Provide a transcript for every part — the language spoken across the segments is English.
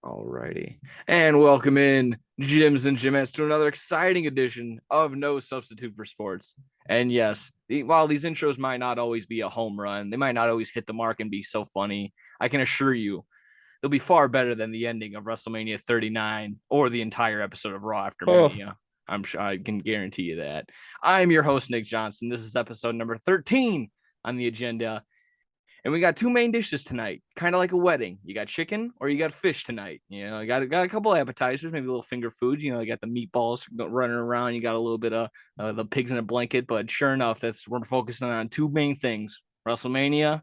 Alrighty. And welcome in, Gyms and Gymettes, to another exciting edition of No Substitute for Sports. And yes, while these intros might not always be a home run, they might not always hit the mark and be so funny, I can assure you they'll be far better than the ending of WrestleMania 39 or the entire episode of Raw After Oh, Mania. I'm sure I can guarantee you that. I'm your host, Nick Johnson. This is episode number 13 on the agenda. And we got two main dishes tonight, kind of like a wedding. You got chicken or you got fish tonight. You know, you got a couple of appetizers, maybe a little finger foods. You know, you got the meatballs running around. You got a little bit of the pigs in a blanket. But sure enough, we're focusing on two main things: WrestleMania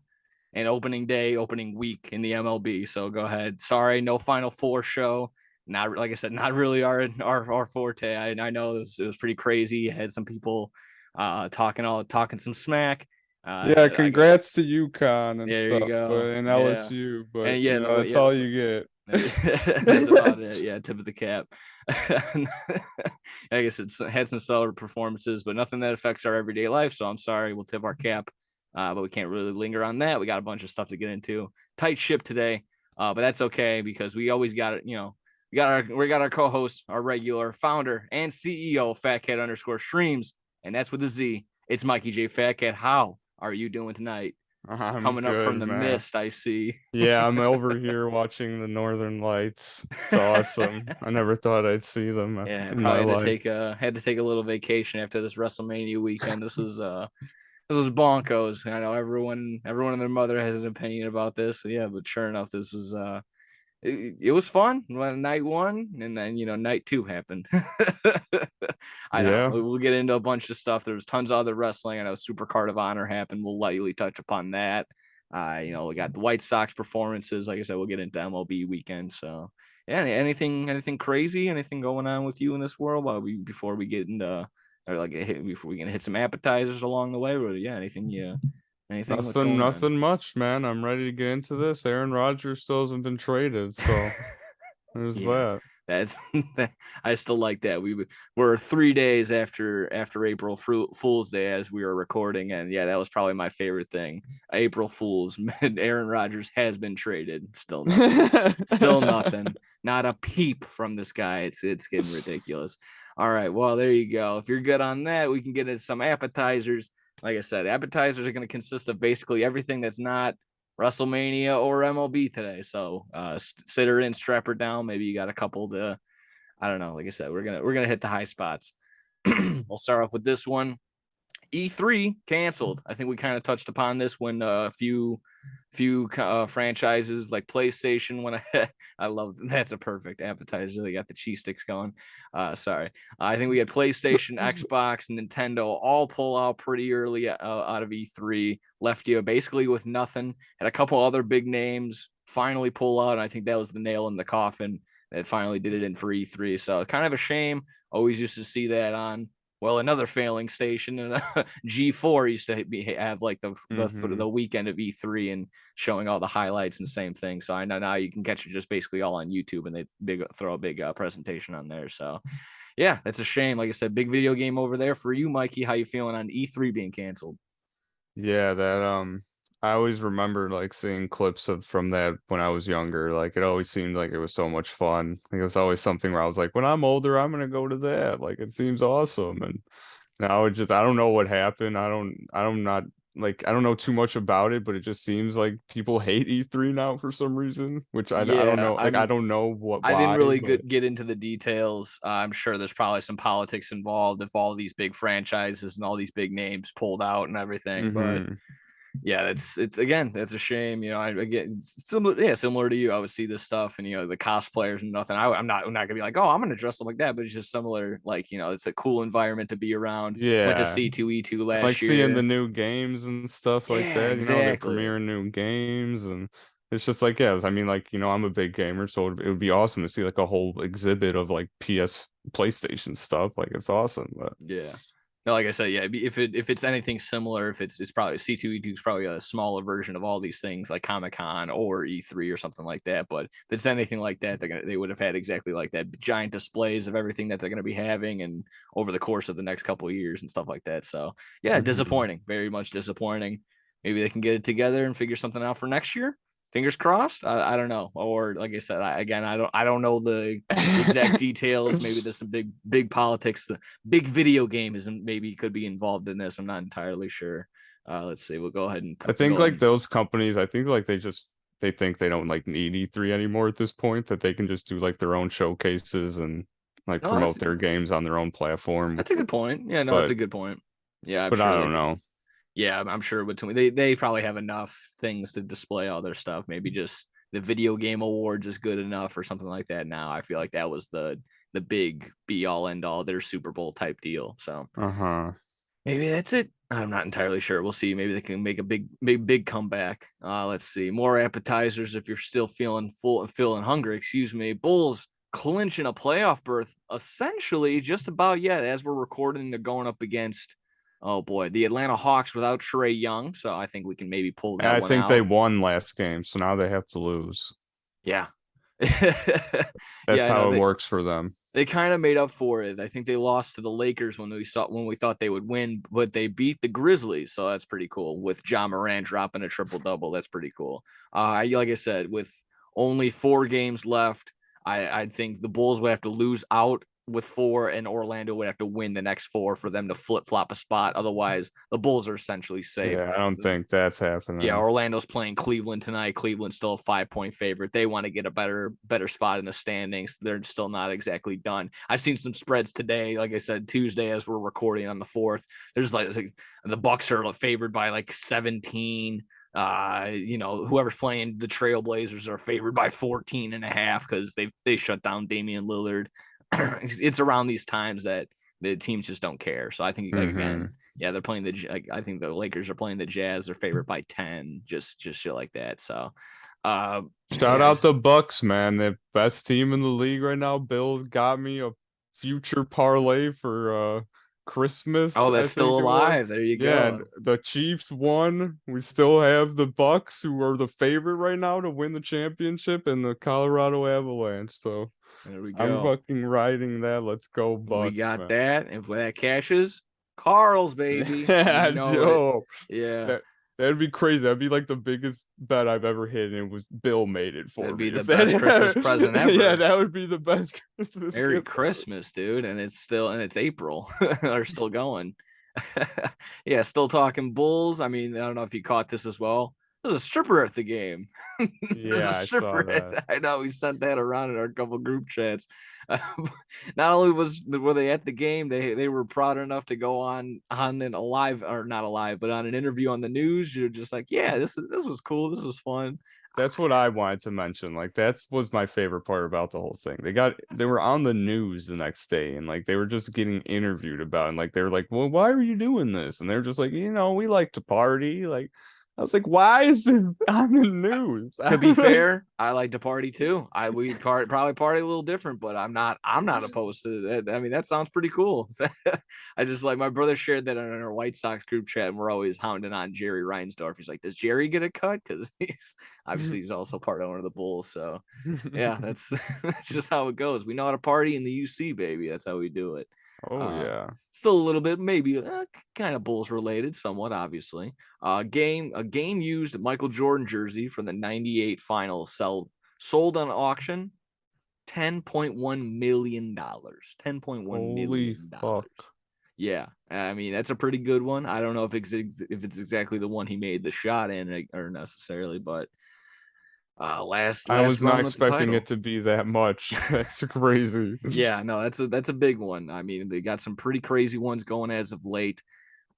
and opening day, opening week in the MLB. So go ahead. Sorry, no Final Four show. Not like I said, not really our forte. I know it was pretty crazy. Had some people talking some smack. yeah, I got congrats to UConn and There you stuff, go. but and Yeah. LSU, but And yeah, no, that's yeah, all you that's about get. it. Yeah, tip of the cap. I guess it's had some stellar performances, but nothing that affects our everyday life. So I'm sorry, we'll tip our cap, but we can't really linger on that. We got a bunch of stuff to get into. Tight ship today, but that's okay because we always got it. You know, we got our co-host, our regular founder and CEO, Fat Cat underscore Streams, and that's with a Z. It's Mikey J. Fat Cat. How are you doing tonight? I'm Coming up from good, the man. mist, I see. Yeah, I'm over here watching the Northern Lights. It's awesome. I never thought I'd see them Yeah, I in my probably life. had to take a little vacation after this WrestleMania weekend. This was bonkos. I know everyone and their mother has an opinion about this. So yeah, but sure enough, this was it was fun when night one, and then night two happened. I know Yeah, we'll get into a bunch of stuff. There was tons of other wrestling. I know Super Card of Honor happened. We'll lightly touch upon that. We got the White Sox performances. Like I said, we'll get into MLB weekend. So yeah, anything crazy, anything going on with you in this world before we get into or like before we can hit some appetizers along the way? Or yeah, anything what's nothing, going on? nothing much, man. I'm ready to get into this. Aaron Rodgers still hasn't been traded, so there's Yeah, that. that's I still like that. We're 3 days after April Fool's Day as we were recording, and yeah, that was probably my favorite thing. April Fool's. Aaron Rodgers has been traded. Still nothing. Still nothing. Not a peep from this guy. It's getting ridiculous. All right, well there you go. If you're good on that, we can get into some appetizers. Like I said, appetizers are going to consist of basically everything that's not WrestleMania or MLB today. So sit her in, strap her down. Maybe you got a couple to, I don't know. Like I said, we're gonna hit the high spots. We'll start off with this one. E3 canceled. I think we kind of touched upon this when a few franchises like PlayStation when I love that's a perfect appetizer. They got the cheese sticks going. Sorry. I think we had PlayStation, Xbox, and Nintendo all pull out pretty early out of E3, left you basically with nothing. Had a couple other big names finally pull out, and I think that was the nail in the coffin that finally did it in for E3. So kind of a shame. Always used to see that on another failing station and G4 used to have like hmm the weekend of E3 and showing all the highlights and same thing. So I know now you can catch it just basically all on YouTube and they throw a big presentation on there. So yeah, that's a shame. Like I said, big video game over there for you, Mikey. How you feeling on E3 being canceled? Yeah, that I always remember like seeing clips of from that when I was younger. Like it always seemed like it was so much fun. Like it was always something where I was like, when I'm older, I'm gonna go to that. Like it seems awesome. And now it just I don't know what happened. I'm not like I don't know too much about it, but it just seems like people hate E3 now for some reason, which I don't Yeah, know. Like I don't know what I didn't why, really but get into the details. I'm sure there's probably some politics involved if all these big franchises and all these big names pulled out and everything. But hmm yeah, it's again, that's a shame. I again similar to you. I would see this stuff and the cosplayers and nothing. I'm not gonna be like, oh, I'm gonna dress up like that, but it's just similar. Like it's a cool environment to be around. Went to yeah. C2E2 And like last seeing the year. new games and stuff like Yeah, that, they're exactly. premiering new games and it's just like, yeah, I mean, like, I'm a big gamer, so it would be awesome to see like a whole exhibit of like PlayStation stuff. Like it's awesome, but Yeah. No, like I said, yeah. If it's anything similar, if it's probably C2E2 is probably a smaller version of all these things like Comic Con or E3 or something like that. But if it's anything like that, they would have had exactly like that giant displays of everything that they're gonna be having and over the course of the next couple of years and stuff like that. So yeah, mhm. disappointing, very much disappointing. Maybe they can get it together and figure something out for next year. Fingers crossed. I don't know. Or like I said, I don't know the exact details. Maybe there's some big politics. The big video game isn't maybe could be involved in this. I'm not entirely sure. Let's see. We'll go ahead and I think go like ahead. those companies, I think like they think they don't like need E3 anymore at this point, that they can just do like their own showcases and like No, promote their games on their own platform. that's a good point. Yeah, no, that's But a good point. Yeah, I'm but sure I they don't could. know. Yeah, I'm sure between they probably have enough things to display all their stuff. Maybe just the video game awards is good enough or something like that. Now I feel like that was the big be all end all their Super Bowl type deal. So Uh-huh. maybe that's it. I'm not entirely sure. We'll see. Maybe they can make a big comeback. Let's see. More appetizers if you're still feeling full and feeling hungry. Excuse me. Bulls clinching a playoff berth essentially just about yet. As we're recording, they're going up against, oh boy, the Atlanta Hawks without Trae Young. So I think we can maybe pull And that I one think they out. won last game, so now they have to lose. Yeah. That's Yeah, I know. how it works for them. They kind of made up for it. I think they lost to the Lakers when we thought they would win, but they beat the Grizzlies, so that's pretty cool. With John Moran dropping a triple double, that's pretty cool. Like I said, with only 4 games left, I think the Bulls would have to lose out with 4, and Orlando would have to win the next 4 for them to flip flop a spot. Otherwise, the Bulls are essentially safe. Yeah, I don't think that's Yeah, happening. Orlando's playing Cleveland tonight. Cleveland's still a 5-point favorite. They want to get a better spot in the standings. They're still not exactly done. I've seen some spreads today. Like I said, Tuesday as we're recording on the 4th. There's like the Bucks are favored by like 17. Whoever's playing the Trailblazers are favored by 14.5 because they shut down Damian Lillard. It's around these times that the teams just don't care. So I think like Mm-hmm. again, yeah, they're playing I think the Lakers are playing the Jazz. They're favored by 10, just shit like that. So, Shout yeah, out the Bucks, man. The best team in the league right now. Bills got me a future parlay for Christmas, oh, I that's still think it was. alive. There you Yeah, and go. the Chiefs won. We still have the Bucks, who are the favorite right now to win the championship, and the Colorado Avalanche. So There we I'm go. fucking riding that. Let's go We Bucks, got man. that. If that cashes, Carl's baby. You Yeah, know it. yo, Yeah, that that'd be crazy. That'd be like the biggest bet I've ever hit, and it was Bill made it for that'd be me. the If that, best Christmas present yeah, ever. that would be the best Christmas Merry gift ever. Christmas, dude. And it's April. They're still going. Yeah, still talking Bulls. I mean, I don't know if you caught this as well. There's a stripper at the game. There's a Yeah, I saw stripper that. I know we sent that around in our couple group chats. Not only were they at the game, they were proud enough to go on an alive or not alive, but on an interview on the news. You're just like, yeah, this was cool. This was fun. That's what I wanted to mention. Like that was my favorite part about the whole thing. They were on the news the next day, and like they were just getting interviewed about it. And like they were like, "Well, why are you doing this?" And they were just like, "We like to party." Like I was like, "Why is it on the news?" To be fair, I like to party too. We probably party a little different, but I'm not opposed to that. I mean, that sounds pretty cool. I just like my brother shared that in our White Sox group chat, and we're always hounding on Jerry Reinsdorf. He's like, "Does Jerry get a cut?" Because he's also part owner of the Bulls. So yeah, that's that's just how it goes. We know how to party in the UC, baby. That's how we do it. Oh Uh, yeah. Still a little bit, maybe kind of Bulls related, somewhat obviously. A game used Michael Jordan jersey from the '98 finals sold on auction $10.1 million. $10.1 Holy million. fuck. Yeah, I mean that's a pretty good one. I don't know if it's exactly the one he made the shot in or necessarily, but I last was not run with the expecting it title. to be that much. That's crazy. Yeah, no, that's a big one. I mean, they got some pretty crazy ones going as of late.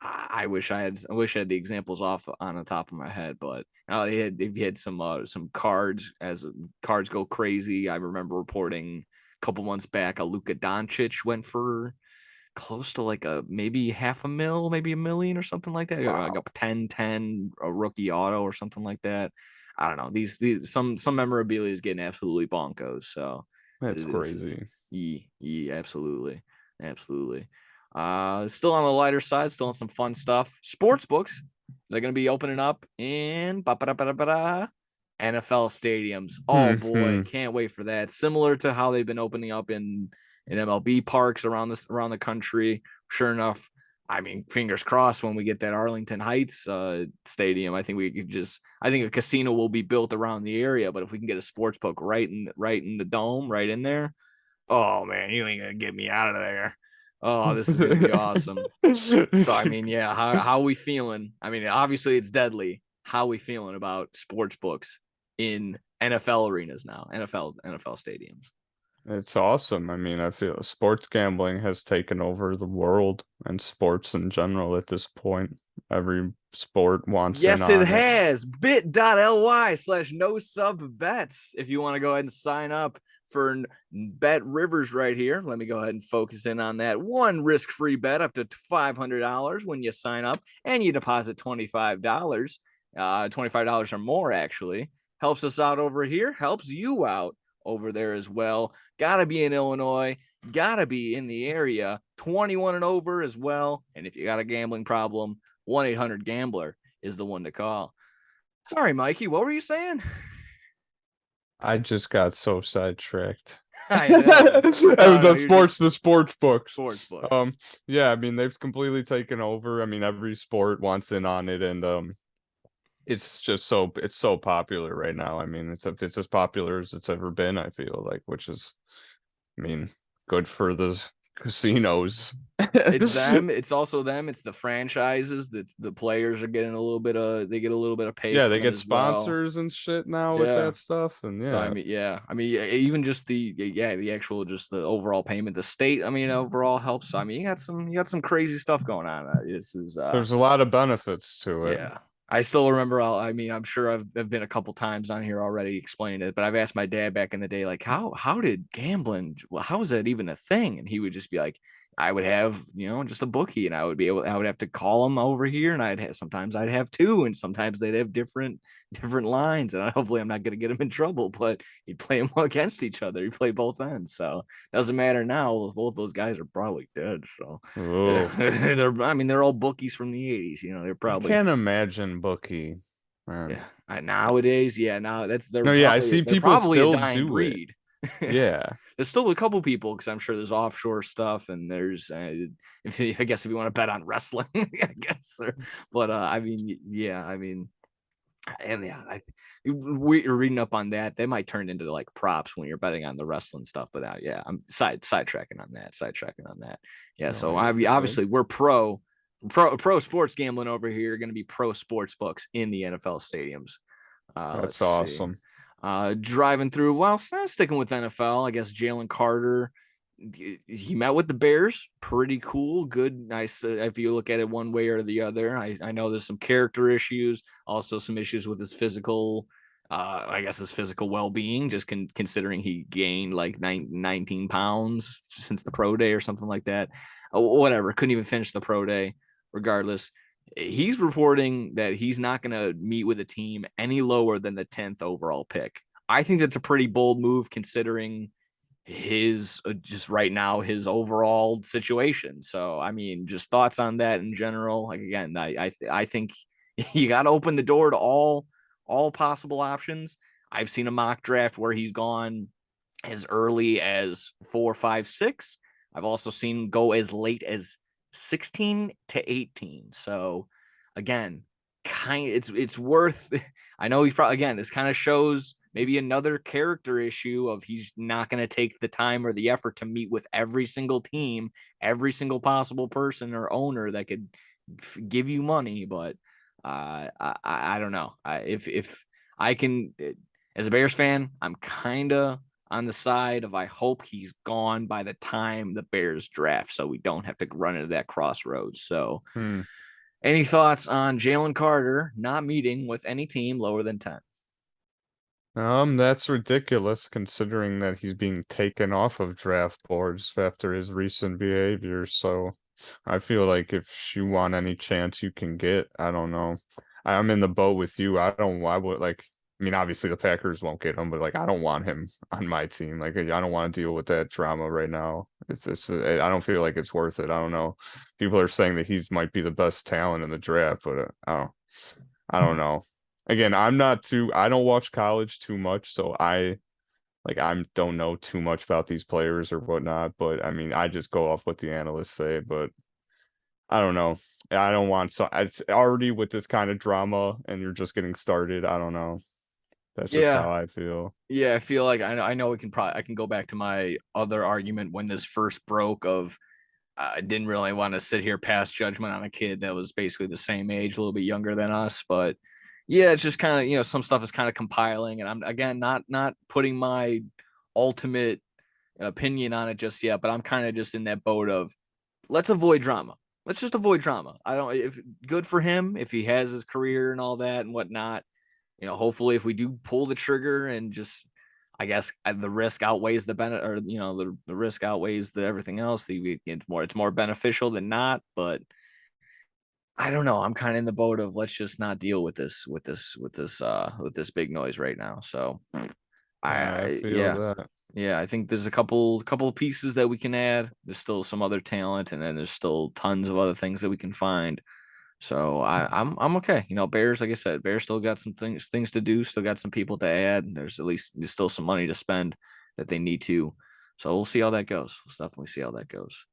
I wish I had the examples off on the top of my head, but they've had some cards as cards go crazy. I remember reporting a couple months back a Luka Doncic went for close to like a maybe half a mil, maybe a million or something like that. Like Wow. a 10-10 a rookie auto or something like that. I don't know. These some memorabilia is getting absolutely bonkos. So That's this is crazy. yeah, absolutely. Absolutely. Still on the lighter side, still on some fun stuff. Sportsbooks, they're gonna be opening up in NFL stadiums. Oh boy, Hmm. can't wait for that. Similar to how they've been opening up in MLB parks around the country. Sure enough, I mean, fingers crossed when we get that Arlington Heights stadium. I think I think a casino will be built around the area. But if we can get a sports book right in the dome, right in there, oh man, you ain't gonna get me out of there. Oh, this is gonna be awesome. So I mean, yeah, how we feeling? I mean, obviously it's deadly. How we feeling about sports books in NFL arenas now, NFL stadiums? It's awesome. I mean, I feel sports gambling has taken over the world and sports in general at this point. Every sport wants in Yes, it on it. has. Bit.ly/no sub bets. If you want to go ahead and sign up for Bet Rivers right here, let me go ahead and focus in on that. One risk free bet up to $500 when you sign up and you deposit $25. $25 or more, actually. Helps us out over here, helps you out over there as well. Gotta be in Illinois, gotta be in the area, 21 and over as well. And if you got a gambling problem, 1-800-GAMBLER is the one to call. Sorry, Mikey, what were you saying? I just got so sidetracked. I know. No, no, you're just The sports books. sports books. Yeah, I mean they've completely taken over. I mean every sport wants in on it, and it's just it's so popular right now. I mean it's as popular as it's ever been. I feel like, which is, I mean, good for the casinos. It's them. It's also them. It's the franchises that the players are getting a little bit of. They get a little bit of pay Yeah, they from it get as well. sponsors and shit now with Yeah. that stuff, and So I yeah. mean, yeah. I mean, even just the actual just the overall payment, the state. I mean, overall helps. So, I mean, you got some crazy stuff going on. This is There's a lot of benefits to it. Yeah. I still remember. I mean, I'm sure I've been a couple times on here already explaining it, but I've asked my dad back in the day, like, how did gambling? Well, how is that even a thing? And he would just be like, I would have, just a bookie, and I would have to call them over here, and sometimes I'd have two, and sometimes they'd have different lines, and hopefully I'm not going to get them in trouble, but he'd play them against each other. He'd play both ends, so doesn't matter now. Both those guys are probably dead. So Oh, I mean, they're all bookies from the '80s. They're I probably can't imagine bookie, man. yeah. Nowadays, yeah, now No, yeah, I see they're people probably a still dying do it. breed. Yeah. There's still a couple people because I'm sure there's offshore stuff and there's I guess if you want to bet on wrestling, I guess. But I mean, yeah, I mean, and yeah, we're reading up on that. They might turn into like props when you're betting on the wrestling stuff. But yeah, I'm sidetracking on that. Sidetracking on that. Yeah. No, So you're good. obviously we're pro sports gambling over here. Going to be pro sports books in the NFL stadiums. That's Let's see. awesome. Driving through, well, sticking with NFL, I guess Jalen Carter. He met with the Bears. Pretty cool. Good. Nice. If you look at it one way or the other, I know there's some character issues, also some issues with his physical. I guess his physical well-being, just considering he gained like 19 pounds since the pro day or something like that. Whatever. Couldn't even finish the pro day. Regardless, he's reporting that he's not going to meet with a team any lower than the 10th overall pick. I think that's a pretty bold move considering his just right now his overall situation. So I mean, just thoughts on that in general. Like again, I think you got to open the door to all possible options. I've seen a mock draft where he's gone as early as 4, 5, 6. I've also seen go as late as 16 to 18. So again, it's worth. I know he's probably, again, this kind of shows maybe another character issue of he's not going to take the time or the effort to meet with every single team, every single possible person or owner that could give you money. But I don't know. If I can, as a Bears fan, I'm kind of on the side of I hope he's gone by the time the Bears draft, so we don't have to run into that crossroads. So, Hmm. any thoughts on Jalen Carter not meeting with any team lower than 10? That's ridiculous considering that he's being taken off of draft boards after his recent behavior. So I feel like if you want any chance you can get, I don't know. I'm in the boat with you. I would like, I mean, obviously the Packers won't get him, but like, I don't want him on my team. Like, I don't want to deal with that drama right now. I don't feel like it's worth it. I don't know. People are saying that he might be the best talent in the draft, but I don't know. Again, I don't watch college too much, so I don't know too much about these players or whatnot, but I mean, I just go off what the analysts say, but I don't know. I don't want so it's already with this kind of drama and you're just getting started. I don't know. That's just Yeah. how I feel. Yeah, I feel like I know we can probably I can go back to my other argument when this first broke of I didn't really want to sit here pass judgment on a kid that was basically the same age, a little bit younger than us. But yeah, it's just kind of, some stuff is kind of compiling, and I'm again not putting my ultimate opinion on it just yet, but I'm kind of just in that boat of let's avoid drama. Let's just avoid drama. I don't if good for him if he has his career and all that and whatnot. Hopefully if we do pull the trigger and just I guess the risk outweighs the benefit, or the risk outweighs the everything else. It's more beneficial than not. But I don't know. I'm kind of in the boat of let's just not deal with this big noise right now. So I feel yeah, that. yeah. I think there's a couple of pieces that we can add. There's still some other talent, and then there's still tons of other things that we can find. So I'm okay. Bears, like I said, Bears still got some things to do, still got some people to add. There's still some money to spend that they need to. So we'll see how that goes. We'll definitely see how that goes.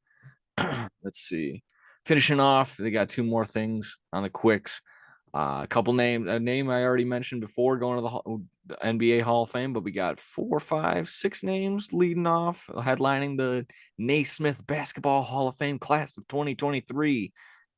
Let's see. Finishing off, they got two more things on the quicks. A couple a name I already mentioned before going to the NBA Hall of Fame, but we got 4, 5, 6 names leading off, headlining the Naismith Basketball Hall of Fame class of 2023.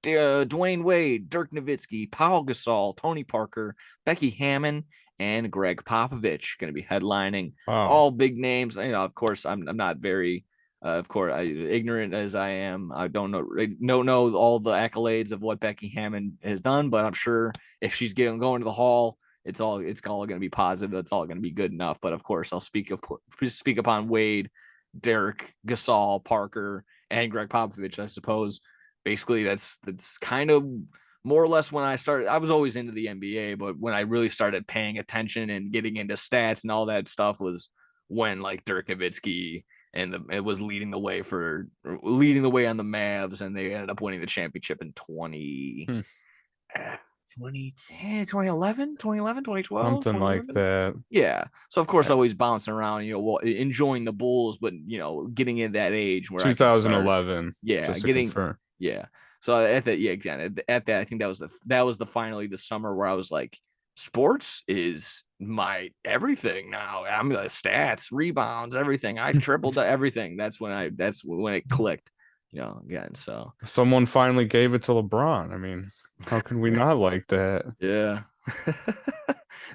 Dwayne Wade, Dirk Nowitzki, Paul Gasol, Tony Parker, Becky Hammon, and Greg Popovich going to be headlining. Wow. All big names. Of course, I'm not very of course, ignorant as I am, I don't know all the accolades of what Becky Hammon has done, but I'm sure if she's going to the hall, it's all going to be positive. That's all going to be good enough. But of course, I'll speak upon Wade, Derek, Gasol, Parker, and Greg Popovich. I suppose basically that's kind of more or less when I started. I was always into the NBA, but when I really started paying attention and getting into stats and all that stuff was when like Dirk Nowitzki and it was leading the way on the Mavs, and they ended up winning the championship in 2010, 2011, 2011, 2012, Something like 2011. that. Yeah. So of course Eh, always bouncing around, enjoying the Bulls, but getting in that age where I can start. 2011, Yeah, just to getting confirm. yeah. So at that, yeah, again, at that, I think that was the finally the summer where I was like, sports is my everything now. I'm the stats, rebounds, everything. I tripled everything. That's when it clicked, again. So Someone finally gave it to LeBron. I mean, how can we not like that? yeah.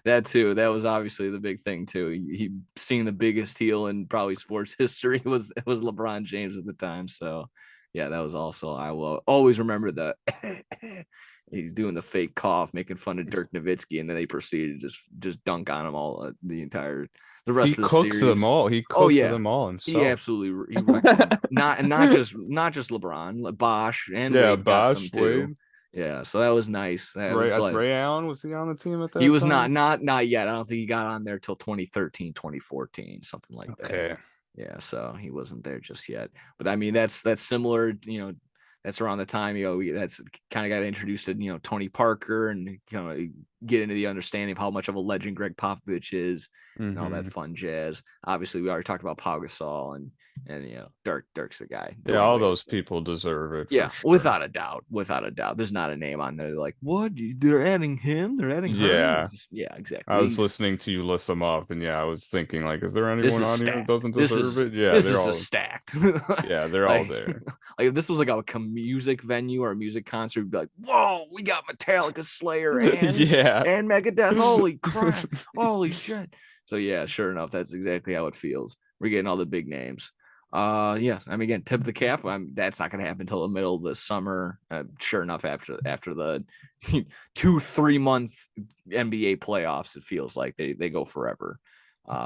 That too. That was obviously the big thing too. He seeing the biggest heel in probably sports history was LeBron James at the time. So yeah, that was also I will always remember that. He's doing the fake cough, making fun of Dirk Nowitzki, and then they proceeded to just dunk on him all the He rest of the cooked them series. all. He Oh cooked yeah, them all he himself. absolutely he wrecked them. Not just LeBron, like Bosch and Yeah, Wade got some Bosh, too. Wade, Yeah, so that was nice. I was glad. Ray Allen, was he on the team at He that was time? not yet. I don't think he got on there till 2013, 2014, something like that. Okay. Yeah, so he wasn't there just yet. But I mean, that's similar. That's around the time that's kind of got introduced to Tony Parker and get into the understanding of how much of a legend Greg Popovich is and all that Hmm. fun jazz. Obviously, we already talked about Pau Gasol and Dirk's the guy. Yeah, Dwayne all Wade those is the people deserve it for yeah, sure. without a doubt, without a doubt. There's not a name on there like what they're adding him, they're adding her. Yeah, Yeah, I was exactly. listening to you list them up, and yeah, I was thinking like, is there This anyone is on here that stacked. doesn't deserve it? Yeah, This they're is a all. stacked. Yeah, they're all like there. like if this was like a music venue or a music concert, we'd be like, whoa, we got Metallica, Slayer, and Yeah. Megadeth. Holy crap! Holy shit! So yeah, sure enough, that's exactly how it feels. We're getting all the big names. Yeah, I mean, again, tip of the cap. That's not going to happen until the middle of the summer. Sure enough, after the 2-3 month NBA playoffs, it feels like they go forever.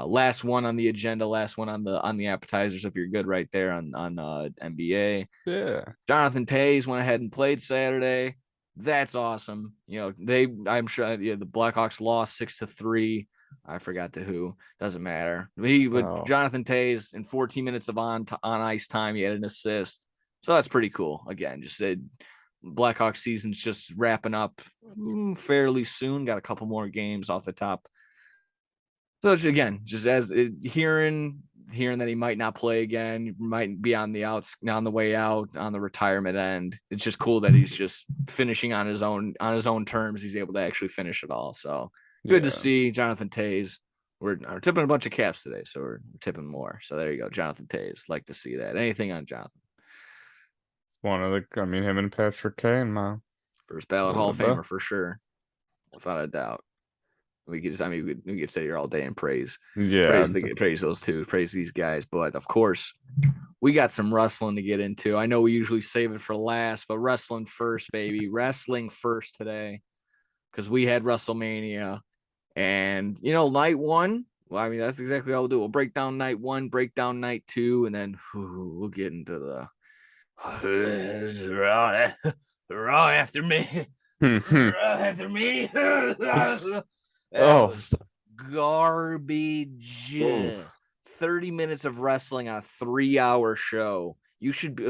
Last one on the agenda, last one on the appetizers. If you're good right there on NBA, Yeah. Jonathan Toews went ahead and played Saturday. That's awesome. I'm sure the Blackhawks lost 6-3. I forgot to who. Doesn't matter. But Oh, Jonathan Toews in 14 minutes of on ice time, he had an assist. So that's pretty cool. Again, just said Blackhawks season's just wrapping up fairly soon. Got a couple more games off the top. So again, just as hearing hearing that he might not play again, might be on the way out, on the retirement end. It's just cool that he's just finishing on his own terms. He's able to actually finish it all. So good to see Jonathan Toews. We're tipping a bunch of caps today, so we're tipping more. So there you go, Jonathan Toews. Like to see that. Anything on Jonathan? It's one of the. I mean, him and Patrick Kane, man. First ballot Hall of Famer for sure, without a doubt. We could sit here all day and praise those two, praise these guys. But of course, we got some wrestling to get into. I know we usually save it for last, but wrestling first, baby. Wrestling first today, because we had WrestleMania. And, night one, well, I mean, that's exactly what we'll do. We'll break down night one, break down night two, and then we'll get into the Raw after me. After me. That was garbage. 30 minutes of wrestling on a 3-hour show. You should be.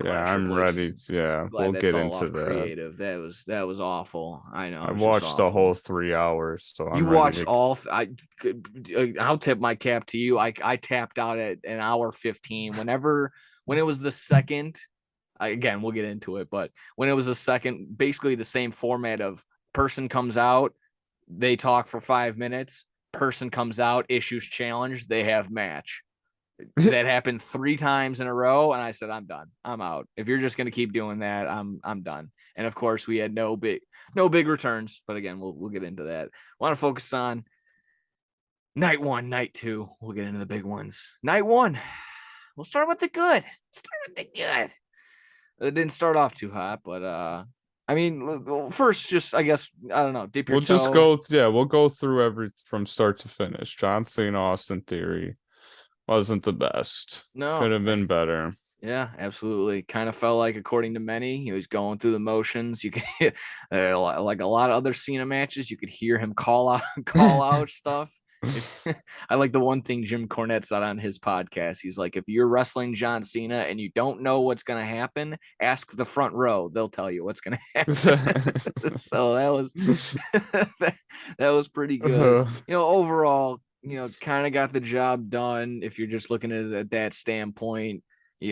I'm ready. Yeah, we'll get into that. Creative. That was awful. I know. I watched the whole 3 hours, so you watched all. I'll tip my cap to you. I tapped out at an hour 15. When it was the second. Again, we'll get into it, but when it was the second, basically the same format of person comes out, they talk for 5 minutes. Person comes out, issues challenge, they have match. That happened 3 times in a row, and I said, I'm done. I'm out. If you're just going to keep doing that, I'm done. And of course, we had no big returns. But again, we'll get into that. Want to focus on night one, night two. We'll get into the big ones. Night one, we'll start with the good. It didn't start off too hot, but I mean, first, just I guess I don't know. Dip your toe. We'll go through from start to finish. John Cena, Austin Theory wasn't the best. No, could have been better. Yeah, absolutely. Kind of felt like, according to many, he was going through the motions. You could, like a lot of other Cena matches, you could hear him call out stuff. I like the one thing Jim Cornette said on his podcast. He's like, if you're wrestling John Cena and you don't know what's going to happen, ask the front row. They'll tell you what's going to happen. So that was pretty good. Overall, kind of got the job done. If you're just looking at it at that standpoint,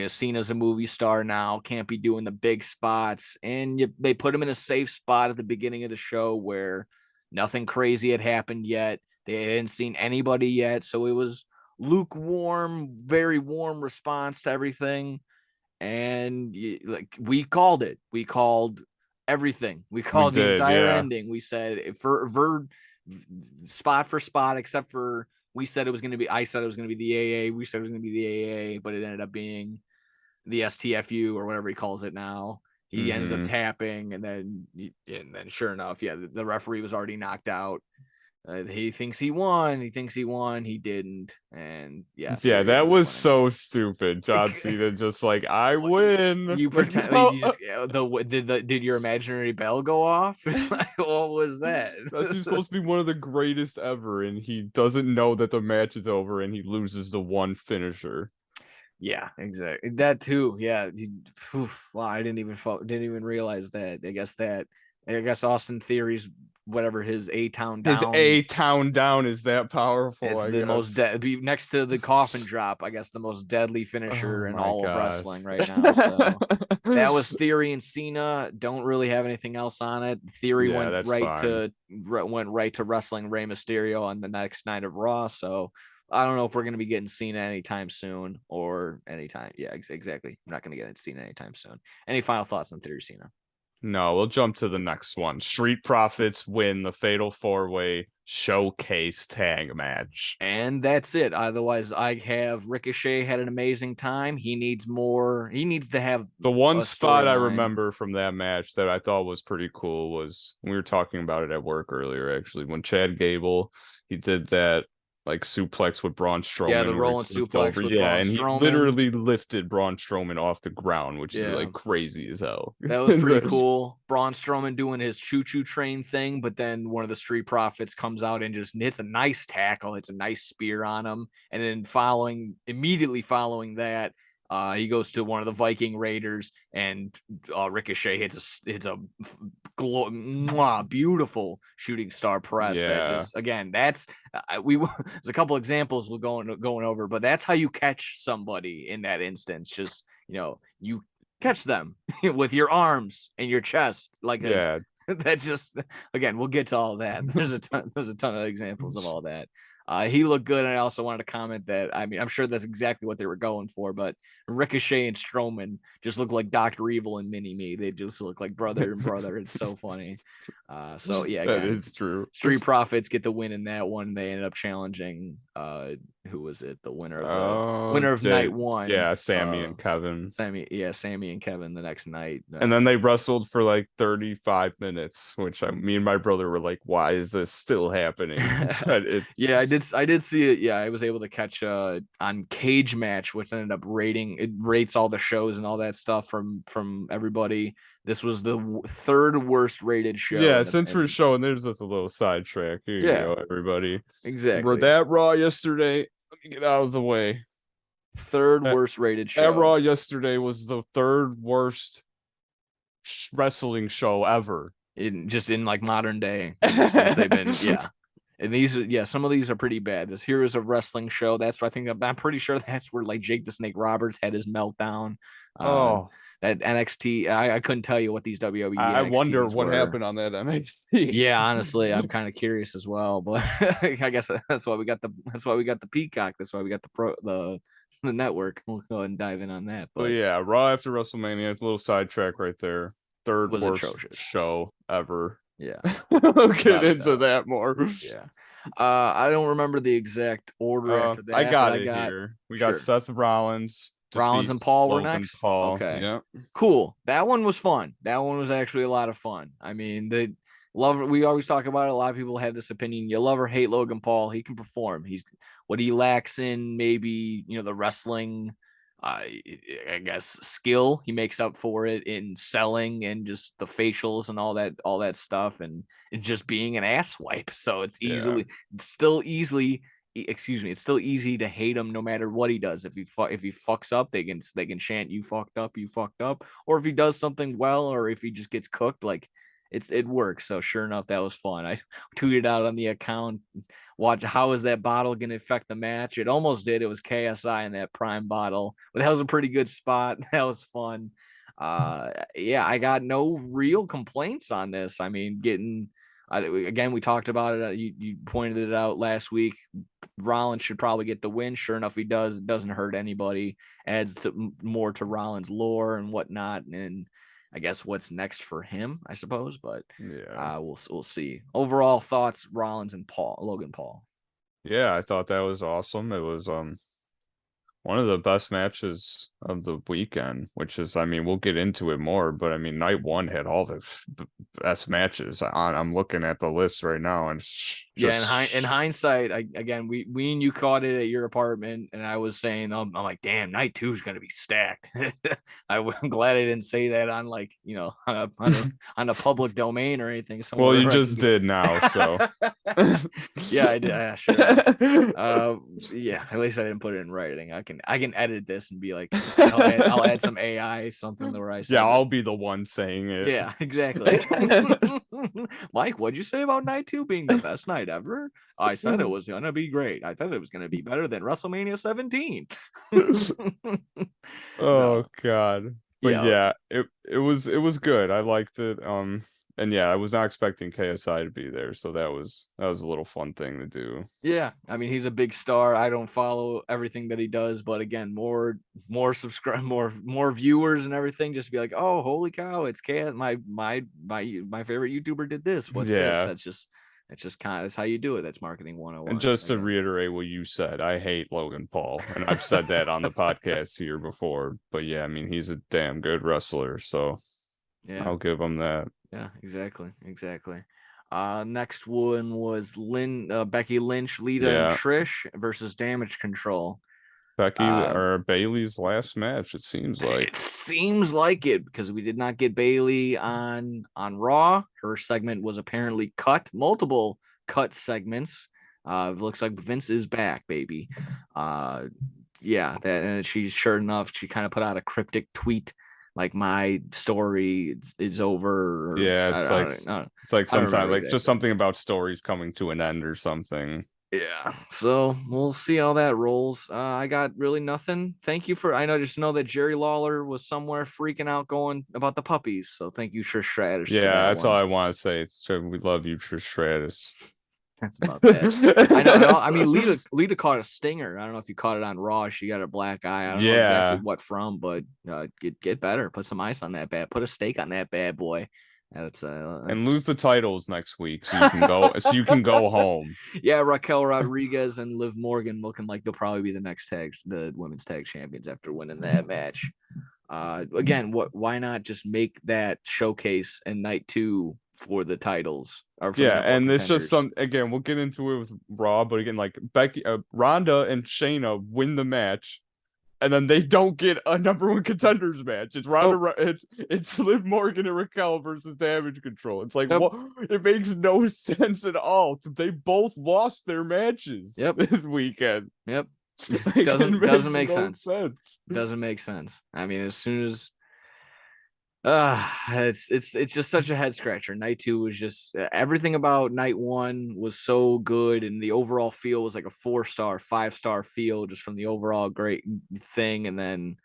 Cena's a movie star now, can't be doing the big spots. And they put him in a safe spot at the beginning of the show where nothing crazy had happened yet. They hadn't seen anybody yet. So it was lukewarm, very warm response to everything. And we called it. We called everything. We called the entire ending. We said for spot for spot, except for I said it was going to be the AA. We said it was going to be the AA, but it ended up being the STFU or whatever he calls it now. He ended up tapping, and then sure enough, the referee was already knocked out. He thinks he won. He didn't. And that was so stupid. John Cena just like, I win. You pretend did your imaginary bell go off? What was that? That's just supposed to be one of the greatest ever, and he doesn't know that the match is over, and he loses the one finisher. Yeah, exactly. That too. Yeah. Wow, I didn't even realize that. I guess Austin Theory's whatever his A-Town Down. His A-Town Down is that powerful. It's the most next to the coffin drop, I guess the most deadly finisher in all of wrestling right now. So that was Theory and Cena. Don't really have anything else on it. Theory went right to wrestling Rey Mysterio on the next night of Raw. So I don't know if we're going to be getting Cena anytime soon or anytime. Yeah, exactly. I'm not going to get Cena anytime soon. Any final thoughts on Theory Cena? No, we'll jump to the next one. Street Profits win the Fatal 4-Way Showcase Tag Match. And that's it. Otherwise, I have Ricochet had an amazing time. He needs more. He needs to have the one spot I remember from that match that I thought was pretty cool was we were talking about it at work earlier, actually, when Chad Gable, he did that like suplex with Braun Strowman. Yeah, the rolling suplex with Braun and Strowman. He literally lifted Braun Strowman off the ground, which is like crazy as hell. That was pretty cool. Braun Strowman doing his choo-choo train thing, but then one of the Street Profits comes out and just hits a nice tackle. It's a nice spear on him. And then immediately following that, He goes to one of the Viking Raiders, and Ricochet hits a beautiful shooting star press. That Yeah. just, again, that's there's a couple examples we're going over, but that's how you catch somebody in that instance. Just, you catch them with your arms and your chest, like Yeah. that. Just, again, we'll get to all that. There's a ton of examples of all that. He looked good, and I also wanted to comment that, I mean, I'm sure that's exactly what they were going for, but Ricochet and Strowman just look like Dr. Evil and Mini Me. They just look like brother and brother. It's so funny. So yeah, That again, is true. Street Profits get the win in that one. They ended up challenging who was it? The winner of night one. Yeah, Sammy and Kevin. Sammy and Kevin the next night. And then they wrestled for like 35 minutes, which me and my brother were like, why is this still happening? Yeah, I did see it. Yeah, I was able to catch on Cage Match, which ended up rates all the shows and all that stuff from everybody. This was the third worst rated show. Yeah, since we're showing, there's just a little sidetrack. Here you go, everybody. Exactly. That Raw yesterday, let me get out of the way. Third worst rated show. That Raw yesterday was the third worst wrestling show ever. In like modern day, since they've been, yeah. And some of these are pretty bad. This Heroes of Wrestling show, that's where I think I'm pretty sure that's where like Jake the Snake Roberts had his meltdown. That NXT, I couldn't tell you what these WWE. I wonder what happened on that NXT. Yeah, honestly, I'm kind of curious as well. But I guess that's why we got the Peacock. That's why we got the network. We'll go ahead and dive in on that. But yeah, Raw after WrestleMania, a little sidetrack right there. Third worst show ever. Yeah. We'll get into that more. Yeah. I don't remember the exact order after that. I got it here. We got Seth Rollins. Rollins and Paul were next. Paul. Okay. Yeah. Cool. That one was fun. That one was actually a lot of fun. I mean, we always talk about it. A lot of people have this opinion. You love or hate Logan Paul. He can perform. He's what he lacks in, maybe, the wrestling, I guess, skill. He makes up for it in selling and just the facials and all that stuff, and just being an asswipe. So it's still easy to hate him no matter what he does. If he fucks up, they can chant, you fucked up, or if he does something well, or if he just gets cooked, like it works. So sure enough, that was fun. I tweeted out on the account, watch how is that bottle going to affect the match. It almost did. It was KSI in that prime bottle, but that was a pretty good spot. That was fun. I got no real complaints on this. I mean, again, we talked about it. You pointed it out last week. Rollins should probably get the win. Sure enough, he does. It doesn't hurt anybody. Adds more to Rollins' lore and whatnot. And I guess what's next for him, I suppose. But yeah, we'll see. Overall thoughts: Rollins and Logan Paul. Yeah, I thought that was awesome. It was one of the best matches of the weekend, which is, I mean, we'll get into it more, but I mean, night one had all the best matches. I'm looking at the list right now, and in hindsight, we and you caught it at your apartment, and I was saying, I'm like, damn, night two is gonna be stacked. I'm glad I didn't say that on on a public domain or anything. Well, you just did now, so yeah, I did. Sure. Yeah, at least I didn't put it in writing. I can edit this and be like, I'll add some AI, something where I say, yeah, I'll be the one saying it. Yeah, exactly. Mike, what'd you say about night two being the best night ever? I said it was gonna be great. I thought it was gonna be better than WrestleMania 17. Oh God. But yeah, it was good. I liked it. And yeah, I was not expecting KSI to be there, so that was a little fun thing to do. Yeah, I mean, he's a big star. I don't follow everything that he does, but again, more subscribe, more viewers and everything. Just to be like, oh, holy cow, it's KSI. My favorite YouTuber did this. What's this? That's just kind of, that's how you do it. That's marketing 101. And just to reiterate what you said, I hate Logan Paul, and I've said that on the podcast here before. But yeah, I mean, he's a damn good wrestler, so yeah, I'll give him that. Yeah, exactly. Next one was Becky Lynch, Lita, and Trish versus Damage Control. Becky or Bailey's last match, it seems like. It seems like it, because we did not get Bailey on Raw. Her segment was apparently cut, multiple cut segments. It looks like Vince is back, baby. yeah, that, and she sure enough, she kind of put out a cryptic tweet like my story is over. Or Yeah, it's like I don't sometimes remember like just exactly. something about stories coming to an end or something. Yeah, so we'll see how that rolls. I got really nothing. Thank you for. I know just know that Jerry Lawler was somewhere freaking out going about the puppies. So thank you, Trish Stratus, for Yeah, that that's all one. I want to say. So we love you, Trish Stratus. That's about that. I know. I mean, Lita caught a stinger. I don't know if you caught it on Raw. She got a black eye. I don't know exactly Yeah, what from, but get better. Put some ice on that bad. Put a steak on that bad boy. and lose That's the titles next week so you can go home. yeah. Raquel Rodriguez and Liv Morgan looking like they'll probably be the women's tag champions after winning that match. Again, why not just make that showcase in night 2 for the titles or for the Yeah, number one and it's just contenders? some again, we'll get into it with Raw, but again, like Becky, Ronda and Shayna win the match, and then they don't get a number one contenders match. It's Nope. it's Liv Morgan and Raquel versus Damage Control. It's like Yep. what? It makes no sense at all. They both lost their matches Yep. this weekend. Yep. Like, it Doesn't makes make no sense. sense. Doesn't make sense. I mean, as soon as it's just such a head scratcher. Night 2 was just everything about night 1 was so good, and the overall feel was like a 4-star, 5-star feel just from the overall great thing. And then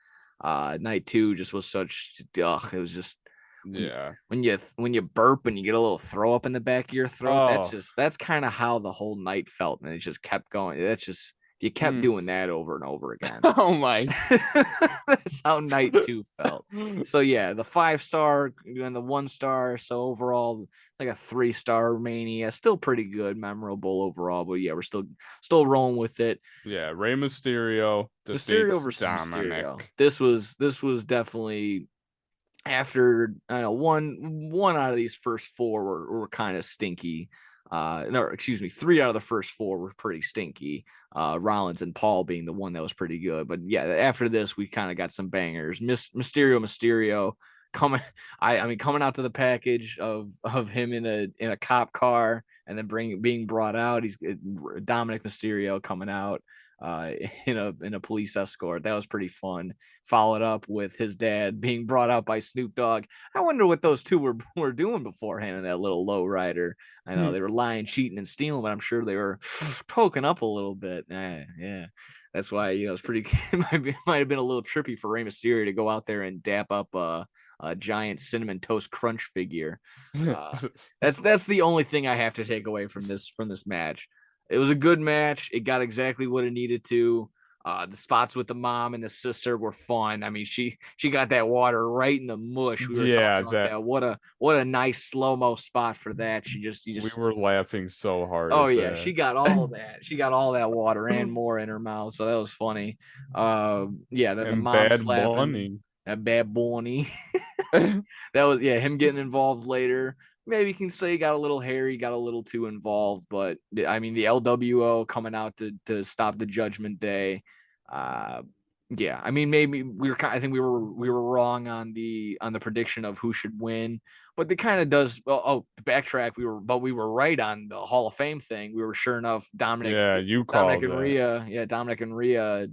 night 2 just was such it was just Yeah. when you burp and you get a little throw up in the back of your throat, Oh. that's kind of how the whole night felt, and it just kept going. That's just you kept Mm. doing that over and over again. Oh my. That's how night 2 felt. So yeah, the 5-star and the 1-star. So overall, like a 3-star Mania, still pretty good, memorable overall. But yeah, we're still rolling with it. Yeah, Rey Mysterio Mysterio defeats versus Mysterio. Dominic. This was definitely after I don't know one out of these first 4 were kind of stinky. No, excuse me, 3 out of the first 4 were pretty stinky. Rollins and Paul being the one that was pretty good. But yeah, after this, we kind of got some bangers. Mysterio coming. I mean, coming out to the package of him in a cop car and then being brought out. He's Dominic Mysterio coming out uh, in a police escort. That was pretty fun. Followed up with his dad being brought out by Snoop Dogg. I wonder what those two were doing beforehand in that little low rider. I know they were lying, cheating, and stealing, but I'm sure they were poking up a little bit. Yeah. That's why it's pretty. Might have been a little trippy for Rey Mysterio to go out there and dap up a giant cinnamon toast crunch figure. Uh, that's the only thing I have to take away from this match. It was a good match. It got exactly what it needed to. The spots with the mom and the sister were fun. I mean, she got that water right in the mush. We were talking Yeah, about that that. What a nice slow mo spot for that. You we just were laughing so hard oh at yeah, that. she got all that. She got all that water and more in her mouth. So that was funny. Yeah, then the And mom Bad slapping Bunny. that bad Bonnie. That was yeah, him getting involved later. Maybe you can say he got a little hairy, got a little too involved, but I mean the LWO coming out to stop the Judgment Day. Uh, yeah, I mean maybe I think we were wrong on the prediction of who should win, but it kind of does. Backtrack, we were right on the Hall of Fame thing. We were sure enough Yeah, you called that. Dominic and Rhea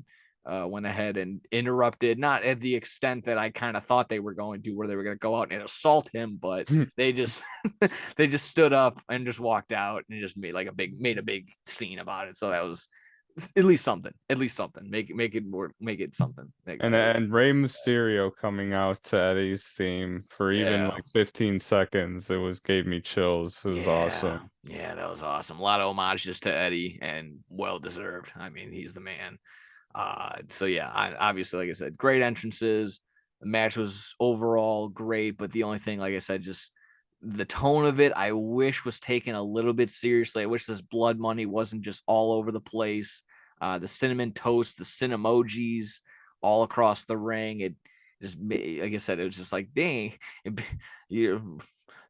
went ahead and interrupted, not at the extent that I kind of thought they were going to, where they were going to go out and assault him, but they just they just stood up and just walked out and just made a big scene about it. So that was at least something. At least something. Make it something. And Rey Mysterio coming out to Eddie's theme for even Yeah. like 15 seconds. It was gave me chills. It was Yeah. awesome. Yeah, that was awesome. A lot of homages to Eddie and well deserved. I mean, he's the man. So yeah, obviously, like I said, great entrances. The match was overall great, but the only thing, like I said, just the tone of it, I wish was taken a little bit seriously. I wish this blood money wasn't just all over the place. The cinnamon toast, the cinnamojis all across the ring. It just, like I said, it was just like, dang, you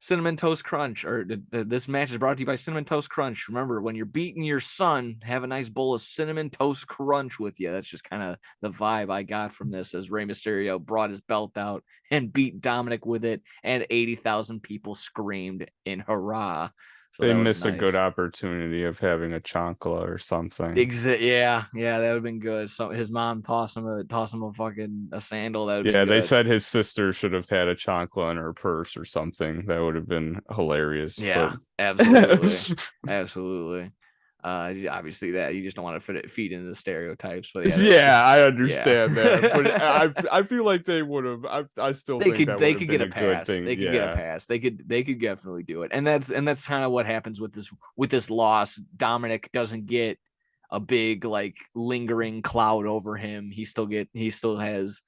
Cinnamon Toast Crunch, or this match is brought to you by Cinnamon Toast Crunch. Remember, when you're beating your son, have a nice bowl of Cinnamon Toast Crunch with you. That's just kind of the vibe I got from this as Rey Mysterio brought his belt out and beat Dominic with it, and 80,000 people screamed in hurrah. So They that was miss a good nice. opportunity of having a chancla or something. Yeah, that would have been good. So his mom toss him a fucking a sandal. That would have been Yeah, they good. said his sister should have had a chancla in her purse or something. That would have been hilarious. But Yeah, absolutely, absolutely. Obviously that you just don't want to feed into the stereotypes, but yeah, that's yeah, I yeah. understand that. But I feel like they would have. I still think that They would have could been get a a good pass. thing. They could get a Yeah. pass. They could definitely do it. And that's kind of what happens with this loss. Dominic doesn't get a big like lingering cloud over him. He still has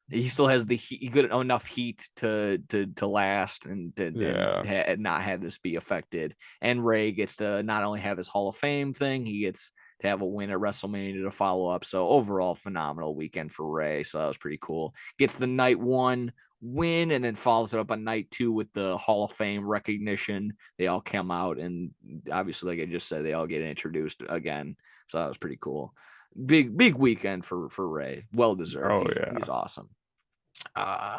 the good enough heat to last and Yeah. not have this be affected. And Ray gets to not only have his Hall of Fame thing, he gets to have a win at WrestleMania to follow up. So overall, phenomenal weekend for Ray. So that was pretty cool. Gets the night one win and then follows it up on night two with the Hall of Fame recognition. They all come out and obviously, like I just said, they all get introduced again. So that was pretty cool. Big weekend for Ray. Well deserved. Oh yeah. He's awesome. Uh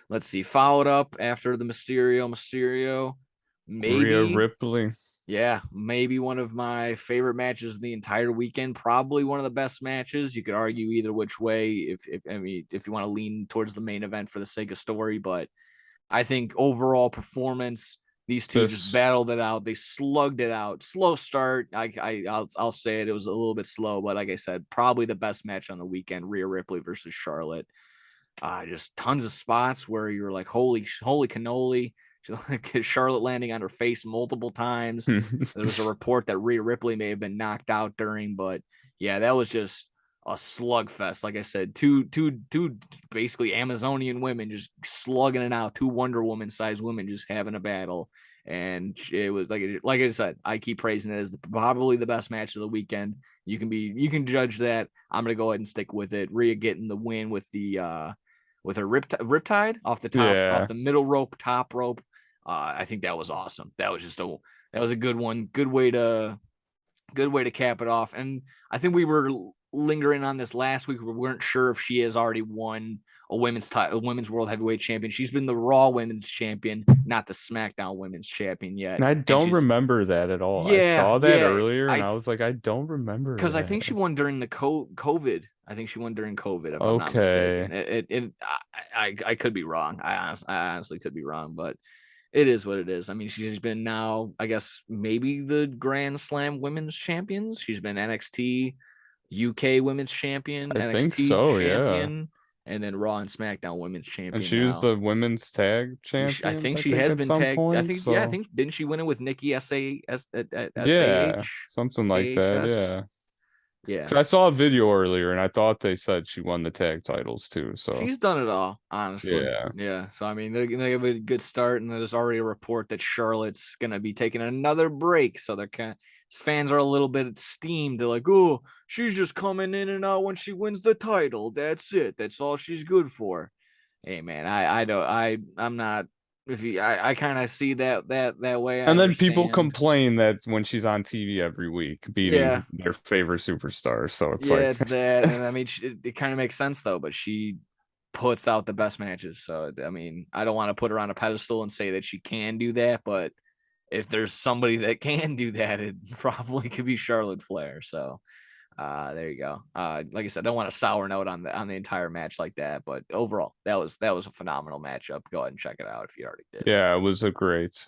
let's see. Followed up after the Mysterio. Rhea Maybe, Ripley. yeah, maybe one of my favorite matches of the entire weekend. Probably one of the best matches. You could argue either which way if I mean if you want to lean towards the main event for the sake of story, but I think overall performance, these two just This battled it out. They slugged it out. Slow start. I'll say it. It was a little bit slow, but like I said, probably the best match on the weekend. Rhea Ripley versus Charlotte. Just tons of spots where you're like, holy cannoli. Charlotte landing on her face multiple times. There was a report that Rhea Ripley may have been knocked out during, but yeah, that was just a slugfest. Like I said, two basically Amazonian women just slugging it out. Two Wonder Woman sized women just having a battle. And it was like I said, I keep praising it as probably the best match of the weekend. You can judge that. I'm gonna go ahead and stick with it. Rhea getting the win with her riptide off the top, off yeah. the middle rope, top rope. I think that was awesome. That was a good one. Good way to cap it off. And I think we were lingering on this last week. We weren't sure if she has already won a women's world heavyweight champion. She's been the Raw women's champion, not the SmackDown women's champion yet. And I And don't she's remember that at all. I yeah, saw that yeah. earlier and I I was like, I don't remember because I think she that. won during the COVID. I think she won during COVID, if I'm not Okay. mistaken. I could be wrong. I honestly could be wrong, but it is what it is. I mean, she's been now, I guess, maybe the Grand Slam Women's Champions. She's been NXT UK Women's Champion, I think NXT so, yeah. Champion, and then Raw and SmackDown Women's And Champion she was now. the women's tag I champions, think I she think, has at been some tagged. I point. think, yeah, I So think, didn't she win it with Nikki yeah, something like that, AHS? yeah. Yeah. So I saw a video earlier and I thought they said she won the tag titles too. So She's done it all, honestly. yeah. Yeah. So I mean, they're gonna give it a good start, and there's already a report that Charlotte's gonna be taking another break. So they're kind of fans are a little bit steamed. They're like, oh, she's just coming in and out when she wins the title. That's it. That's all she's good for. Hey man, I don't I'm not if you I kind of see that way. I And then people understand. complain that when she's on TV every week Yeah. beating their favorite superstar. So it's Yeah, like it's that. And I mean, it kind of makes sense though, but she puts out the best matches. So I mean, I don't want to put her on a pedestal and say that she can do that, but if there's somebody that can do that, it probably could be Charlotte Flair. So there you go. Like I said, I don't want a sour note on the entire match like that, but overall, that was a phenomenal matchup. Go ahead and check it out if you already did. yeah, it was a great.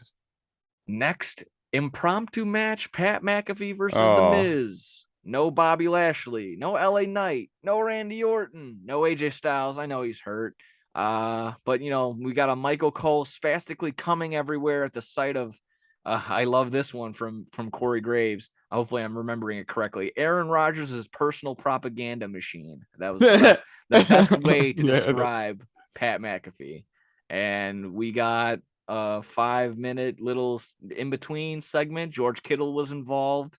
Next impromptu match: Pat McAfee versus The Oh, Miz. No Bobby Lashley, no LA Knight, no Randy Orton, no AJ Styles. I know he's hurt. But you know, we got a Michael Cole spastically coming everywhere at the sight of I love this one from Corey Graves. Hopefully I'm remembering it correctly. Aaron Rodgers' personal propaganda machine. That was the best way to yeah, that's describe Pat McAfee. And we got a 5-minute little in between segment. George Kittle was involved.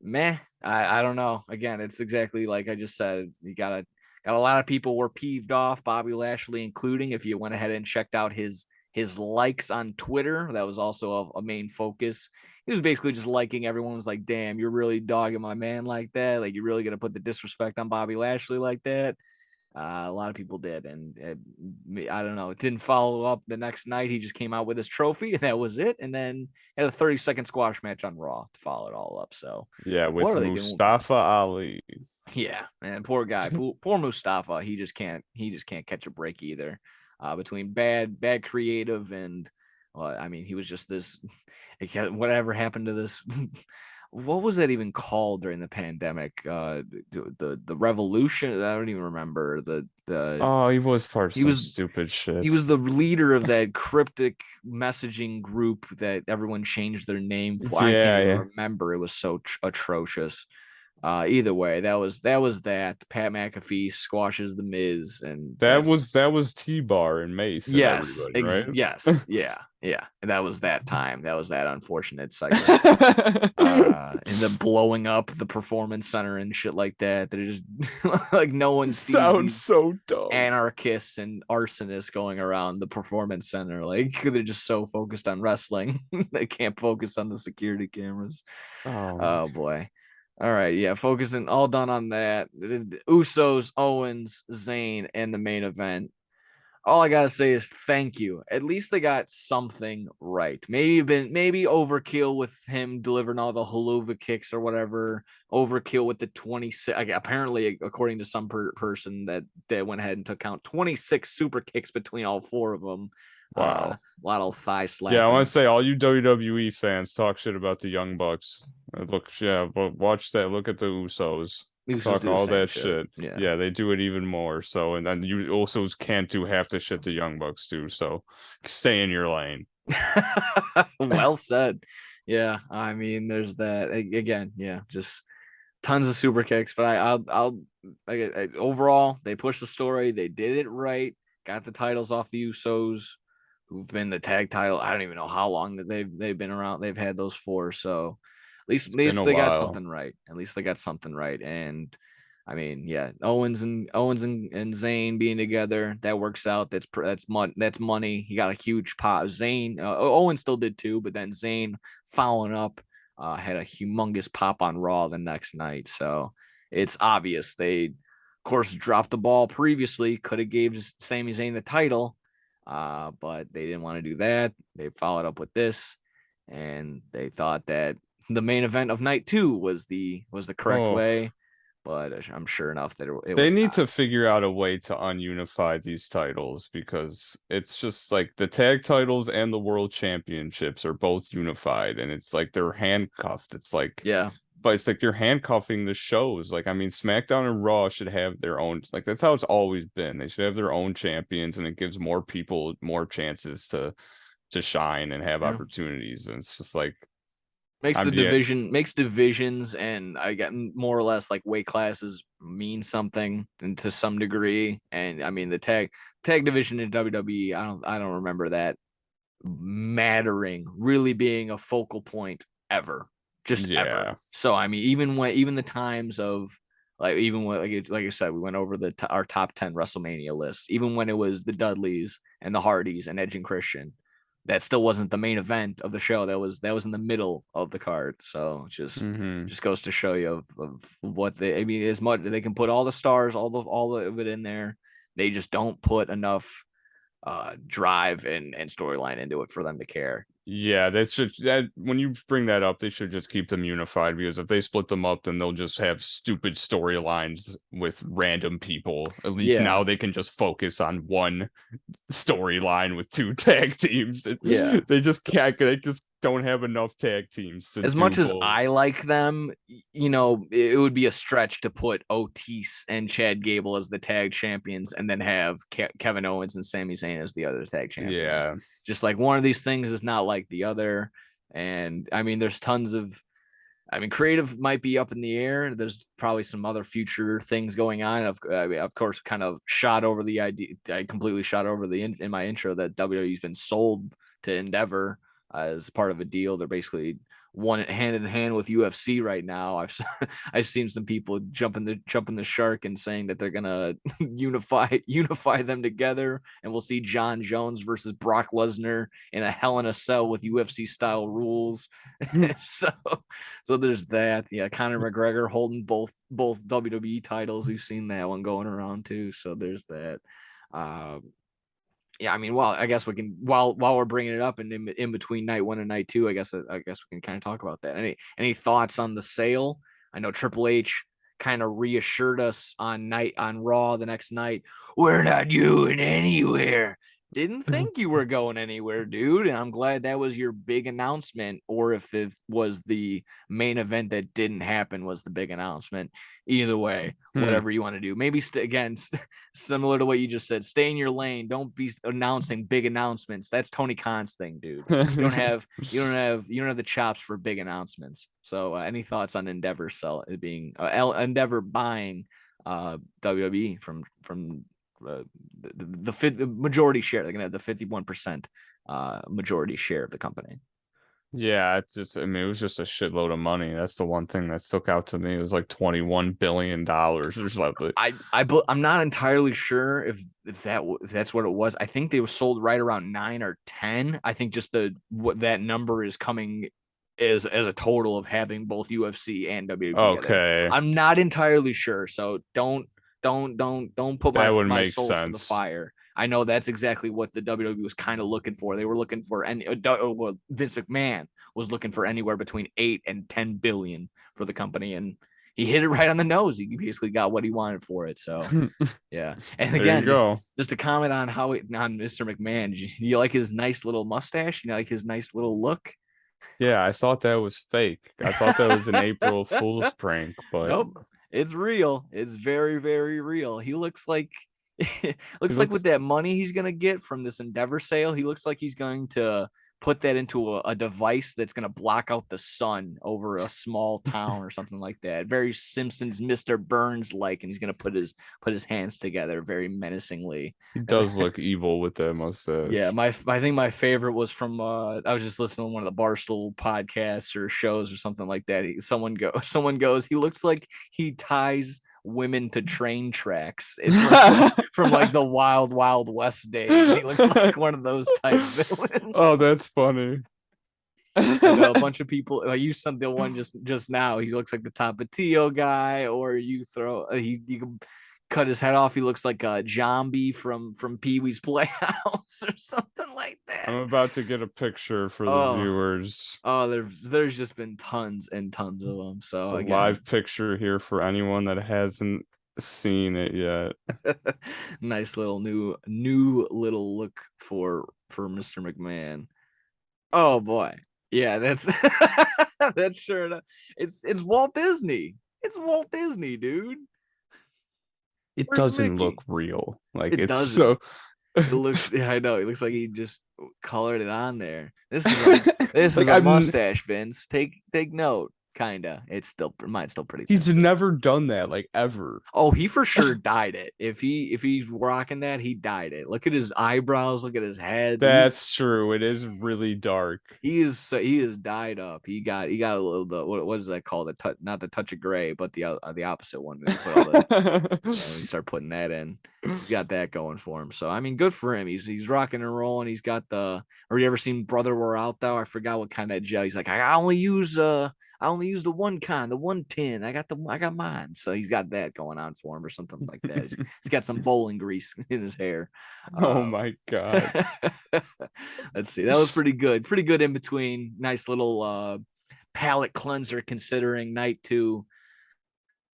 Meh. I don't know. Again, it's exactly like I just said. You got a lot of people were peeved off, Bobby Lashley including. If you went ahead and checked out his likes on Twitter, that was also a main focus. He was basically just liking everyone. Was like, damn, you're really dogging my man like that. Like, you're really gonna put the disrespect on Bobby Lashley like that. A lot of people did, and I don't know. It didn't follow up the next night. He just came out with his trophy, and that was it. And then had a 30-second squash match on Raw to follow it all up. So, Yeah, what with are they doing with him? Mustafa Ali. Yeah, man, poor guy, poor Mustafa. He just can't catch a break either. Between bad creative and, well, I mean, he was just this. Whatever happened to this? What was that even called during the pandemic? The revolution. I don't even remember the. Oh, he was part of He some was stupid he shit. was the leader of that cryptic messaging group that everyone changed their name for. I can't Yeah, even yeah. remember. It was so atrocious. Either way, that. Pat McAfee squashes the Miz, and That was T-Bar and Mace and everybody, right? yes, yeah. And that was that time. That was that unfortunate segment. And the blowing up the performance center and shit like that. That is just like no one It sees sounds these so dumb. anarchists and arsonists going around the performance center. Like they're just so focused on wrestling, they can't focus on the security cameras. Oh, Oh boy. All right, yeah, focusing all done on that. The Usos, Owens, Zayn, and the main event. All I gotta say is thank you. At least they got something right. Maybe overkill with him delivering all the haluva kicks or whatever. Overkill with the 26. Apparently, according to some person that went ahead and took count 26 super kicks between all four of them. wow. A lot of thigh Yeah, I want slapping. to say all you WWE fans talk shit about the Young Bucks. Look, yeah, but watch that. Look at the Usos. Usos Talk do the all same that shit. shit. Yeah. Yeah, they do it even more. So, and then you also can't do half the shit the Young Bucks do. So, stay in your lane. Well said. Yeah, I mean, there's that again. Yeah, just tons of super kicks. But overall, they pushed the story. They did it right. Got the titles off the Usos, who've been the tag title. I don't even know how long that they've been around. They've had those four. So It's at been least a they got while. something right. At least they got something right. And I mean, yeah, Owens and Zayn being together, that works out. That's money. He got a huge pot. Zayn, Owens still did too, but then Zayn following up, had a humongous pop on Raw the next night. So it's obvious they, of course, dropped the ball previously. Could have gave Sami Zayn the title, but they didn't want to do that. They followed up with this, and they thought that the main event of night two was the correct Oh, way, but I'm sure enough that it they was need not. to figure out a way to ununify these titles because it's just like the tag titles and the world championships are both unified and it's like they're handcuffed. It's like, Yeah, but it's like you're handcuffing the shows. Like, I mean, SmackDown and Raw should have their own, like, that's how it's always been. They should have their own champions and it gives more people more chances to shine and have yeah. opportunities. And it's just like, yeah, Makes divisions, and I get more or less like weight classes mean something and to some degree. And I mean the tag division in WWE, I don't remember that mattering really being a focal point ever, just ever. yeah. So I mean, even the times of like even when like I said, we went over our top 10 WrestleMania lists. Even when it was the Dudleys and the Hardys and Edge and Christian, that still wasn't the main event of the show. That was in the middle of the card. So it just Hmm. just goes to show you of what they. I mean, as much they can put all the stars, all of it in there. They just don't put enough drive and storyline into it for them to care. Yeah, that when you bring that up, they should just keep them unified because if they split them up, then they'll just have stupid storylines with random people. At least Yeah, now they can just focus on one storyline with two tag teams. yeah. They just can't. They just don't have enough tag teams to As do much as both. I like them, it would be a stretch to put Otis and Chad Gable as the tag champions and then have Kevin Owens and Sami Zayn as the other tag champions. Yeah, Just like one of these things is not like the other. And I mean, there's tons of, I mean, creative might be up in the air. There's probably some other future things going on. Of course, kind of shot over the idea. I completely shot over in my intro that WWE's been sold to Endeavor as part of a deal. They're basically one hand in hand with UFC right now. I've seen some people jumping the shark and saying that they're gonna unify them together, and we'll see John Jones versus Brock Lesnar in a Hell in a Cell with UFC style rules. so so there's that. Yeah, Conor McGregor holding both WWE titles. We've seen that one going around too. So there's that. Yeah, I mean, well, I guess we can while we're bringing it up and in between night one and night two, I guess we can kind of talk about that. Any thoughts on the sale? I know Triple H kind of reassured us on Raw the next night. We're not going anywhere. Didn't think you were going anywhere, dude. And I'm glad that was your big announcement, or if it was the main event that didn't happen was the big announcement. Either way, whatever you want to do. Maybe similar to what you just said, stay in your lane. Don't be announcing big announcements. That's Tony Khan's thing, dude. You don't have the chops for big announcements. So any thoughts on Endeavor Endeavor buying WWE from the majority share? They're gonna have the 51% majority share of the company. Yeah, I mean, it was just a shitload of money. That's the one thing that stuck out to me. It was like $21 billion or something. I'm not entirely sure if that's what it was. I think they were sold right around 9 or 10. I think just that number is coming as a total of having both UFC and WWE together. Okay. I'm not entirely sure, so don't put my soul to the fire. I know that's exactly what the WWE was kind of looking for. They were looking for, and Vince McMahon was looking for anywhere between 8 and 10 billion for the company, and he hit it right on the nose. He basically got what he wanted for it. So, yeah. And again, just to comment on on Mr. McMahon, do you like his nice little mustache? You like his nice little look? Yeah, I thought that was fake. I thought that was an April Fool's prank, but nope, it's real. It's very, very real. He looks like with that money he's gonna get from this Endeavor sale, he looks like he's going to put that into a device that's gonna block out the sun over a small town or something like that. Very Simpsons Mr. Burns like, and he's gonna put his hands together very menacingly. He does look evil with that mustache. Yeah, I think my favorite was from I was just listening to one of the Barstool podcasts or shows or something like that. Someone goes, he looks like he ties women to train tracks. It's from like the Wild West days. He looks like one of those type villains. Oh, that's funny. I know a bunch of people. Like you said, the one just now. He looks like the Tapatio guy, or you can cut his head off. He looks like a zombie from Pee-wee's Playhouse or something like that. I'm about to get a picture for the viewers. Oh, there's just been tons and tons of them. So a live picture here for anyone that hasn't seen it yet. Nice little new little look for Mr. McMahon. Oh boy. Yeah, that's that's sure enough. It's Walt Disney. It's Walt Disney, dude. It doesn't look real. Like it's doesn't. So it looks. Yeah, I know. It looks like he just colored it on there. This is a mustache, Vince. Take note. Kinda. Mine's still pretty. He's never done that, like ever. Oh, he for sure dyed it. If he's rocking that, he dyed it. Look at his eyebrows. Look at his head. That's true. It is really dark. He is dyed up. He got a little what is that called? Not the touch of gray, but the opposite one. We start putting that in. He's got that going for him. So I mean, good for him. He's rocking and rolling. He's got the. Have you ever seen Brother We're Out Though? I forgot what kind of gel. He's like, I only use the one kind, the 110. I got mine. So he's got that going on for him or something like that. He's got some bowling grease in his hair. Oh my God. Let's see. That was pretty good. Pretty good in between. Nice little palate cleanser considering night 2.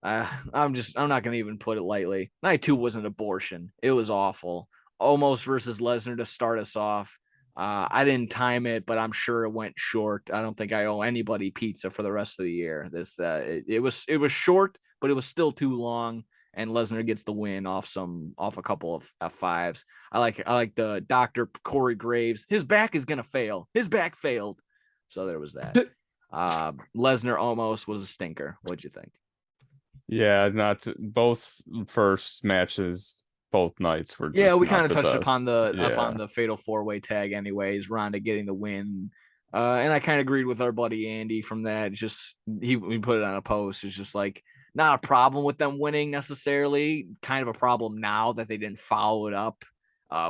I'm not gonna even put it lightly. Night 2 was an abortion. It was awful. Almost versus Lesnar to start us off. I didn't time it, but I'm sure it went short. I don't think I owe anybody pizza for the rest of the year. It was short, but it was still too long. And Lesnar gets the win off a couple of F5s. I like the Dr. Corey Graves. His back is gonna fail. His back failed, so there was that. Lesnar almost was a stinker. What'd you think? Yeah, both first matches. Both nights were just we kind of touched upon the Fatal 4-Way tag anyways. Ronda getting the win And I kind of agreed with our buddy Andy from that. Just we put it on a post. It's just like not a problem with them winning necessarily. Kind of a problem now that they didn't follow it up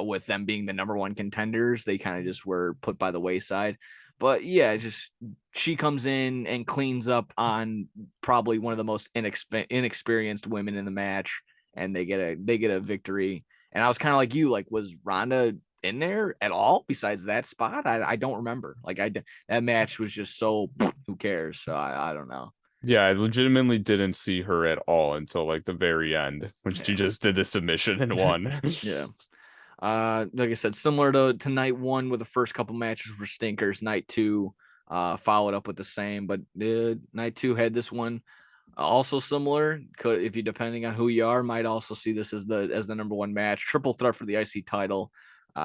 with them being the number one contenders. They kind of just were put by the wayside. But yeah, just she comes in and cleans up on probably one of the most inexperienced women in the match, and they get a victory. And I was kind of like you, like was Ronda in there at all besides that spot? I don't remember. Like that match was just so who cares? So I don't know. Yeah, I legitimately didn't see her at all until like the very end when she Yeah. just did the submission and won. Yeah. Like I said, similar to night one, where the first couple matches were stinkers. Night two, followed up with the same, but night two had this one also similar. Could, if you depending on who you are, might also see this as the number one match, triple threat for the IC title.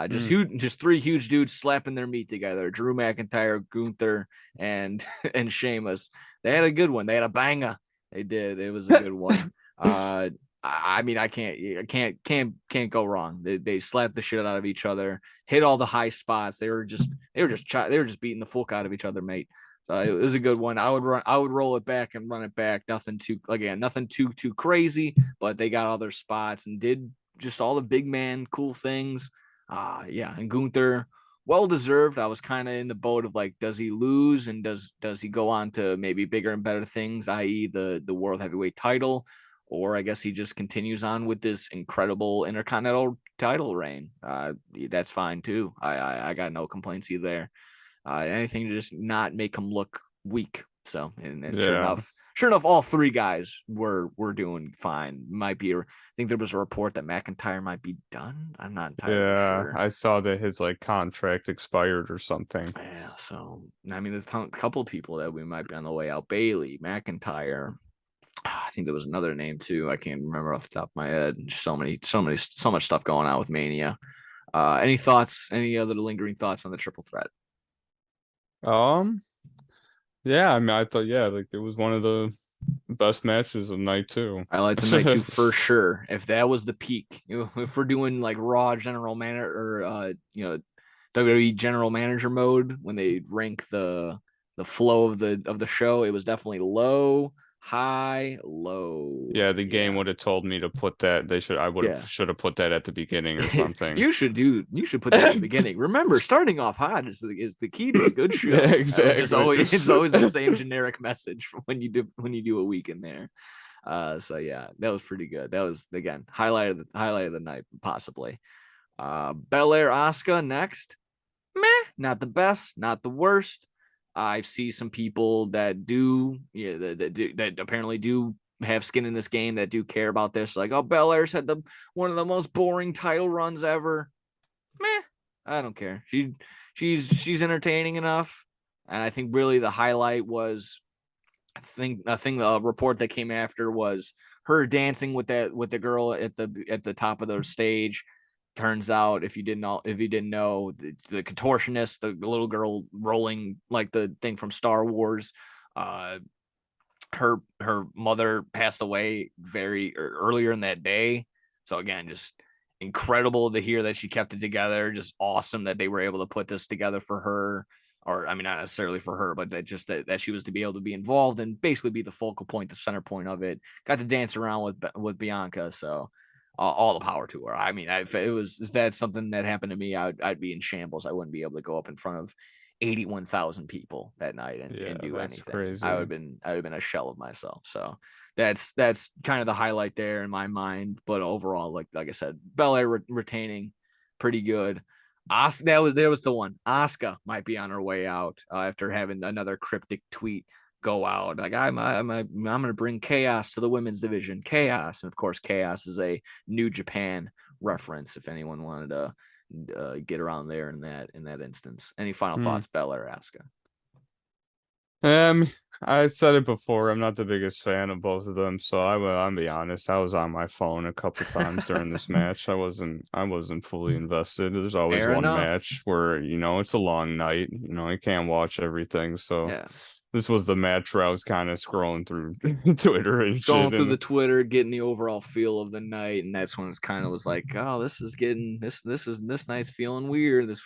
Just Mm. huge, just three huge dudes slapping their meat together. Drew McIntyre, Gunther, and and Sheamus. They had a good one. They had a banger. They did. It was a good one. I mean, I can't go wrong. They slapped the shit out of each other, hit all the high spots. They were just beating the fuck out of each other, mate. So it was a good one. I would roll it back and run it back. Nothing too crazy, but they got other spots and did just all the big man cool things. Yeah, and Gunther, well deserved. I was kind of in the boat of like, does he lose and does he go on to maybe bigger and better things, i.e. the world heavyweight title, or I guess he just continues on with this incredible intercontinental title reign. That's fine too. I got no complaints either there. Anything to just not make him look weak. So and Yeah. sure enough, all three guys were doing fine. Might be, I think there was a report that McIntyre might be done. I'm not entirely Yeah, sure. I saw that his like contract expired or something. Yeah, so I mean, there's a couple of people that we might be on the way out. Bailey, McIntyre. I think there was another name too. I can't remember off the top of my head. So much stuff going on with Mania. Any thoughts? Any other lingering thoughts on the triple threat? Um, yeah, I mean, I thought, yeah, like it was one of the best matches of night two. Highlights of night two for sure. If that was the peak, if we're doing like Raw general manager or WWE general manager mode when they rank the flow of the show, it was definitely low, high, low. Yeah, the game Yeah. would have told me to put that. I would have Yeah. should have put that at the beginning or something. You should put that at the beginning. Remember, starting off hot is the key to a good Yeah, show. Which is exactly. always it's always the same generic message when you do a week in there. So yeah, that was pretty good. That was again highlight of the night, possibly. Belair Asuka next. Meh, not the best, not the worst. I see some people that do, yeah, that apparently do have skin in this game that do care about this. Like, oh, Belair's had one of the most boring title runs ever. Meh, I don't care. She's entertaining enough, and I think really the highlight was I think the report that came after was her dancing with the girl at the top of the stage. Turns out, if you didn't know, the contortionist, the little girl rolling like the thing from Star Wars, uh, her mother passed away very earlier in that day. So again, just incredible to hear that she kept it together. Just awesome that they were able to put this together for her, or I mean, not necessarily for her, but that she was to be able to be involved and basically be the focal point, the center point of it. Got to dance around with Bianca, so all the power to her. I mean, if that's something that happened to me, I'd be in shambles. I wouldn't be able to go up in front of 81,000 people that night Yeah, and do that's anything. I crazy. would have been a shell of myself. So that's kind of the highlight there in my mind. But overall, like I said, Belair retaining pretty good. That was the one. Asuka might be on her way out after having another cryptic tweet go out. Like I'm gonna bring chaos to the women's division. Chaos, and of course, chaos is a New Japan reference. If anyone wanted to get around there in that instance. Any final Hmm. thoughts, Bella or Asuka? Um, I said it before. I'm not the biggest fan of both of them, so I'll be honest. I was on my phone a couple times during this match. I wasn't fully invested. There's always Fair one enough. match where, it's a long night. I can't watch everything. So Yeah. this was the match where I was kind of scrolling through Twitter and Scrolling shit. through the And Twitter, getting the overall feel of the night, and that's when it's kind of was like, oh, this night's feeling weird. This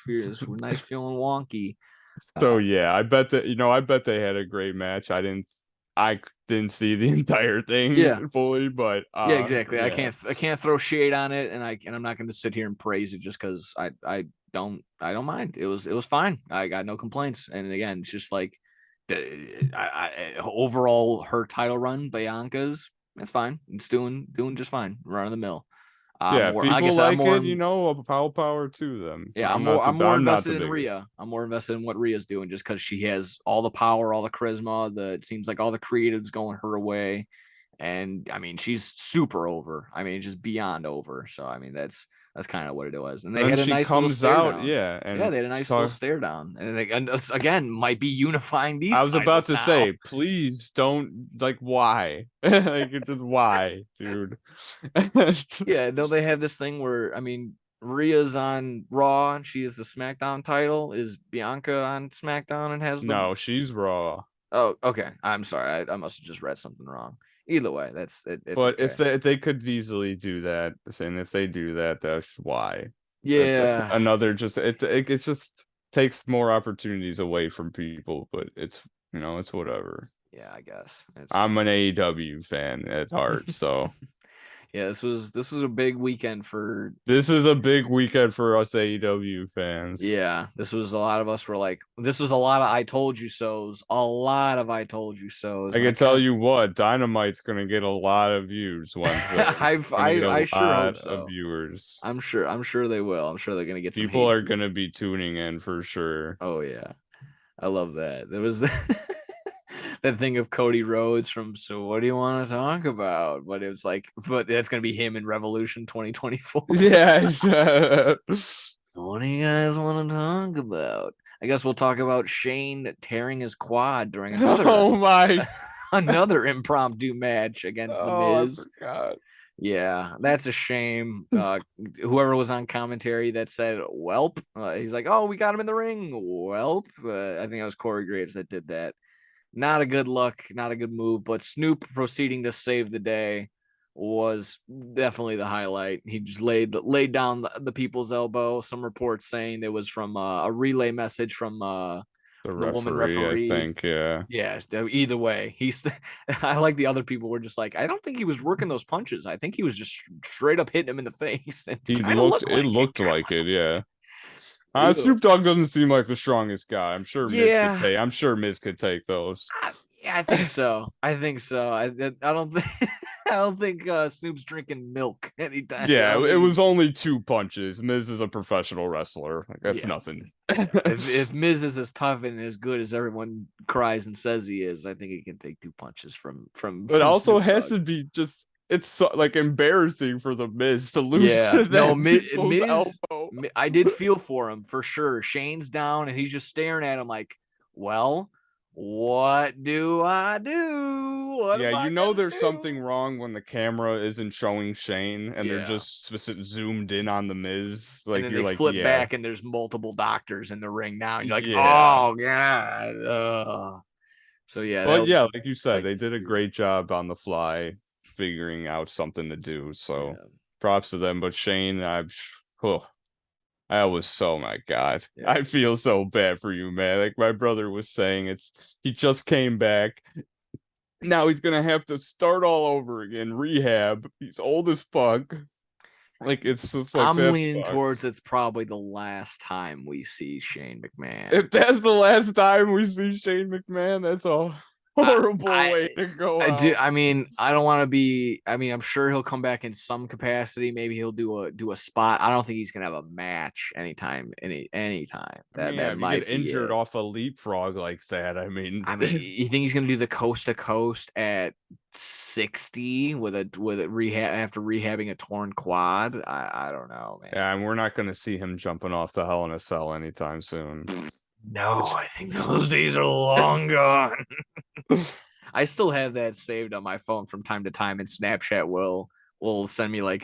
night's feeling wonky. So yeah, I bet they had a great match. I didn't see the entire Yeah. thing fully, but Yeah, exactly. I yeah. can't throw shade on it, and I'm not going to sit here and praise it just because I don't mind. It was fine. I got no complaints. And again, it's just like overall her title run, Bianca's, it's fine. It's doing just fine. Run of the mill. Yeah, if More. I people guess I'm like more. it, power to them. Yeah, I'm more I'm not the invested in biggest. Rhea. I'm more invested in what Rhea's doing just because she has all the power, all the charisma. It seems like all the creatives going her way. And I mean, she's super over. I mean, just beyond over. So I mean, that's kind of what it was. And And they then had a she nice little comes stare out, down. yeah, Yeah, and they had a she nice little talk. stare down, and again might be unifying these I was about titles to now. say, please don't why? Like it's just why, dude. Yeah, don't they have this thing where I mean, Rhea's on Raw and she is the SmackDown title. Is Bianca on SmackDown and has the No, she's raw. Oh, okay. I'm sorry. I must have just read something wrong. Either way, it's But okay. if they could easily do that, and if they do that, that's why. That's Yeah. another just it just takes more opportunities away from people, but it's whatever. Yeah, I guess. It's I'm an AEW fan at heart, so Yeah, this was a big weekend for this is a big weekend for us AEW fans. yeah, this was a lot of us were like this was a lot of I told you so's, a lot of I told you so's, I and I can kind tell of you what, Dynamite's gonna get a lot of views Wednesday. Gonna get I a sure hope lot of so. viewers. I'm sure they will. I'm sure they're gonna get some People hate. are gonna be tuning in for sure. Oh yeah. I love that. There was that thing of Cody Rhodes from So What Do You Want to Talk About? But it was like, but that's gonna be him in Revolution 2024. Yes. What do you guys want to talk about? I guess we'll talk about Shane tearing his quad during Oh my. another impromptu match against The Oh, I Miz. forgot. Yeah, that's a shame. Whoever was on commentary that said "Welp," he's like, "Oh, we got him in the ring." Welp. I think it was Corey Graves that did that. Not a good look, not a good move. But Snoop proceeding to save the day was definitely the highlight. He just laid down the people's elbow. Some reports saying it was from a relay message The from the woman referee, I referee. think, yeah. Yeah, either way, he's. I like the other people were just like, I don't think he was working those punches. I think he was just straight up hitting him in the face, and kind of looked It like it. looked like it, yeah. Either, Snoop Dogg doesn't seem like the strongest guy. yeah, I'm sure Miz could take those. yeah, I think so. I think so. I don't think I don't think Snoop's drinking milk anytime. I Yeah, don't it think was he's only two punches. Miz is a professional wrestler. Like, that's yeah. nothing. Yeah. If Miz is as tough and as good as everyone cries and says he is, I think he can take two punches But from also Snoop has Dogg. to be just it's so, like embarrassing for the Miz to lose Yeah, to no, that people's elbow. I did feel for him for sure. Shane's down and he's just staring at him like, well, what do I do? What Yeah, am I gonna there's something do? wrong when the camera isn't showing Shane and they're Yeah. just zoomed in on the Miz. And Like then you're they like, flip yeah, back and there's multiple doctors in the ring now. And you're like, yeah. oh god. So yeah, that But yeah, was like you said, like they to did a see. great job on the fly figuring out something to do. So Yeah. props to them. But Shane, oh, I was so my God. Yeah. I feel so bad for you, man. Like my brother was saying, he just came back. Now he's gonna have to start all over again, rehab. He's old as fuck. Like it's just like I'm that leaning towards sucks. it's probably the last time we see Shane McMahon. If that's the last time we see Shane McMahon, that's a I horrible I way to go I do. out. I mean, I don't want to be. I mean, I'm sure he'll come back in some capacity. Maybe he'll do a spot. I don't think he's gonna have a match anytime. I mean, yeah, That if you get might be injured it. off a leapfrog like that, I mean, I mean, you think he's gonna do the coast to coast at 60 with a rehab after rehabbing a torn quad? I don't know, man. yeah, and we're not gonna see him jumping off the Hell in a Cell anytime soon. No, I think those days are long gone. I still have that saved on my phone from time to time, and Snapchat will send me like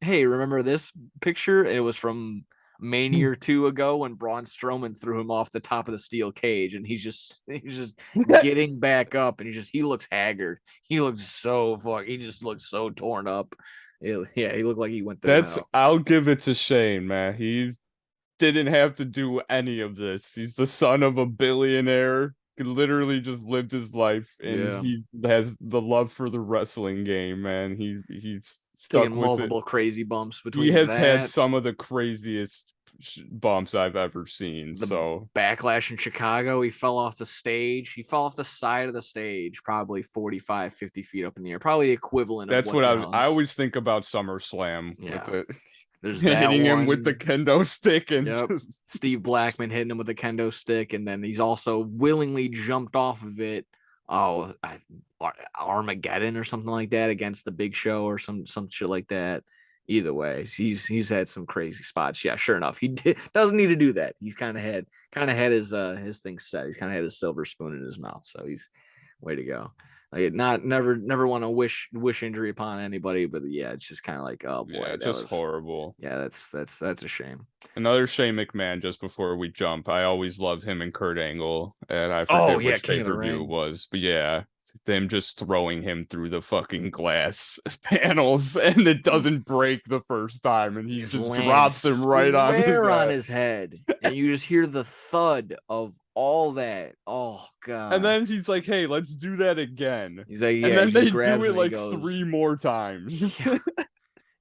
hey, remember this picture? And it was from Mania 2 ago when Braun Strowman threw him off the top of the steel cage, and he's just getting back up, and he looks haggard. He looks so he just looks so torn up. Yeah, he looked like he went through That's hell. I'll give it to Shane, man. didn't have to do any of this. He's the son of a billionaire. He literally just lived his life, and Yeah. he has the love for the wrestling game, man. He's Taking stuck with it. multiple crazy bumps He between has had that, some of the craziest bumps I've ever seen. the So backlash in Chicago. He fell off the stage. He fell off the side of the stage, probably 45, 50 feet up in the air. Probably the equivalent of that's what what I Dallas. always think about SummerSlam with Yeah. the There's that hitting him with the one. kendo stick and Yep. just Steve Blackman hitting him with a kendo stick, and then he's also willingly jumped off of it. Oh, Armageddon or something like that against the Big Show or some shit like that. Either way, he's had some crazy spots. Yeah, sure enough, doesn't need to do that. He's kind of had his thing set. He's kind of had his silver spoon in his mouth. So he's way to go. Like never want to wish injury upon anybody, but yeah, it's just kind of like, oh boy, yeah, just horrible. yeah, that's a shame. Another Shane McMahon, just before we jump. I always loved him and Kurt Angle, and I Oh forget yeah, which King of the pay-per-view it Ring. was, but yeah, them just throwing him through the fucking glass panels, and it doesn't break the first time, and he Just just lands drops him right on his square on head. his head, and you just hear the thud of all that. Oh And god. then he's like, "Hey, let's do that again." He's like, And yeah, he then just they do grabs him it and he like goes, 3 more times. yeah,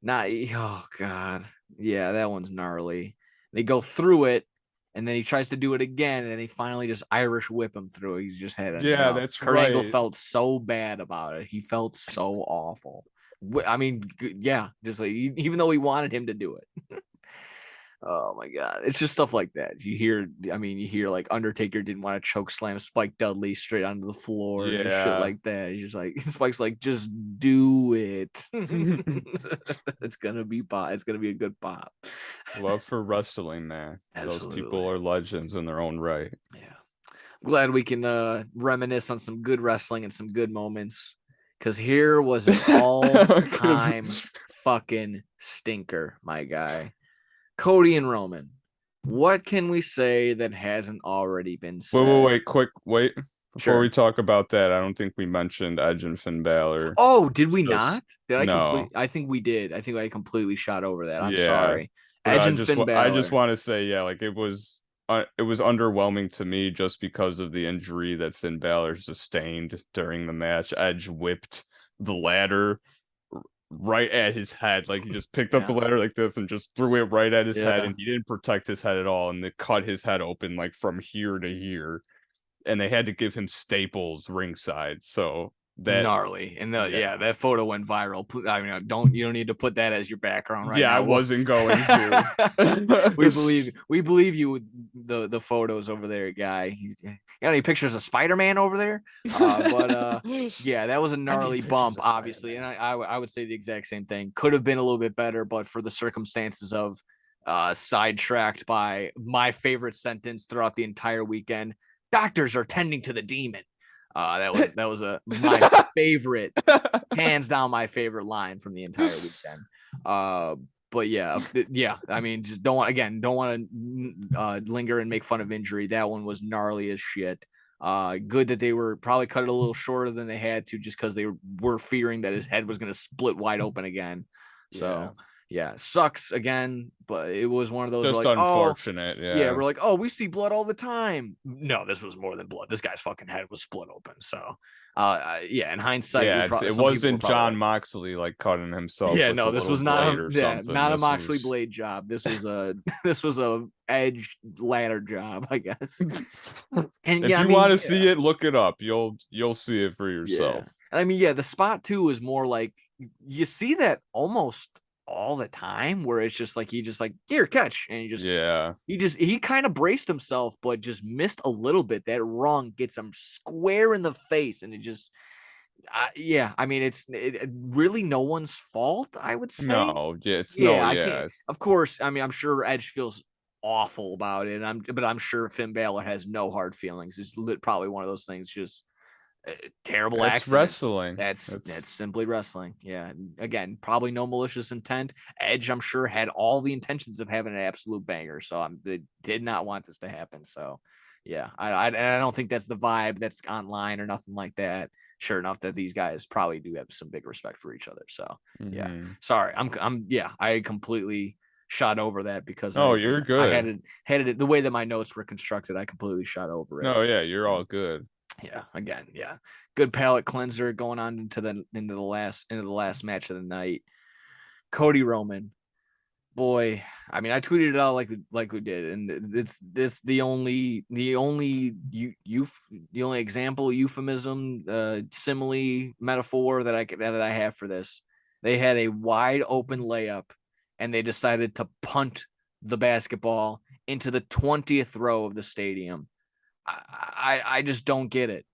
not, oh god. Yeah, that one's gnarly. They go through it, and then he tries to do it again, and they finally just Irish whip him through. He's just had Yeah, enough. that's Kurt Angle right. felt so bad about it. He felt so awful. I mean, yeah, just like, even though he wanted him to do it. Oh my god, it's just stuff like that. You hear like Undertaker didn't want to choke slam Spike Dudley straight onto the floor and just shit Yeah. like that. He's just like, Spike's like, just do it. It's gonna be pop. It's gonna be a good pop. Love for wrestling, man. Those people Absolutely. are legends in their own right. Yeah. I'm glad we can reminisce on some good wrestling and some good moments. Cause here was an all-time 'Cause- fucking stinker, my guy. Cody and Roman. What can we say that hasn't already been said? wait. Before we Sure. talk about that, I don't think we mentioned Edge and Finn Balor. Oh, did we not? Just Did I no. complete? I think we did. I think I completely shot over that. I'm Yeah. sorry. But Edge and Finn I just Balor. want to say, yeah, like it was underwhelming to me just because of the injury that Finn Balor sustained during the match. Edge whipped the ladder right at his head. Like he just picked up the Yeah. ladder like this and just threw it right at his head, Yeah. and he didn't protect his head at all, and it cut his head open like from here to here. And they had to give him staples ringside. So that Gnarly. And yeah. that photo went viral. I mean, you don't need to put that as your background right Yeah, I now. wasn't going to. We believe you with the photos over there, guy. Got any pictures of Spider-Man over there? But yeah, that was a I need gnarly pictures bump, of obviously. And Spider-Man. I would say the exact same thing. Could have been a little bit better, but for the circumstances of sidetracked by my favorite sentence throughout the entire weekend. Doctors are tending to the demon. That was my favorite, hands down my favorite line from the entire weekend. But yeah. I mean, just don't want to linger and make fun of injury. That one was gnarly as shit. Good that they were probably cut it a little shorter than they had to, just because they were fearing that his head was going to split wide open again. Yeah. So yeah, sucks again, but it was one of those Just like, oh, unfortunate, yeah, yeah. we're like, oh, we see blood all the time. No, this was more than blood. This guy's fucking head was split open. So, yeah, in hindsight, Yeah, it some people were wasn't probably John right. Moxley like cutting himself Yeah, with a no, this little was not blade or something. not a This Moxley was blade job. This was a this was a edge ladder job, I guess. And if yeah, I you mean, want to yeah, see it, look it up. You'll see it for yeah. yourself. And I mean, yeah, the spot too is more like you see that almost all the time, where it's just like he just like, here, catch, and Yeah. he kind of braced himself, but just missed a little bit. That rung gets him square in the face, and it just, yeah. I mean, it really no one's fault, I would say. No, yeah, Yeah, I can't. yeah. Of course, I mean, I'm sure Edge feels awful about it. But I'm sure Finn Balor has no hard feelings. It's probably one of those things. Just terrible That's accident. wrestling. That's simply wrestling. Yeah. Again, probably no malicious intent. Edge, I'm sure, had all the intentions of having an absolute banger. So they did not want this to happen. So yeah, I don't think that's the vibe that's online or nothing like that. Sure enough, that these guys probably do have some big respect for each other. So yeah, Mhm. sorry, I completely shot over that because Oh, you're I good. had it the way that my notes were constructed. I completely shot over it. No, yeah, you're all good. Yeah, again, yeah, good palate cleanser going on into the last match of the night. Cody Roman, boy, I mean, I tweeted it out like we did, and it's this the only example, euphemism, simile, metaphor that I have for this. They had a wide open layup, and they decided to punt the basketball into the 20th row of the stadium. I just don't get it.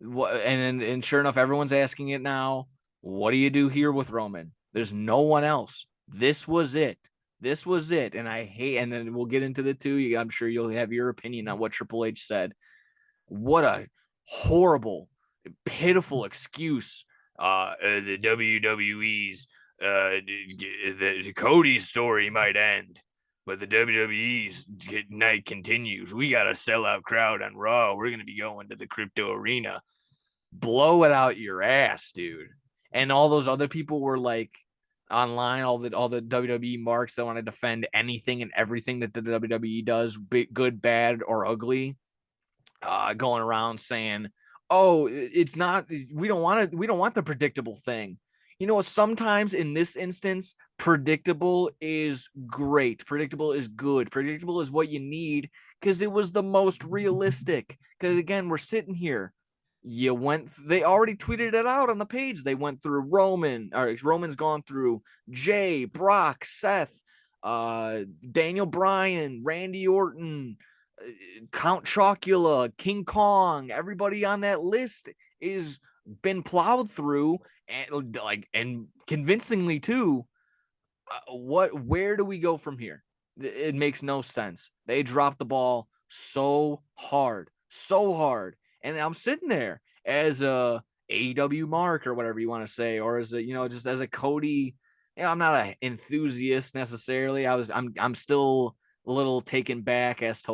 And sure enough, everyone's asking it now. What do you do here with Roman? There's no one else. This was it. This was it. And I hate, and then we'll get into the two. I'm sure you'll have your opinion on what Triple H said. What a horrible, pitiful excuse. The WWE's the Cody's story might end, but the WWE's night continues. We got a sellout crowd on Raw. We're going to be going to the crypto arena. Blow it out your ass, dude. And all those other people were like online, all the WWE marks that want to defend anything and everything that the WWE does, good, bad, or ugly, going around saying, "Oh, it's not. We don't want it. We don't want the predictable thing." You know, sometimes in this instance, predictable is great. Predictable is good. Predictable is what you need because it was the most realistic. Because again, we're sitting here. They already tweeted it out on the page. They went through Roman's gone through Jay, Brock, Seth, Daniel Bryan, Randy Orton, Count Chocula, King Kong. Everybody on that list is been plowed through and convincingly too. Where do we go from here? It makes no sense. They dropped the ball so hard, and I'm sitting there as a AEW mark or whatever you want to say, or as a just as a Cody. I'm not an enthusiast necessarily. I'm still a little taken back as to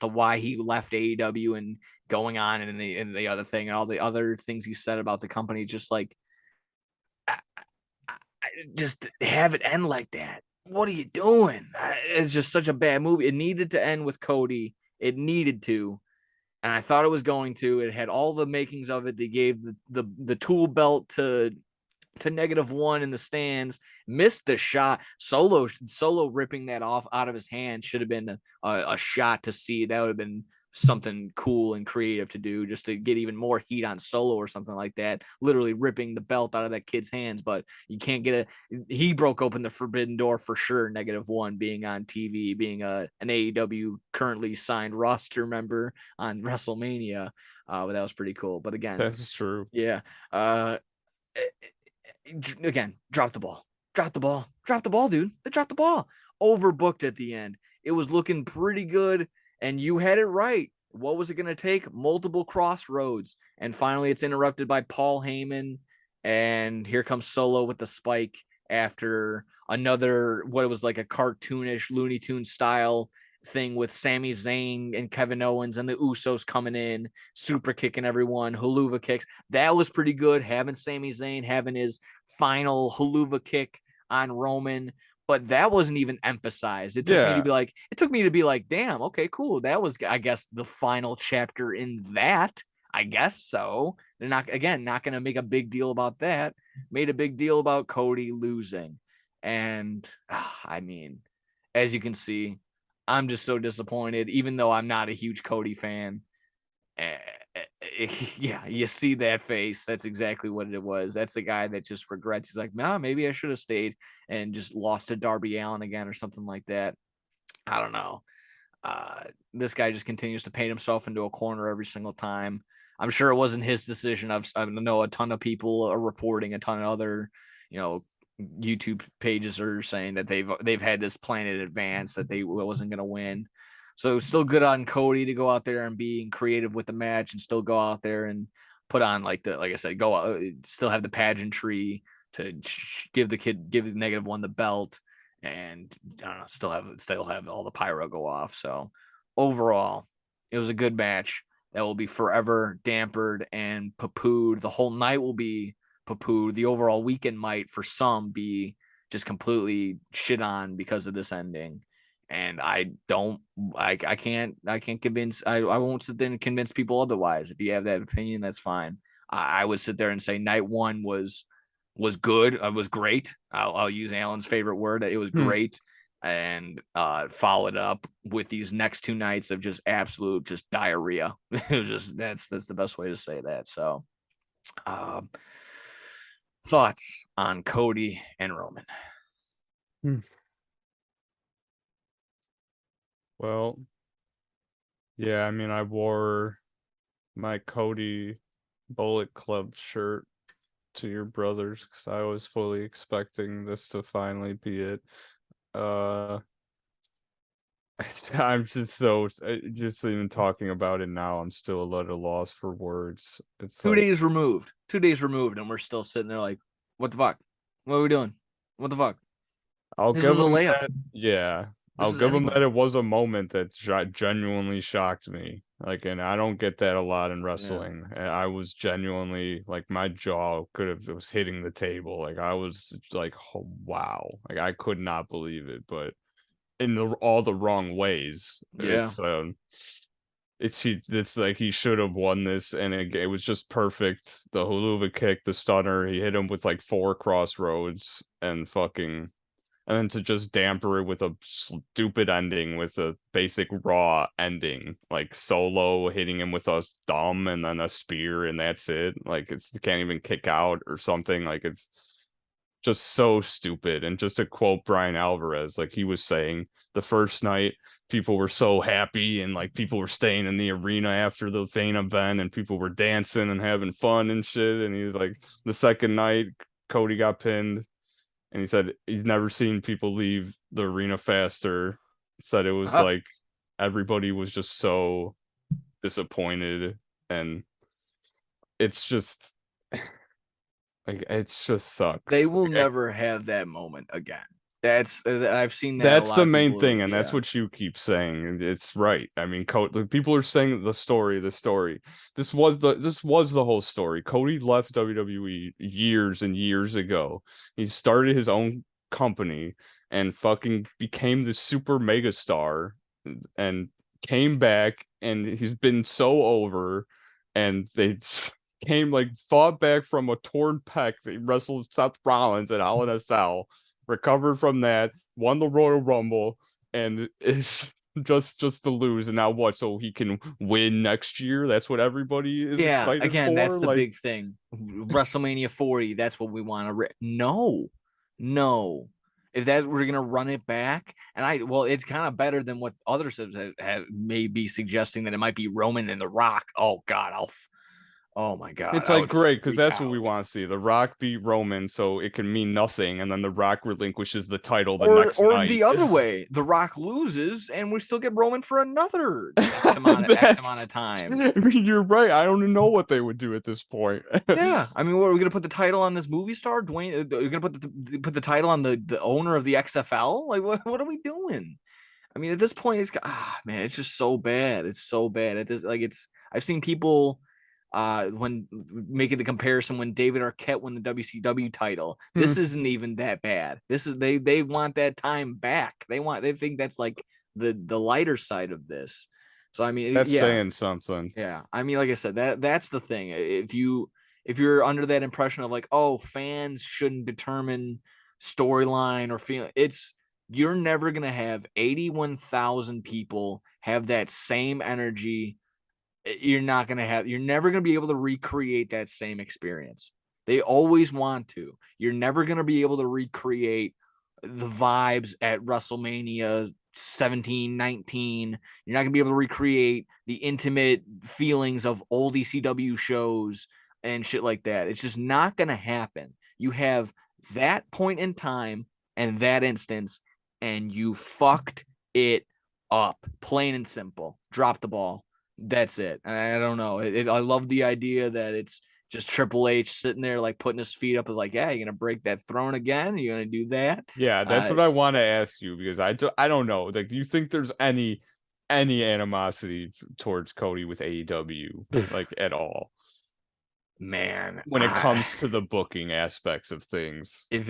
why he left AEW and going on and in the other thing and all the other things he said about the company. Just like just have it end like that. What are you doing? It's just such a bad movie. It needed to end with Cody. It needed to, and I thought it was going to. It had all the makings of it. They gave the tool belt to -1 in the stands. Missed the shot. Solo ripping that off out of his hand should have been a shot to see. That would have been something cool and creative to do, just to get even more heat on Solo or something like that. Literally ripping the belt out of that kid's hands, but you can't get it. He broke open the forbidden door for sure. -1 being on TV, being an AEW currently signed roster member on WrestleMania. But that was pretty cool. But again, That's true. yeah. Again, drop the ball, dude. They dropped the ball. Overbooked at the end. It was looking pretty good, and you had it right. What was it going to take? Multiple crossroads, and finally, it's interrupted by Paul Heyman, and here comes Solo with the spike after another what it was like a cartoonish Looney Tune style thing with Sami Zayn and Kevin Owens and the Usos coming in, super kicking everyone, haluva kicks. That was pretty good. Having Sami Zayn having his final haluva kick on Roman, but that wasn't even emphasized. It took me to be like, damn, okay, cool. That was, I guess, the final chapter in that. I guess so. They're not going to make a big deal about that. Made a big deal about Cody losing. And I mean, as you can see, I'm just so disappointed, even though I'm not a huge Cody fan. Yeah, you see that face. That's exactly what it was. That's the guy that just regrets. He's like, nah, maybe I should have stayed and just lost to Darby Allin again or something like that. I don't know. This guy just continues to paint himself into a corner every single time. I'm sure it wasn't his decision. I know a ton of people are reporting, a ton of other, YouTube pages are saying that they've had this plan in advance that they wasn't going to win. So still good on Cody to go out there and being creative with the match and still go out there and put on like I said, go out, still have the pageantry to give the -1 the belt and I don't know, still have all the pyro go off. So overall, it was a good match that will be forever dampered and poo-pooed. The whole night will be poo-pooed. The overall weekend might for some be just completely shit on because of this ending. And I can't convince, I won't sit there and convince people otherwise. If you have that opinion, that's fine. I would sit there and say night one was good. It was great. I'll use Alan's favorite word. It was great. And followed up with these next two nights of just absolute just diarrhea. It was just that's the best way to say that. So thoughts on Cody and Roman? Well, yeah, I mean, I wore my Cody Bullet Club shirt to your brothers because I was fully expecting this to finally be it. I'm just so just even talking about it now, I'm still a little lost for words. It's 2 days removed. 2 days removed, and we're still sitting there like, what the fuck? What are we doing? What the fuck? I'll This give was a them layup. that. Yeah, This I'll is give them that anyone. it was a moment that genuinely shocked me. Like, and I don't get that a lot in Yeah. wrestling. And I was genuinely like, my jaw was hitting the table. Like, I was like, oh, wow. Like, I could not believe it, but in all the wrong ways. Yeah. It's like he should have won this, and it was just perfect. The huluva kick, the stunner, he hit him with like 4 crossroads, and fucking, and then to just damper it with a stupid ending with a basic raw ending, like Solo hitting him with a thumb and then a spear, and that's it. Like, it can't even kick out or something. Like, it's just so stupid. And just to quote Brian Alvarez, like he was saying, the first night people were so happy and like people were staying in the arena after the main event and people were dancing and having fun and shit. And he was like, the second night Cody got pinned, and he said he's never seen people leave the arena faster. He said it was like everybody was just so disappointed, and it's just like, it's just They sucks. will Like, never have that moment again. That's I've seen that a that's lot the of main people. thing, and that's Yeah. what you keep saying, and it's right. I mean, people are saying the story, the story. This was the whole story. Cody left WWE years and years ago. He started his own company and fucking became the super mega star, and came back, and he's been so over, and they came like fought back from a torn pec. They wrestled Seth Rollins at Hell in a Cell, recovered from that, won the Royal Rumble, and is just to lose. And now what? So he can win next year? That's what everybody is Yeah, excited again, that's for? the Like, big thing. WrestleMania 40, that's what we want to no. No. If that we're gonna run it back, and well, it's kind of better than what others have may be suggesting that it might be Roman and The Rock. Oh God, oh my God, it's I like would great because freak that's what we out. want to see. The Rock beat Roman, so it can mean nothing, and then The Rock relinquishes the title the next Or night. the other way, The Rock loses and we still get Roman for another X amount of time. I mean, you're right. I don't know what they would do at this point. Yeah, I mean, what, are we gonna put the title on this movie star, Dwayne? You're gonna put the title on the owner of the XFL? Like, what are we doing? I mean, at this point, man, it's just so bad. It's so bad at this. Like, I've seen people when making the comparison when David Arquette won the WCW title. Hmm. This isn't even that bad. This is they want that time back. They think that's like the lighter side of this. So I mean, That's yeah, saying something. yeah. I mean, like I said, that's the thing. If you're under that impression of like, oh, fans shouldn't determine storyline or feel, it's you're never gonna have 81,000 people have that same energy. You're never gonna be able to recreate that same experience. They always want to. You're never gonna be able to recreate the vibes at WrestleMania 17, 19. You're not going to be able to recreate the intimate feelings of old ECW shows and shit like that. It's just not going to happen. You have that point in time and that instance, and you fucked it up, plain and simple. Drop the ball. That's it. I don't know. I love the idea that it's just Triple H sitting there like putting his feet up, like, yeah, you're gonna break that throne again. You're gonna do that. Yeah, that's what I want to ask you, because I don't know. Like, do you think there's any animosity towards Cody with AEW, like, at all? Man, when it comes to the booking aspects of things. if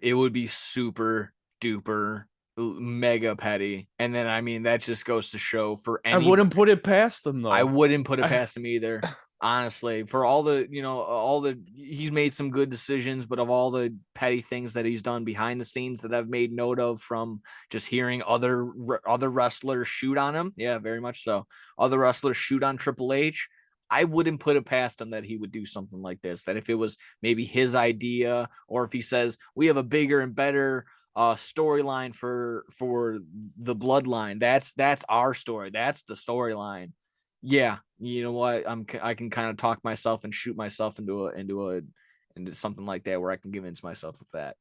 it would be super duper mega petty, and then I mean that just goes to show for I any. wouldn't put it past them I though. wouldn't put it past him either. Honestly, for all the, he's made some good decisions, but of all the petty things that he's done behind the scenes that I've made note of from just hearing other wrestlers shoot on him, yeah, very much so. Other wrestlers shoot on Triple H. I wouldn't put it past him that he would do something like this. That if it was maybe his idea, or if he says we have a bigger and better storyline for the bloodline, that's our story. That's the storyline. Yeah, you know what? I can kind of talk myself and shoot myself into something like that where I can convince myself of that.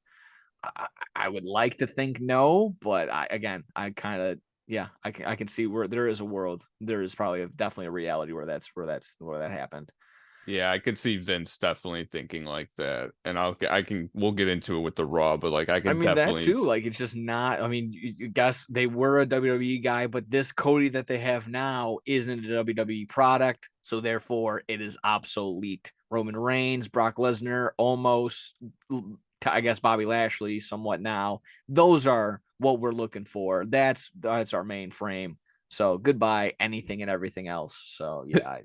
I would like to think no, but I kind of, yeah, I can see where there is a world. There is probably definitely a reality where that happened. Yeah, I could see Vince definitely thinking like that, and we'll get into it with the Raw, but like I I can mean that definitely too. Like it's just not. I mean, you guess they were a WWE guy, but this Cody that they have now isn't a WWE product, so therefore it is obsolete. Roman Reigns, Brock Lesnar, almost, I guess Bobby Lashley, somewhat now. Those are what we're looking for. That's our main frame. So goodbye anything and everything else. So yeah.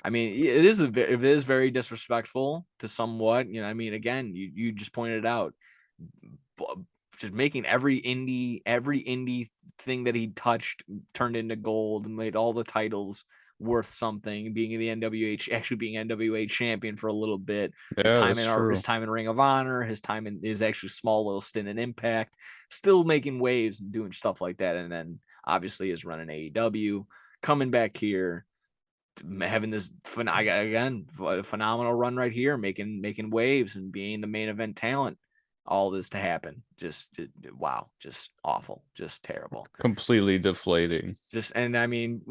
I mean, it is very disrespectful to somewhat. I mean, again, you just pointed it out, just making every indie thing that he touched turned into gold and made all the titles worth something. Being in the actually being NWA champion for a little bit. Yeah, that's true. His time in Ring of Honor, his time in his actually small little stint in Impact, still making waves and doing stuff like that, and then obviously is running AEW, coming back here, having this phenomenal run right here, making waves and being the main event talent. All this to happen, just wow, just awful, just terrible, Completely deflating. and I mean,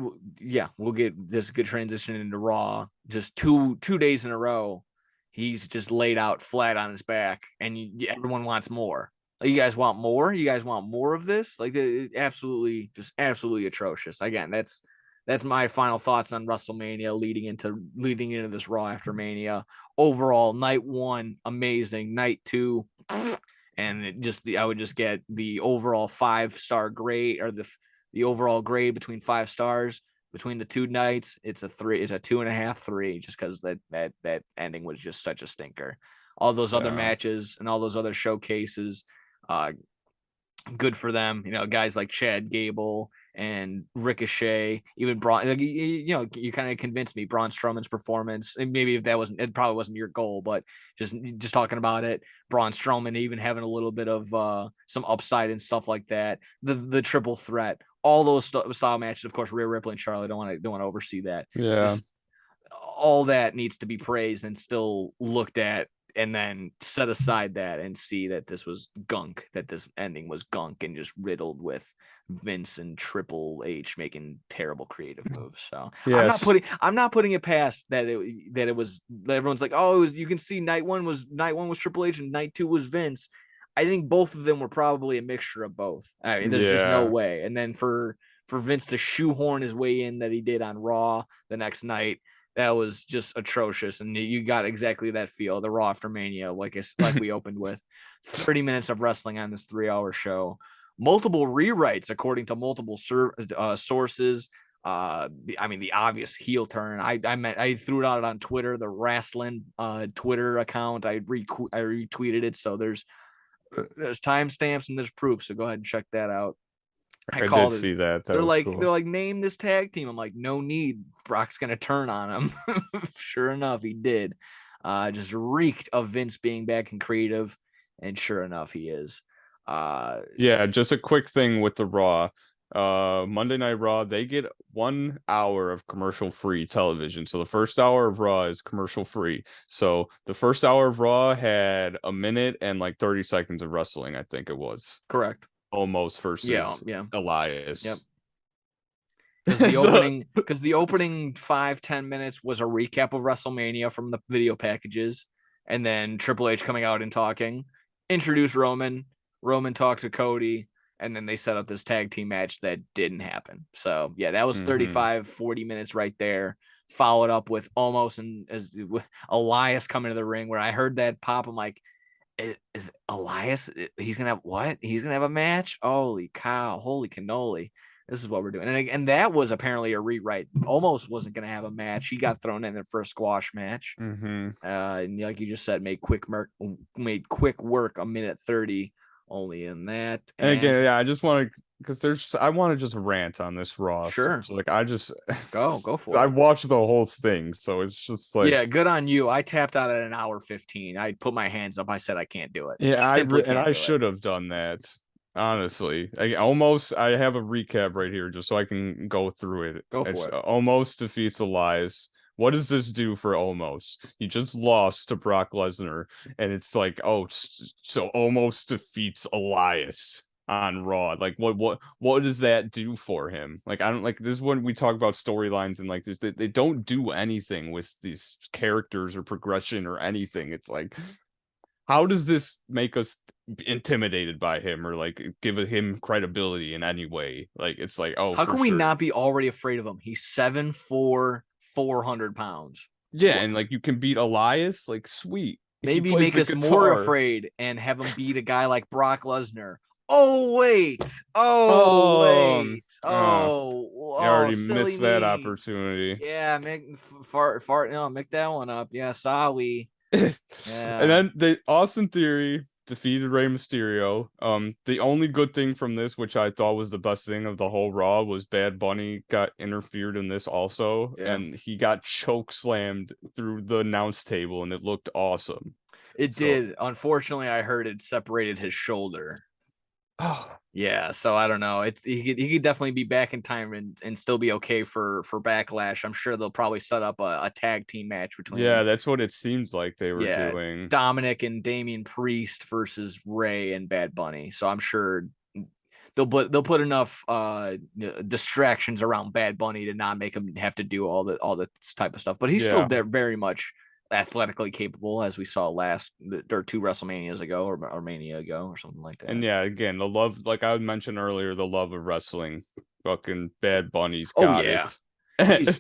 yeah, we'll get this good transition into Raw. Just two days in a row, he's just laid out flat on his back, and everyone wants more. Like, you guys want more? You guys want more of this? Like, absolutely atrocious. Again, that's my final thoughts on WrestleMania leading into this Raw After Mania. Overall, night one, amazing. Night two, and I would just get the overall 5-star grade, or the overall grade between 5 stars between the two nights. It's a 3. It's a 2.5, 3, just because that ending was just such a stinker. All those other matches and all those other showcases, good for them. Guys like Chad Gable and Ricochet, even Braun. Like, you kind of convinced me. Braun Strowman's performance, and maybe if it probably wasn't your goal, but just talking about it, Braun Strowman even having a little bit of some upside and stuff like that. The triple threat, all those style matches. Of course, Rhea Ripley and Charlotte, don't want to oversee that. Yeah. Just all that needs to be praised and still looked at, and then set aside that and see that this was gunk, that this ending was gunk and just riddled with Vince and Triple H making terrible creative moves. So yes. I'm not putting it past that it was, everyone's like, oh, you can see night one was Triple H and night 2 was Vince. I think both of them were probably a mixture of both. I mean, there's just no way. And then for Vince to shoehorn his way in that he did on Raw the next night, that was just atrocious. And you got exactly that feel, the Raw After Mania, like we opened with. 30 minutes of wrestling on this 3-hour show. Multiple rewrites, according to multiple sources. I mean, the obvious heel turn. I threw it out on Twitter, the wrestling Twitter account. I retweeted it. So there's timestamps and there's proof. So go ahead and check that out. I did see that. They're like, name this tag team. I'm like, no need. Brock's gonna turn on him. Sure enough, he did. Just reeked of Vince being back in creative, and sure enough, he is. Yeah, just a quick thing with the Raw. Monday Night Raw, they get 1 hour of commercial-free television. So the first hour of Raw is commercial-free. So the first hour of Raw had a minute and like 30 seconds of wrestling, I think it was. Correct. Almost versus Elias. Yep. Because the opening 5-10 minutes was a recap of WrestleMania from the video packages, and then Triple H coming out and talking, introduced Roman talks to Cody, and then they set up this tag team match that didn't happen. So yeah, that was 35-40 minutes right there. followed up with almost and as with Elias coming to the ring. Where I heard that pop, I'm like, is Elias? He's gonna have what? He's gonna have a match? Holy cow! Holy cannoli! This is what we're doing. And that was apparently a rewrite. Almost wasn't gonna have a match. He got thrown in there for a squash match. Mm-hmm. And like you just said, made quick work a minute 30 only in that. And again, yeah, I just want to, because I want to just rant on this Raw. Sure. So, like, I just go for I it. watched the whole thing, so it's just like, Yeah, good on you. I tapped out at an hour 15. I put my hands up. I said I can't do it. yeah, I I should have done that. Honestly, I have a recap right here just so I can go through it. Go It's for it. Almost defeats Elias. What does this do for Almost? He just lost to Brock Lesnar, and it's like, oh, so Almost defeats Elias on Raw. Like, what does that do for him? Like, I don't like this is when we talk about storylines and like they don't do anything with these characters or progression or anything. It's like, how does this make us intimidated by him or like give him credibility in any way? Like, it's like, oh, How for can we sure. not be already afraid of him? He's 7'4", 400 pounds. Yeah, and like you can beat Elias, like sweet. Maybe make us more afraid and have him beat a guy like Brock Lesnar. Oh wait! Oh wait! You already Silly missed that me. opportunity. Yeah, make fart. No, make that one up. Yeah, sorry. Yeah. Yeah. And then the Austin Theory defeated Rey Mysterio. The only good thing from this, which I thought was the best thing of the whole Raw, was Bad Bunny got interfered in this also, and he got choke slammed through the announce table, and it looked awesome. It did. Unfortunately, I heard it separated his shoulder. Oh. Yeah, so I don't know. He could definitely be back in time and still be okay for Backlash. I'm sure they'll probably set up a tag team match between. Yeah, that's what it seems like they were doing. Dominic and Damian Priest versus Ray and Bad Bunny. So I'm sure they'll put enough distractions around Bad Bunny to not make him have to do all this type of stuff. But he's still there, very much athletically capable, as we saw last or 2 WrestleManias ago or Mania ago or something like that. And yeah, again, the love, like I mentioned earlier, the love of wrestling. Fucking Bad Bunny's got it.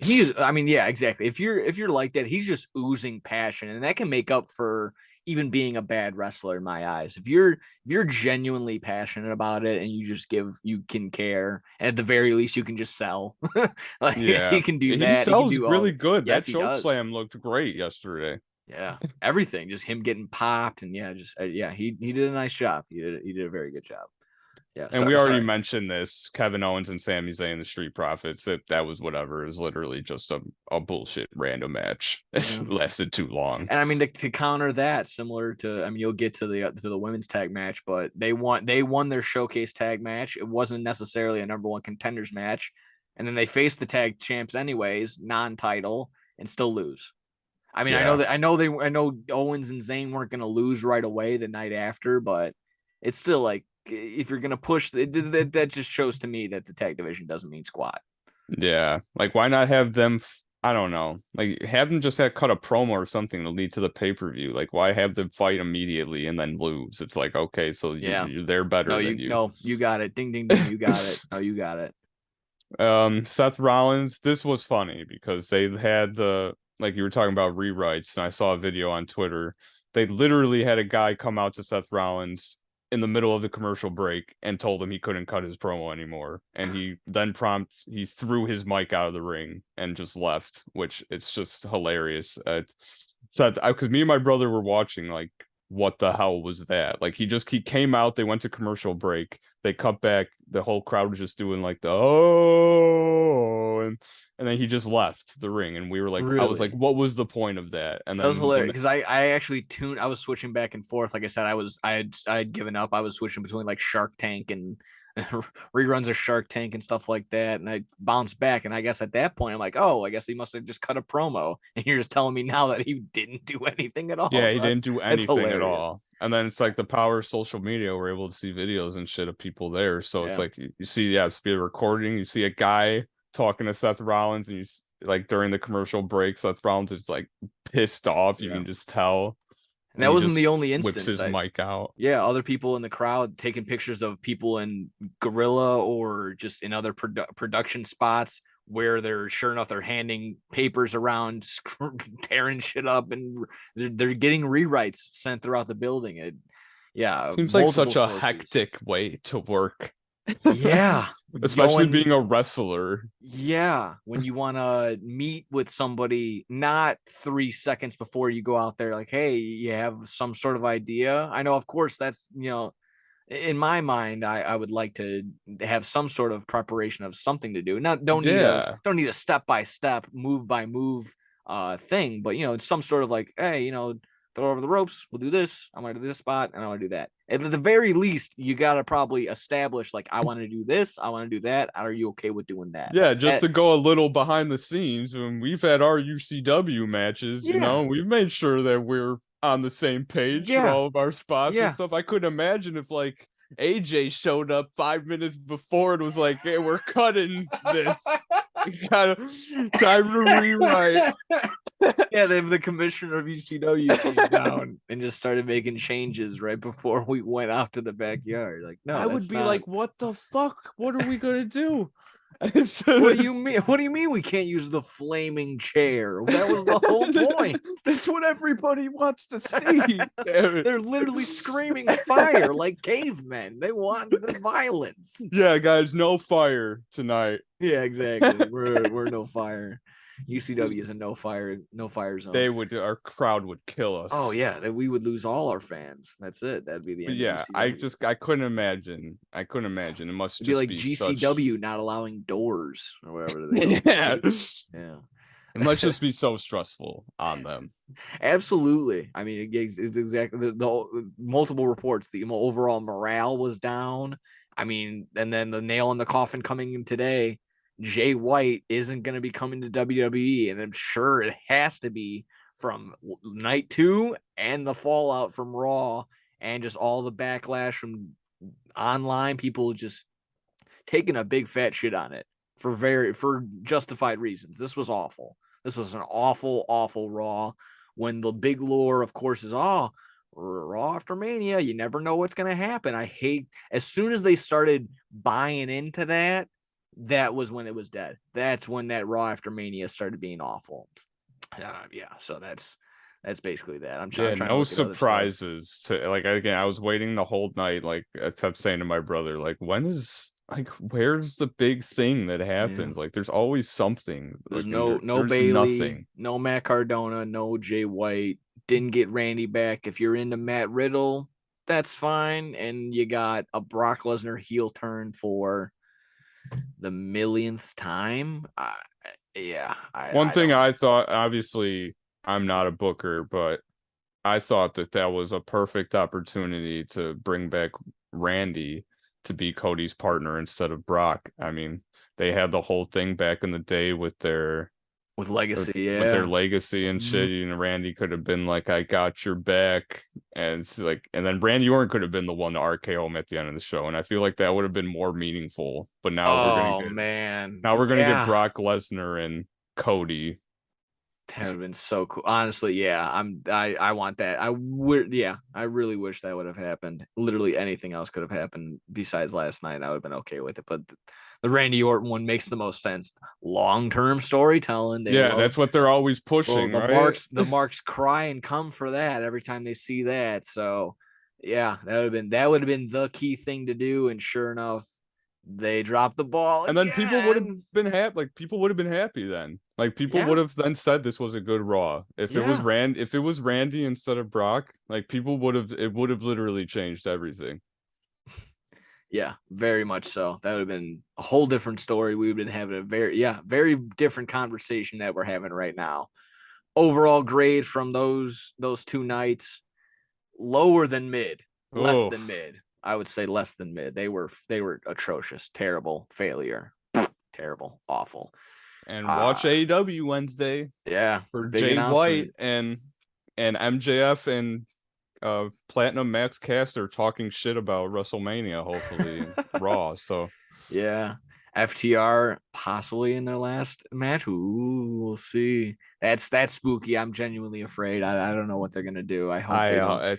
He's I mean, yeah, exactly. If you're like that, he's just oozing passion, and that can make up for even being a bad wrestler in my eyes. If you're genuinely passionate about it and you can care, and at the very least you can just sell. Like, yeah, he can do that. He sells really good. Yes, that choke slam looked great yesterday. Yeah, everything, just him getting popped, and he did a nice job. He did a very good job. Yeah, and we already mentioned this. Kevin Owens and Sami Zayn, the Street Profits. That was whatever. It was literally just a bullshit random match. It lasted too long. And I mean, to counter that, similar to, I mean, you'll get to the women's tag match, but they won their showcase tag match. It wasn't necessarily a number 1 contenders match, and then they faced the tag champs anyways, non-title, and still lose. I mean, yeah. I know Owens and Zayn weren't going to lose right away the night after, but it's still like, if you're going to push, that just shows to me that the tag division doesn't mean squat. Yeah. Like, why not have them, I don't know, like have them just cut a promo or something to lead to the pay-per-view. Like, why have them fight immediately and then lose? It's like, okay, so they're better than you. No, you got it. Ding, ding, ding. You got it. No, you got it. Seth Rollins, this was funny because they had like you were talking about rewrites, and I saw a video on Twitter. They literally had a guy come out to Seth Rollins in the middle of the commercial break and told him he couldn't cut his promo anymore. And he then he threw his mic out of the ring and just left, which it's just hilarious. Because me and my brother were watching, like, what the hell was that? Like, he came out, they went to commercial break, they cut back, the whole crowd was just doing like the and then he just left the ring, and we were like, really? I was like, what was the point of that? And then that was hilarious because I actually I was switching back and forth. Like I said, I had given up. I was switching between like Shark Tank and reruns of Shark Tank and stuff like that, and I bounced back, and I guess at that point I'm like, oh, I guess he must have just cut a promo, and you're just telling me now that he didn't do anything at all. Yeah, so he didn't do anything at all. And then it's like the power of social media, we're able to see videos and shit of people there, so it's like you see it's a recording, you see a guy talking to Seth Rollins, and you like during the commercial break, Seth Rollins is like pissed off, you can just tell. And that wasn't the only instance. Whips his mic out. Yeah, other people in the crowd taking pictures of people in Gorilla or just in other production spots where they're sure enough they're handing papers around, tearing shit up, and they're getting rewrites sent throughout the building. Seems like Multiple such a sources. hectic way to work. Yeah. Especially being a wrestler. Yeah. When you want to meet with somebody, not 3 seconds before you go out there, like, hey, you have some sort of idea. I know, of course, that's, in my mind, I would like to have some sort of preparation of something to do. Don't need a step by step, move by move thing, but it's some sort of like, hey, throw over the ropes, we'll do this, I'm gonna do this spot, and I want to do that. At the very least, you gotta probably establish, like, I want to do this, I want to do that. Are you okay with doing that? Yeah, just to go a little behind the scenes, when we've had our UCW matches, we've made sure that we're on the same page for all of our spots and stuff. I couldn't imagine if like AJ showed up 5 minutes before and was like, hey, we're cutting this. Time to rewrite. Yeah, the commissioner of UCW came down and just started making changes right before we went out to the backyard. Like, no, I would be like, what the fuck? What are we gonna do? What do you mean? What do you mean we can't use the flaming chair? That was the whole point. That's what everybody wants to see. They're literally screaming fire like cavemen. They want the violence. Yeah, guys, no fire tonight. Yeah, exactly. We're no fire. UCW is a no fire zone. Our crowd would kill us. Oh yeah, we would lose all our fans. That's it. That'd be the end. Yeah, I couldn't imagine. It must be like GCW not allowing doors or whatever. Yeah. It must just be so stressful on them. Absolutely. I mean, it's exactly the multiple reports. The overall morale was down. I mean, and then the nail in the coffin coming in today, Jay White isn't going to be coming to WWE, and I'm sure it has to be from night 2 and the fallout from Raw and just all the backlash from online, people just taking a big fat shit on it for justified reasons. This was awful. This was an awful Raw, when the big lore, of course, is Raw After Mania. You never know what's going to happen. I hate, as soon as they started buying into that, that was when it was dead. That's when that Raw After Mania started being awful. So that's basically that. I'm trying. No surprises to, like, again, I was waiting the whole night. Like, I kept saying to my brother, like, where's the big thing that happens? Yeah. Like, there's always something. There's no Bailey, nothing. No Matt Cardona, no Jay White. Didn't get Randy back. If you're into Matt Riddle, that's fine. And you got a Brock Lesnar heel turn for the millionth time. One thing I thought, obviously I'm not a booker, but I thought that was a perfect opportunity to bring back Randy to be Cody's partner instead of Brock. I mean, they had the whole thing back in the day with their legacy, with their legacy and shit. Randy could have been like, I got your back, and it's like, and then Randy Orton could have been the one to RKO him at the end of the show, and I feel like that would have been more meaningful. But now we're gonna get Brock Lesnar and Cody. That would have been so cool. Honestly, I want that. I really wish that would have happened. Literally anything else could have happened besides last night. I would have been okay with it. But the Randy Orton one makes the most sense. Long-term storytelling. That's what they're always pushing, right? The Marks cry and come for that every time they see that. So yeah, that would have been the key thing to do. And sure enough, they dropped the ball. And then people would have been happy. Like, people would have been happy then. Like, people would have then said this was a good Raw. If it was Randy instead of Brock, like, it would have literally changed everything. Yeah, very much so. That would have been a whole different story. We would have been having a very different conversation that we're having right now. Overall grade from those 2 nights, lower than mid, less than mid. I would say less than mid. They were atrocious, terrible, failure, terrible, awful. And watch AEW Wednesday. Yeah, for Jay White and MJF and Platinum Max Caster talking shit about WrestleMania, hopefully Raw. So yeah, FTR possibly in their last match. Ooh, we'll see. That's spooky. I'm genuinely afraid. I don't know what they're gonna do. I hope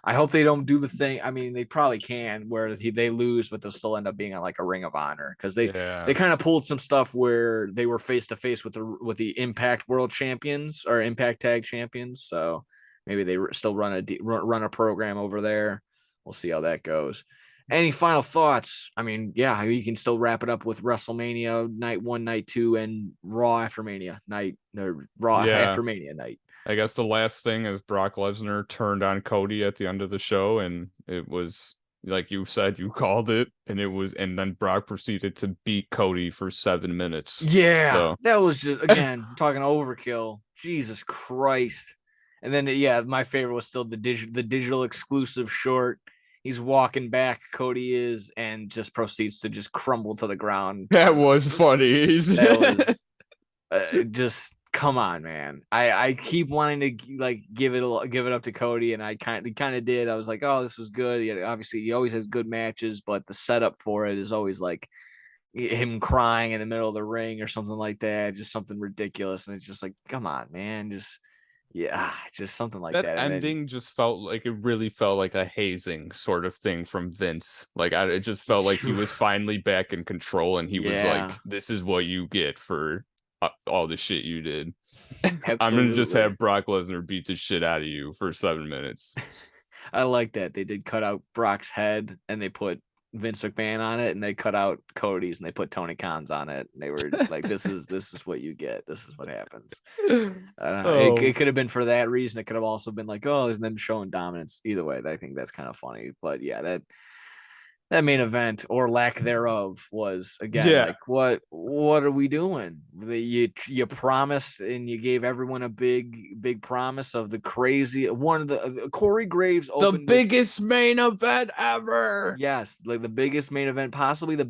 I hope they don't do the thing. I mean, they probably can where they lose, but they'll still end up being on like a Ring of Honor because they Yeah. kind of pulled some stuff where they were face to face with the Impact World Champions or Impact Tag Champions. So maybe they still run a program over there. We'll see how that goes. Any final thoughts? I mean, yeah, you can still wrap it up with WrestleMania night 1, night 2, and Raw after Mania night, or Raw Yeah. after Mania night. I guess the last thing is Brock Lesnar turned on Cody at the end of the show, and it was like you said, you called it, and then Brock proceeded to beat Cody for 7 minutes. Yeah, So that was just again talking overkill. Jesus Christ! And then yeah, my favorite was still the digital exclusive short. He's walking back, Cody is, and just proceeds to just crumble to the ground. that was funny. That was just come on, man. I keep wanting to like give it up to Cody, and I kind of did. I was like, oh, this was good. Yeah, obviously, he always has good matches, but the setup for it is always like him crying in the middle of the ring or something like that, just something ridiculous. And it's just like, come on, man, just yeah, just something like That that. And then ending just felt like it really felt like a hazing sort of thing from Vince. Like it just felt like he was finally back in control, and he was yeah, like, "This is what you get for all the shit you did. I'm gonna just absolutely. have Brock Lesnar beat the shit out of you for 7 minutes." I like that they did cut out Brock's head and they put Vince McMahon on it, and they cut out Cody's and they put Tony Khan's on it. And they were like, "This is what you get. This is what happens." Oh It could have been for that reason. It could have also been like, "Oh, there's them showing dominance." Either way, I think that's kind of funny. But yeah, that main event or lack thereof was again yeah, like what are we doing? You promised and you gave everyone a big promise of the crazy one of the Corey Graves the opened with biggest main event ever. yes, like the biggest main event, possibly the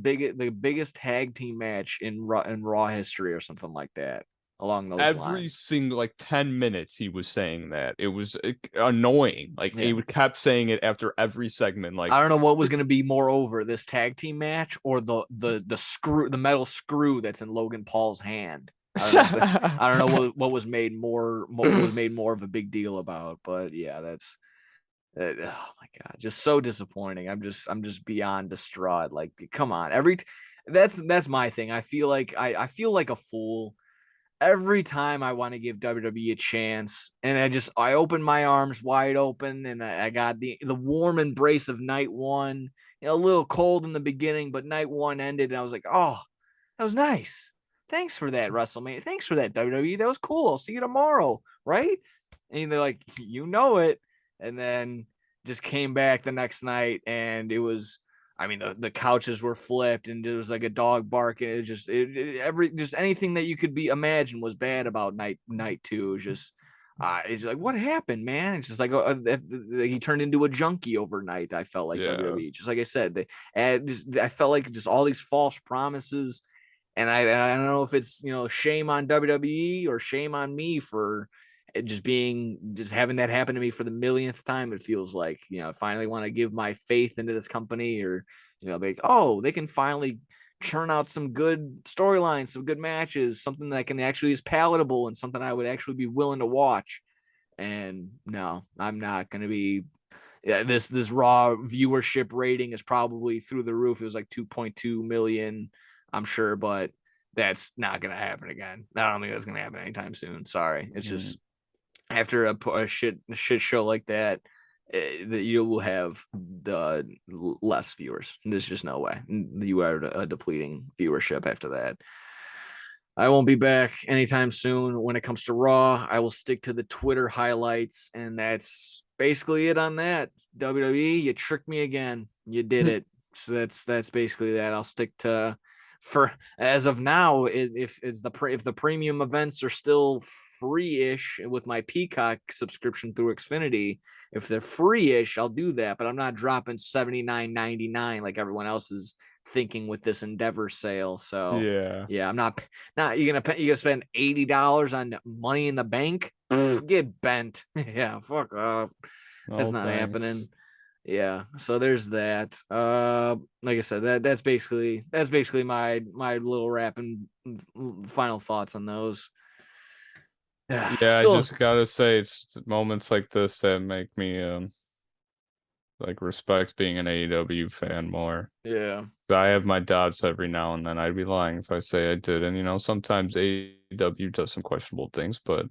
biggest tag team match in Raw history or something like that along those Every lines. single like 10 minutes he was saying that. It was annoying. Like Yeah. he kept saying it after every segment. Like I don't know what was going to it's be more over this tag team match or the metal screw that's in Logan Paul's hand. I don't know if I don't know what was made more of a big deal about, but yeah, that's oh my god, just so disappointing. I'm just beyond distraught. Like, come on, that's my thing. I feel like a fool every time I want to give WWE a chance, and I open my arms wide open, and I got the warm embrace of night one. A little cold in the beginning, but night one ended, and I was like, oh, that was nice. Thanks for that, WrestleMania. Thanks for that, WWE. That was cool. I'll see you tomorrow, right? And they're like, you know it, and then just came back the next night, and it was I mean, the couches were flipped, and it was like a dog barking. Just anything that you could be imagine was bad about night two. It was just, it's like, what happened, man? It's just like he turned into a junkie overnight. I felt like yeah. WWE, just like I said, I felt like just all these false promises, and I don't know if it's shame on WWE or shame on me for just having that happen to me for the millionth time. It feels like I finally want to give my faith into this company, or like, oh, they can finally churn out some good storylines, some good matches, something that can actually is palatable and something I would actually be willing to watch. And no, I'm not going to be. Yeah, this Raw viewership rating is probably through the roof. It was like 2.2 million, I'm sure, but that's not going to happen again. I don't think that's going to happen anytime soon. Sorry, it's Mm. just after a shit show like that, that you will have the less viewers. There's just no way you are a depleting viewership after that. I won't be back anytime soon. When it comes to Raw, I will stick to the Twitter highlights, and that's basically it on that. WWE, you tricked me again. You did it. So that's basically that. I'll stick to for as of now. If the premium events are still free-ish with my Peacock subscription through Xfinity, if they're free-ish, I'll do that. But I'm not dropping $79.99 like everyone else is thinking with this Endeavor sale. So Yeah. yeah, I'm not you're gonna spend $80 on Money in the Bank. Get bent. Yeah, fuck off. That's Oh, not happening. thanks. Yeah, so there's that. Like I said, that's basically my little wrap and final thoughts on those. Yeah, Yeah, I still just gotta say, it's moments like this that make me like respect being an AEW fan more. Yeah. I have my doubts every now and then. I'd be lying if I say I did. And sometimes AEW does some questionable things, but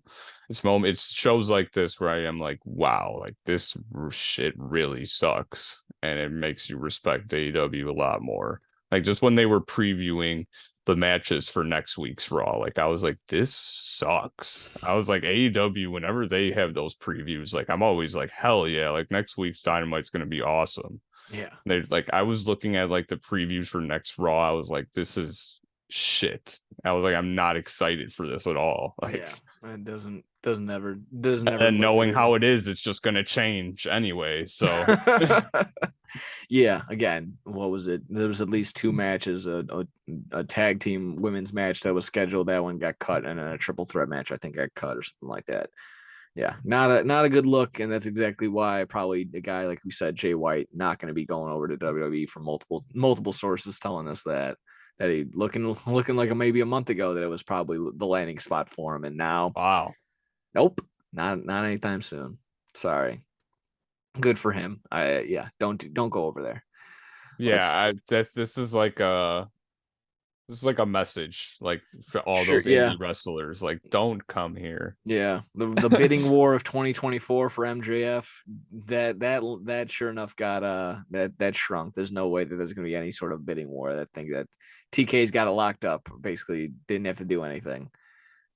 it's shows like this where I am like, wow, like this shit really sucks, and it makes you respect AEW a lot more. Like just when they were previewing the matches for next week's Raw, like I was like, this sucks. I was like, AEW, whenever they have those previews, like I'm always like, hell yeah, like next week's Dynamite's gonna be awesome. Yeah. They like I was looking at like the previews for next Raw. I was like, this is shit. I was like, I'm not excited for this at all. Like, Yeah. It doesn't and ever then look knowing good. how it is, it's just gonna change anyway. So Yeah, again, what was it? There was at least two matches, a tag team women's match that was scheduled. That one got cut, and then a triple threat match I think got cut or something like that. Yeah, not a good look, and that's exactly why probably the guy like we said, Jay White, not going to be going over to WWE for multiple sources telling us that he looking like maybe a month ago that it was probably the landing spot for him, and now wow. nope, not anytime soon. Sorry. Good for him. Don't go over there. Yeah, Let's this is like a message like for all sure those yeah. indie wrestlers. Like, don't come here. Yeah, the bidding war of 2024 for MJF, that sure enough got that shrunk. There's no way that there's going to be any sort of bidding war. That thing that TK's got it locked up. Basically, didn't have to do anything.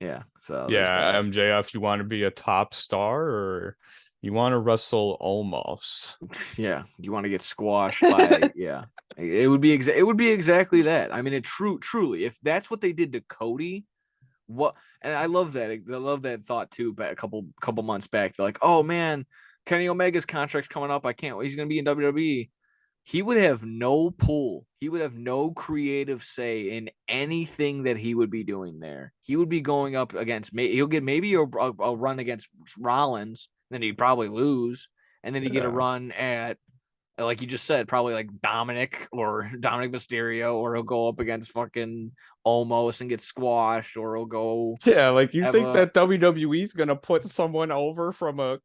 Yeah, so there's Yeah, that. MJF, you want to be a top star or you want to wrestle almost? Yeah, you want to get squashed by yeah. It would be exactly that. I mean, truly, if that's what they did to Cody, what and I love that. I love that thought too. Back a couple months back, they're like, "Oh man, Kenny Omega's contract's coming up. I can't wait. He's gonna be in WWE." He would have no pull. He would have no creative say in anything that he would be doing there. He would be going up against. He'll get maybe a run against Rollins, then he'd probably lose, and then he'd get a Yeah. run at like you just said, probably like Dominic or Dominic Mysterio, or he'll go up against fucking Omos and get squashed, or he'll go Yeah, like you have think a. that WWE's gonna put someone over from a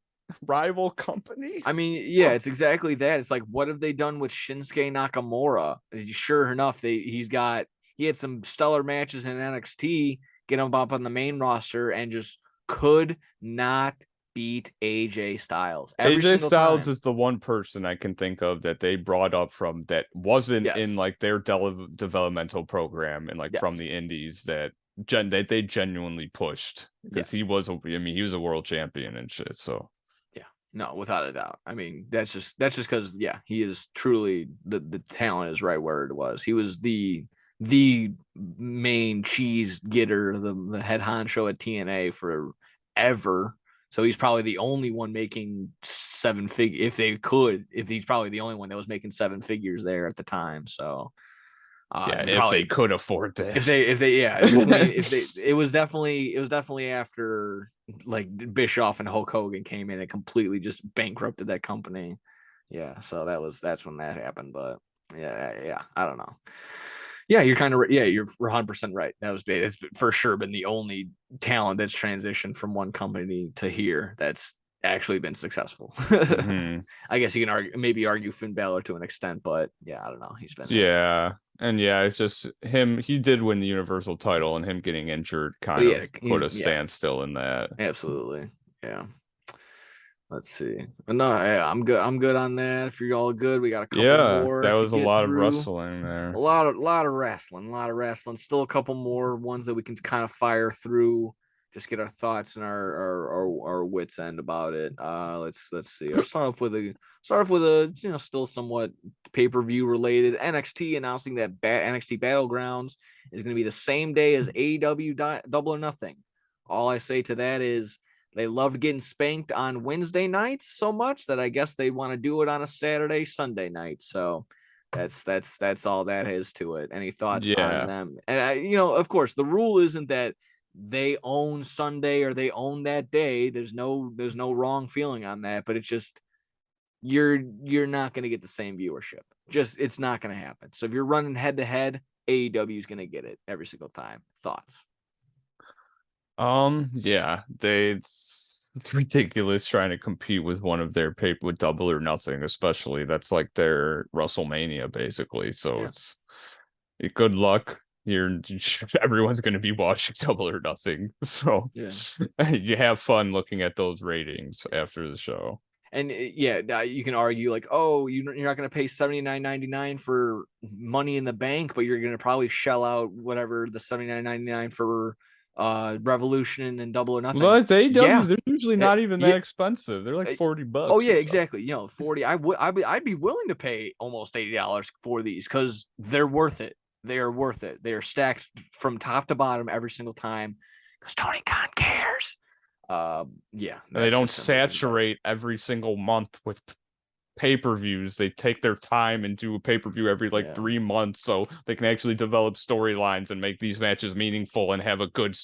rival company? I mean, yeah, it's exactly that. It's like, what have they done with Shinsuke Nakamura? Sure enough, he had some stellar matches in NXT, get him up on the main roster, and just could not beat AJ Styles every AJ single Styles time. is the one person I can think of that they brought up from that wasn't in Yes, like their developmental program and like from yes, the indies that that they genuinely pushed because yes. he was a world champion and shit. So Yeah, no, without a doubt. I mean, that's just because yeah, he is truly the talent is right where it was. He was the main cheese getter, the head honcho at TNA forever. So he's probably the only one making seven figure if they could. If he's probably the only one that was making seven figures there at the time. So yeah, if they probably could afford that. if they yeah between if they it was definitely after like Bischoff and Hulk Hogan came in and completely just bankrupted that company. Yeah, so that's when that happened. But yeah, I don't know. Yeah, you're kind of yeah, you're 100% right. It's for sure been the only talent that's transitioned from one company to here that's actually been successful. hmm I guess you can maybe argue Finn Balor to an extent, but yeah, I don't know. He's been Yeah. And yeah, it's just him. He did win the Universal title, and him getting injured but kind yeah, of put he's a yeah, standstill in that. absolutely. Yeah. Let's see. But no, I'm good. I'm good on that. If you're all good, we got a couple Yeah, more that to was a get lot of through. wrestling A there. lot of wrestling, a lot of wrestling. Still a couple more ones that we can kind of fire through. Just get our thoughts and our wits end about it. Let's see. I'll start off with a still somewhat pay per view related. NXT announcing that NXT Battlegrounds is going to be the same day as AEW Double or Nothing. All I say to that is they loved getting spanked on Wednesday nights so much that I guess they want to do it on a Saturday, Sunday night. So that's all that is to it. Any thoughts on Yeah. them? And of course, the rule isn't that they own Sunday or they own that day. There's no wrong feeling on that, but it's just you're not going to get the same viewership. Just it's not going to happen. So if you're running head to head, AEW is going to get it every single time. Thoughts? Yeah, it's ridiculous trying to compete with one of their paper with Double or Nothing, especially that's like their WrestleMania basically. So Yeah. it's good luck. You're everyone's going to be watching Double or Nothing. So Yeah. you have fun looking at those ratings after the show. And yeah, you can argue like, oh, you're not going to pay $79.99 for Money in the Bank, but you're going to probably shell out whatever the $79.99 for Revolution and Double or Nothing. Well, the AEW, Yeah, they're usually not even yeah. that expensive. They're like uh, Oh $40 yeah, or something. exactly. 40. I'd be willing to pay almost $80 for these because they're worth it. They are worth it. They are stacked from top to bottom every single time because Tony Khan cares. Yeah, And they that's don't just simply put about it. saturate every single month with pay-per-views. They take their time and do a pay-per-view every like Yeah. 3 months so they can actually develop storylines and make these matches meaningful and have a good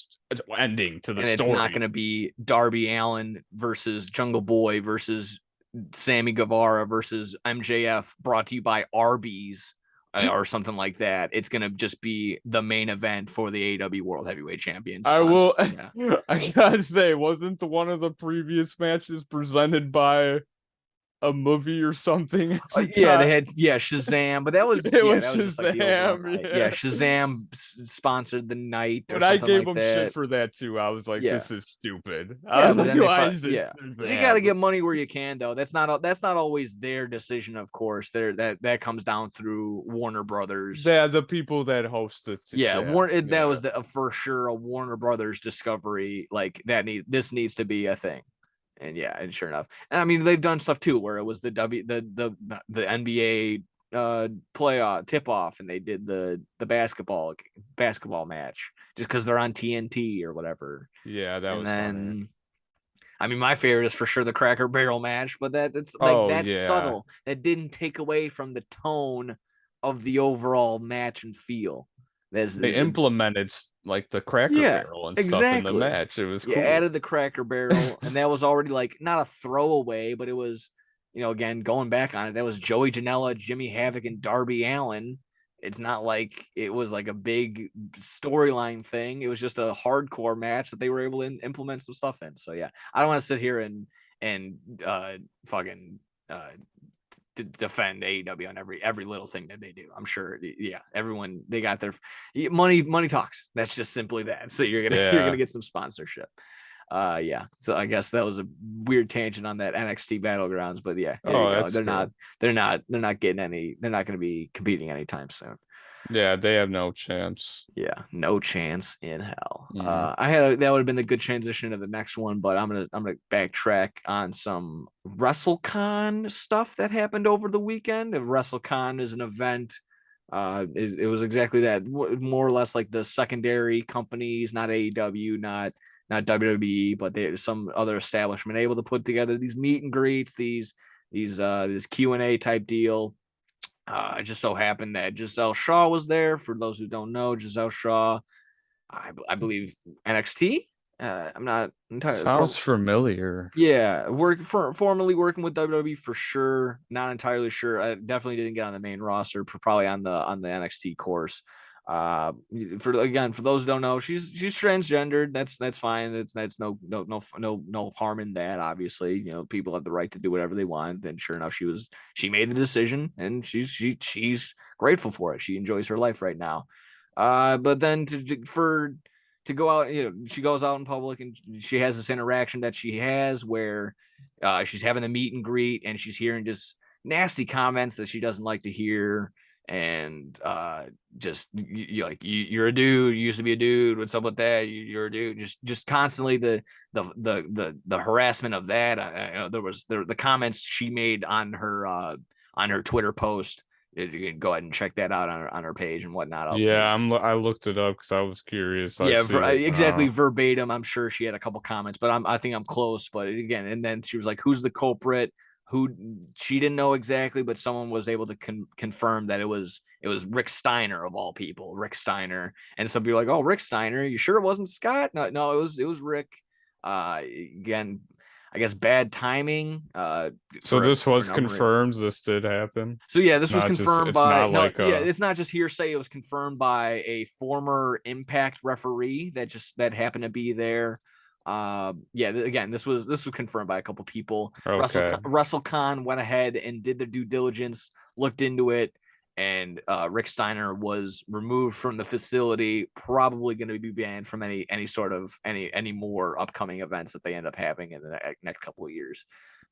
ending to the And it's not story. going to be Darby Allin versus Jungle Boy versus Sammy Guevara versus MJF brought to you by Arby's or something like that. It's going to just be the main event for the AEW World Heavyweight Champion I sponsor. will Yeah. I gotta say, wasn't the one of the previous matches presented by a movie or something at the Yeah, they time? had Shazam, but that was It that was was just just like the overall them, night. Yeah, yeah. Shazam sponsored the night or When I something gave like them shit that. for that too, I was like, Yeah. this is stupid. I Yeah, was but like, then they why fought. is this Yeah, you got to them? get money where you can, though. That's not always their decision, of course. That comes down through Warner Brothers. The people that host it, Yeah, yeah, that yeah. was for sure a Warner Brothers discovery. Like this needs to be a thing. And yeah, and sure enough, and I mean they've done stuff too where it was the NBA playoff tip off, and they did the basketball match just because they're on TNT or whatever. Yeah, that And was funny. then I mean, my favorite is for sure the Cracker Barrel match, but that's like Oh that's yeah. subtle. That didn't take away from the tone of the overall match and feel. They implemented like the Cracker Yeah, Barrel and stuff in the exactly. match. It was You cool. added the Cracker Barrel, and that was already like not a throwaway, but it was, again, going back on it, that was Joey Janela, Jimmy Havoc, and Darby Allin. It's not like it was like a big storyline thing. It was just a hardcore match that they were able to implement some stuff in. So yeah, I don't want to sit here and fucking defend AEW on every little thing that they do. I'm sure, yeah, everyone they got their money. Money talks. That's just simply that. So you're gonna Yeah. get some sponsorship. Yeah. So I guess that was a weird tangent on that NXT Battlegrounds, but yeah, there you Oh, go. that's cool. They're not getting any. They're not going to be competing anytime soon. Yeah, they have no chance. Yeah, no chance in hell. Mm. That would have been the good transition to the next one, but I'm gonna backtrack on some WrestleCon stuff that happened over the weekend. WrestleCon is an event. It was exactly that, more or less like the secondary companies, not AEW, not WWE, but there's some other establishment able to put together these meet and greets, this Q&A type deal. It just so happened that Gisele Shaw was there. For those who don't know, Gisele Shaw, I believe NXT. I'm not entirely Sounds familiar. yeah, formerly working with WWE for sure. Not entirely sure. I definitely didn't get on the main roster, probably on the NXT course. Uh, for those who don't know, she's transgendered. That's fine. That's no harm in that. Obviously, people have the right to do whatever they want. And sure enough, she made the decision, and she's grateful for it. She enjoys her life right now. But then to go out, she goes out in public and she has this interaction that she has where she's having the meet and greet and she's hearing just nasty comments that she doesn't like to hear. And just you're a dude. You used to be a dude. What's up with that? You're a dude. Just constantly the harassment of that. There was the comments she made on her Twitter post. You can go ahead and check that out on her page and whatnot. Yeah, I looked it up because I was curious. I Yeah, see it exactly now. verbatim. I'm sure she had a couple comments, but I think I'm close. But again, and then she was like, "Who's the culprit?" Who she didn't know exactly, but someone was able to confirm that it was Rick Steiner of all people, Rick Steiner. And some people are like, "Oh, Rick Steiner, you sure it wasn't Scott?" No, it was Rick. Again, I guess bad timing. So this For a was number. confirmed. This did happen. So yeah, It's this was not just. confirmed It's by not no, like yeah, a. it's not just hearsay. It was confirmed by a former Impact referee that happened to be there. Yeah, again, this was confirmed by a couple people. Okay. WrestleCon went ahead and did their due diligence, looked into it, and Rick Steiner was removed from the facility. Probably going to be banned from any sort of any more upcoming events that they end up having in the next couple of years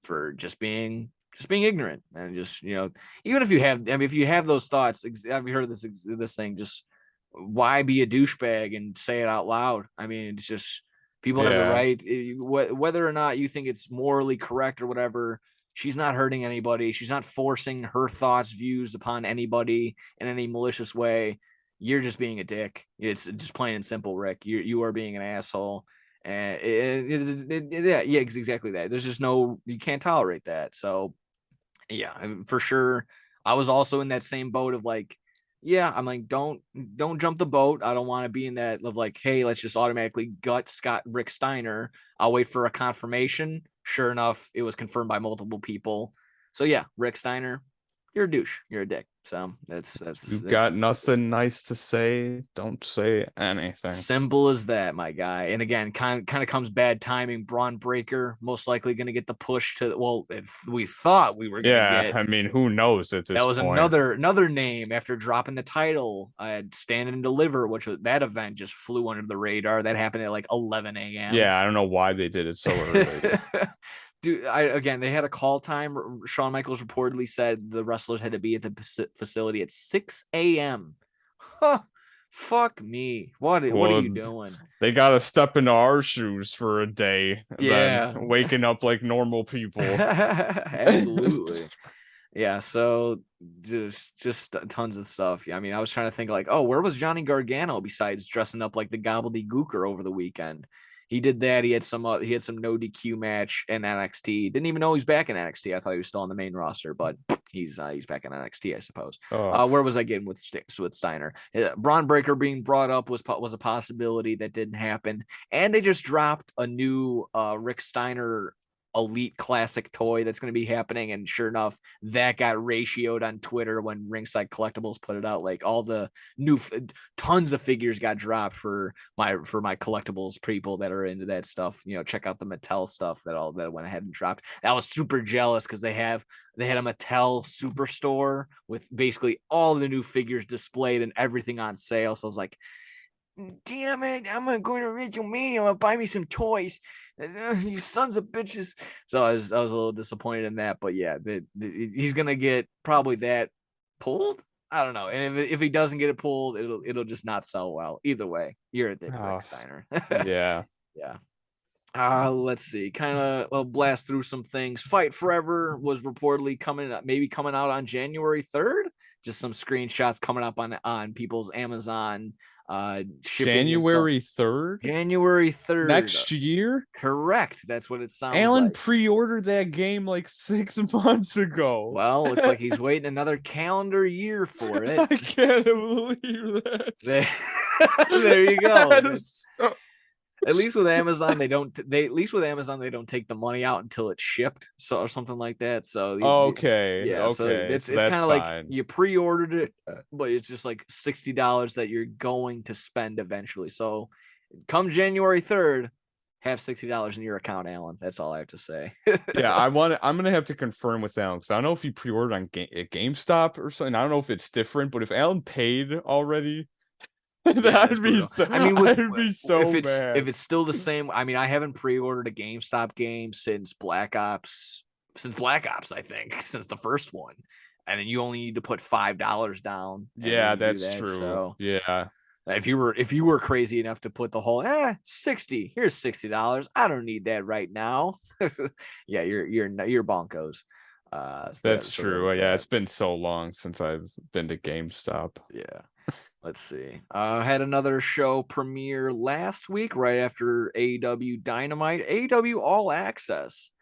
for just being ignorant and just even if you have if you have those thoughts, have you heard of this thing, just why be a douchebag and say it out loud? I mean, it's just people have the Yeah. right, whether or not you think it's morally correct or whatever. She's not hurting anybody. She's not forcing her thoughts, views upon anybody in any malicious way. You're just being a dick. It's just plain and simple, Rick. You are being an asshole. And yeah, exactly that. There's just you can't tolerate that. So yeah, for sure. I was also in that same boat of like, yeah, I'm like, don't jump the boat. I don't want to be in that of like, hey, let's just automatically gut Rick Steiner. I'll wait for a confirmation. Sure enough, it was confirmed by multiple people. So yeah, Rick Steiner, you're a douche. You're a dick. So You got nothing nice to say. Don't say anything. simple as that, my guy. And again, kind of comes bad timing. Braun Breaker most likely going to get the push to. Well, if we thought we were going to Yeah, get. I mean, who knows at That this was point? another name after dropping the title. Stand and Deliver, which was that event just flew under the radar. That happened at like 11 a.m. Yeah, I don't know why they did it so early. Dude, again, they had a call time. Shawn Michaels reportedly said the wrestlers had to be at the facility at 6 a.m. Huh, fuck me. What are you doing? They got to step into our shoes for a day, then Yeah, waking up like normal people. absolutely. Yeah, so just tons of stuff. Yeah, I mean, I was trying to think like, oh, where was Johnny Gargano besides dressing up like the gobbledygooker over the weekend? He did that. He had some no DQ match in NXT. Didn't even know he's back in NXT. I thought he was still on the main roster, but he's back in NXT, I suppose. Oh, Where was I getting with Steiner? Braun Breaker being brought up was a possibility that didn't happen, and they just dropped a new Rick Steiner Elite Classic toy that's going to be happening. And sure enough, that got ratioed on Twitter when Ringside Collectibles put it out. Like all the new tons of figures got dropped for my collectibles people that are into that stuff. Check out the Mattel stuff that went ahead and dropped. I was super jealous because they had a Mattel superstore with basically all the new figures displayed and everything on sale. So I was like, damn it, I'm gonna go to WrestleMania. I'm gonna buy me some toys. You sons of bitches. So I was a little disappointed in that, but yeah, he's gonna get probably that pulled. I don't know, and if he doesn't get it pulled, it'll just not sell well. Either way, you're a dick, Rick Steiner. yeah. Yeah. Let's see. Kind of blast through some things. Fight Forever was reportedly coming out on January 3rd. Just some screenshots coming up on people's Amazon shipping. January 3rd? January 3rd. Next year? Correct. That's what it sounds Alan like. pre-ordered that game like 6 months ago. Well, looks like he's waiting another calendar year for it. I can't believe that. There you go. At least with Amazon, they don't take the money out until it's shipped, so or something like that. So okay, yeah, so it's kind of like you pre-ordered it, but it's just like $60 that you're going to spend eventually. So come January 3rd, have $60 in your account, Alan. That's all I have to say. Yeah, I'm gonna have to confirm with Alan because I don't know if he pre-ordered on GameStop or something. I don't know if it's different, but if Alan paid already. That'd be so, I mean, I'd be so mad. If it's still the same. I mean, I haven't pre-ordered a GameStop game since Black Ops, I think, since the first one. And then you only need to put $5 down. Yeah, that's true. So yeah. If you were crazy enough to put the whole 60, here's $60. I don't need that right now. Yeah, you're bonkos. That's true. Yeah, it's been so long since I've been to GameStop. Yeah. Let's see. Had another show premiere last week, right after AEW Dynamite, AEW All Access.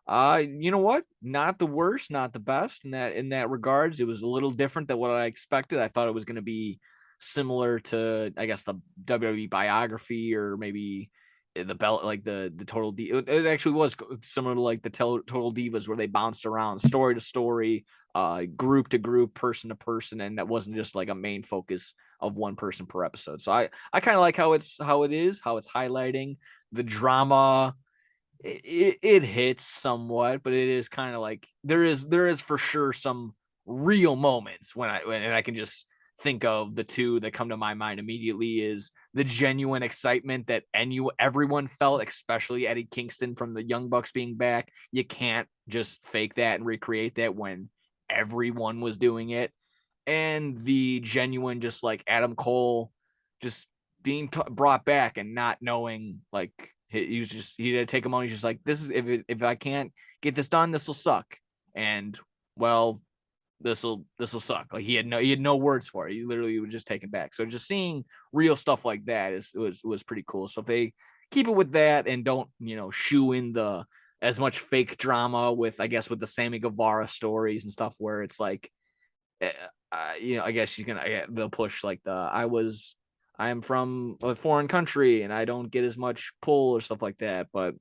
You know what? Not the worst, not the best in that regards. It was a little different than what I expected. I thought it was going to be similar to, I guess, the WWE biography or maybe the belt, like the total it actually was similar to like the total divas, where they bounced around story to story, group to group, person to person, and that wasn't just like a main focus of one person per episode. So I kind of like how it's highlighting the drama. It hits somewhat, but it is kind of like there is for sure some real moments when I can just think of the two that come to my mind immediately is the genuine excitement that everyone felt, especially Eddie Kingston from the Young Bucks being back. You can't just fake that and recreate that when everyone was doing it. And the genuine, just like Adam Cole just being brought back and not knowing, like, he had to take a moment. He's just like, this is, if I can't get this done, this will suck. And well, this will suck. Like, he had no words for it. He literally was just taken back. So just seeing real stuff like that was pretty cool. So if they keep it with that and don't, shoe in the as much fake drama with, I guess, with the Sammy Guevara stories and stuff, where it's like, I guess they'll push like I am from a foreign country and I don't get as much pull or stuff like that. But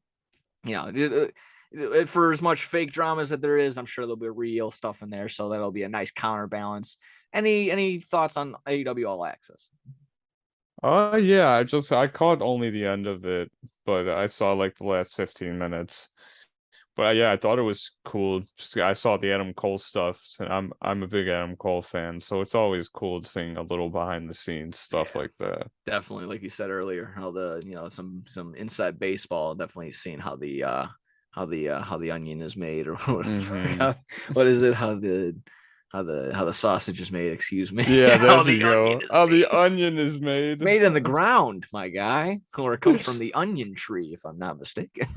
for as much fake dramas that there is, I'm sure there'll be real stuff in there, so that'll be a nice counterbalance. Any thoughts on AEW All Access? Yeah, I caught only the end of it, but I saw like the last 15 minutes. But yeah, I thought it was cool. Just I saw the Adam Cole stuff, and I'm a big Adam Cole fan, so it's always cool seeing a little behind the scenes stuff like that. Definitely, like you said earlier, how the some inside baseball. Definitely seeing how the onion is made, or what is it? How the sausage is made. Excuse me. Yeah, there How you the onion go. is How the made. onion is made. It's made in the ground, my guy, or it comes from the onion tree, if I'm not mistaken.